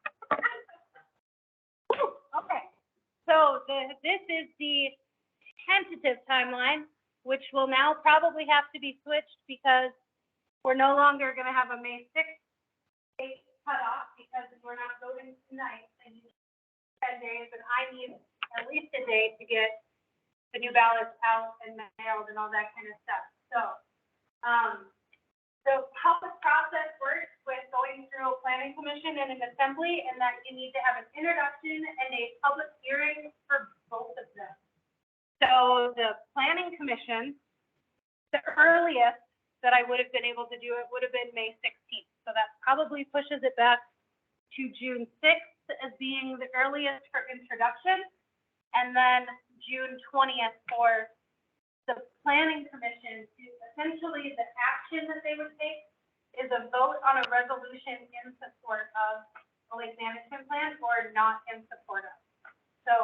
Okay, so this is the tentative timeline, which will now probably have to be switched because we're no longer gonna have a May 6th date cutoff because we're not voting tonight. I need 10 days, and I need at least a day to get the new ballots out and mailed and all that kind of stuff. So, the public process works with going through a planning commission and an assembly, and that you need to have an introduction and a public hearing for both of them. So the planning commission, the earliest that I would have been able to do it would have been May 16th. So that probably pushes it back to June 6th as being the earliest for introduction, and then June 20th for the planning commission. Essentially, the action that they would take is a vote on a resolution in support of the lake management plan or not in support of. So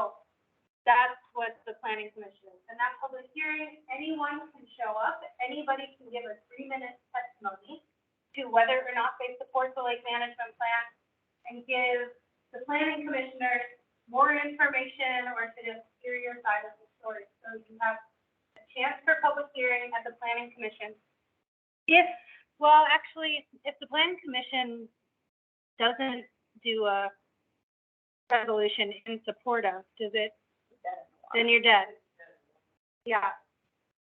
that's what the planning commission is. And that public hearing, anyone can show up, anybody can give a 3-minute testimony to whether or not they support the lake management plan and give the planning commissioners more information or to just hear your side of the story. So you have a chance for public hearing at the planning commission. If the planning commission doesn't do a resolution in support of, does it? Then you're dead. Yeah.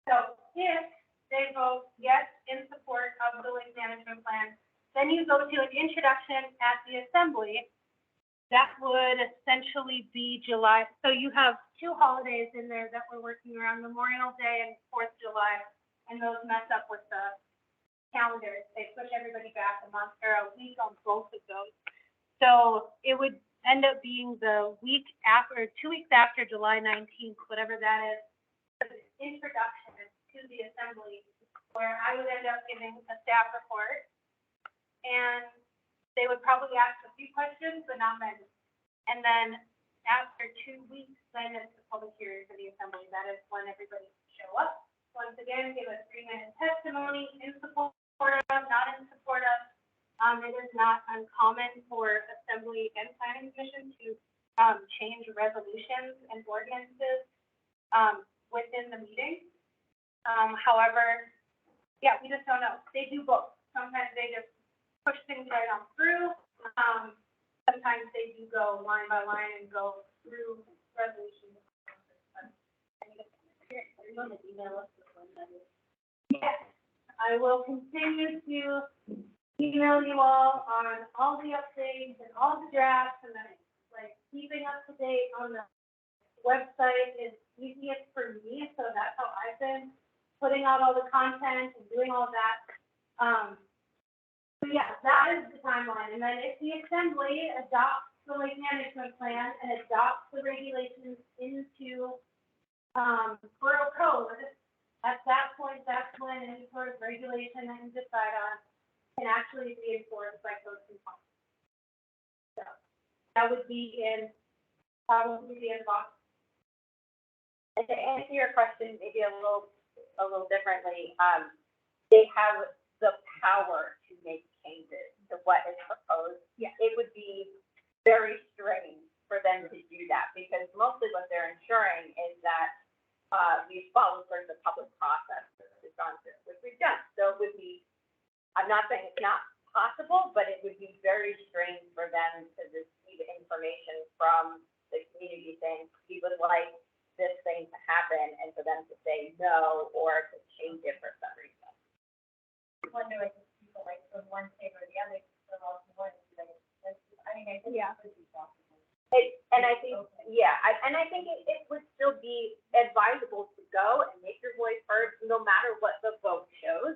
So if they vote yes in support of the lake management plan, then you go to an introduction at the assembly. That would essentially be July. So you have 2 holidays in there that we're working around, Memorial Day and 4th of July, and those mess up with the calendars. They push everybody back a month or a week on both of those. So it would end up being the week after, 2 weeks after July 19th, whatever that is, for the introduction to the assembly, where I would end up giving a staff report. And they would probably ask a few questions, but not many. And then after 2 weeks, then it's the public hearing for the assembly. That is when everybody can show up. Once again, give a 3-minute testimony in support of, not in support of. It is not uncommon for assembly and planning commission to, change resolutions and ordinances, within the meeting. However, yeah, we just don't know. They do both. Sometimes they just push things right on through. Sometimes they do go line by line and go through resolutions. Yes, I will continue to email you all on all the updates and all the drafts, and then, like, keeping up to date on the website is easiest for me, so that's how I've been putting out all the content and doing all that. So yeah, that is the timeline, and then if the assembly adopts the lake management plan and adopts the regulations into, Borough code, at that point, that's when any sort of regulation that you decide on can actually be enforced by code compliance. So, that would be in, probably the inbox. And to answer your question maybe a little differently, they have the power to make changes to what is proposed. Yeah. It would be very strange for them to do that, because mostly what they're ensuring is that, we follow sort of the public process that we've gone through, which we've done. So it would be, I'm not saying it's not possible, but it would be very strange for them to receive information from the community saying, we would like this thing to happen, and for them to say no or to change it for some reason. Wondering if people like from one state or the other, so also one, I mean, I think Yeah. it could be possible. And I think, yeah, I think it would still be advisable to go and make your voice heard, no matter what the vote shows.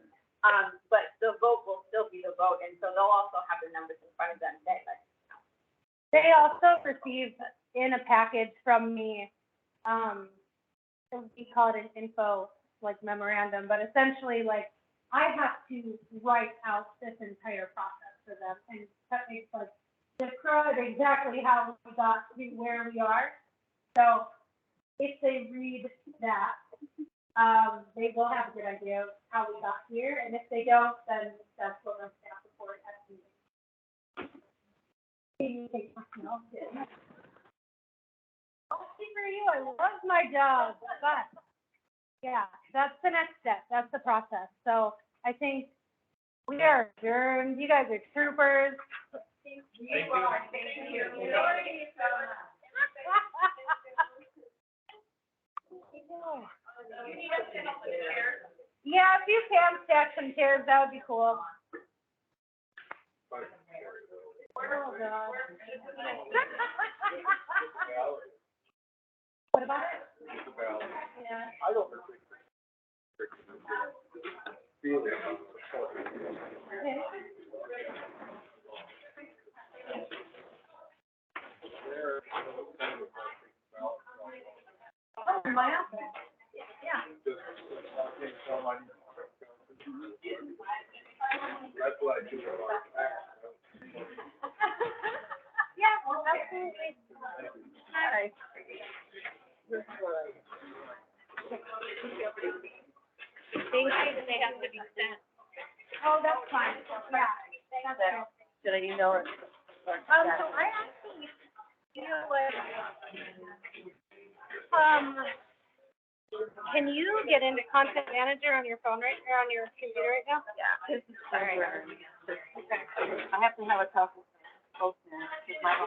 But the vote will still be the vote, and so they'll also have the numbers in front of them saying, like, They also received in a package from me, we call it an info, like, memorandum, but essentially, like, I have to write out this entire process for them, and that makes, like, describe exactly how we got to where we are. So if they read that, they will have a good idea of how we got here, and if they don't, then that's what our staff report has to do. Lucky for you, I love my job, but, yeah, that's the next step, that's the process. So I think we are adjourned, you guys are troopers. Thank you. Yeah, if you can stack some chairs, that would be cool. Oh, God. What about it? Yeah. Okay. Oh, my office. Yeah. That's what I do. Yeah, absolutely. All right. They have to be sent. Oh, that's fine. Yeah, that's true. Should I email it? So I actually feel like, can you get into Content Manager on your phone right, or on your computer right now? Yeah. All right. I have to have a couple posters, because my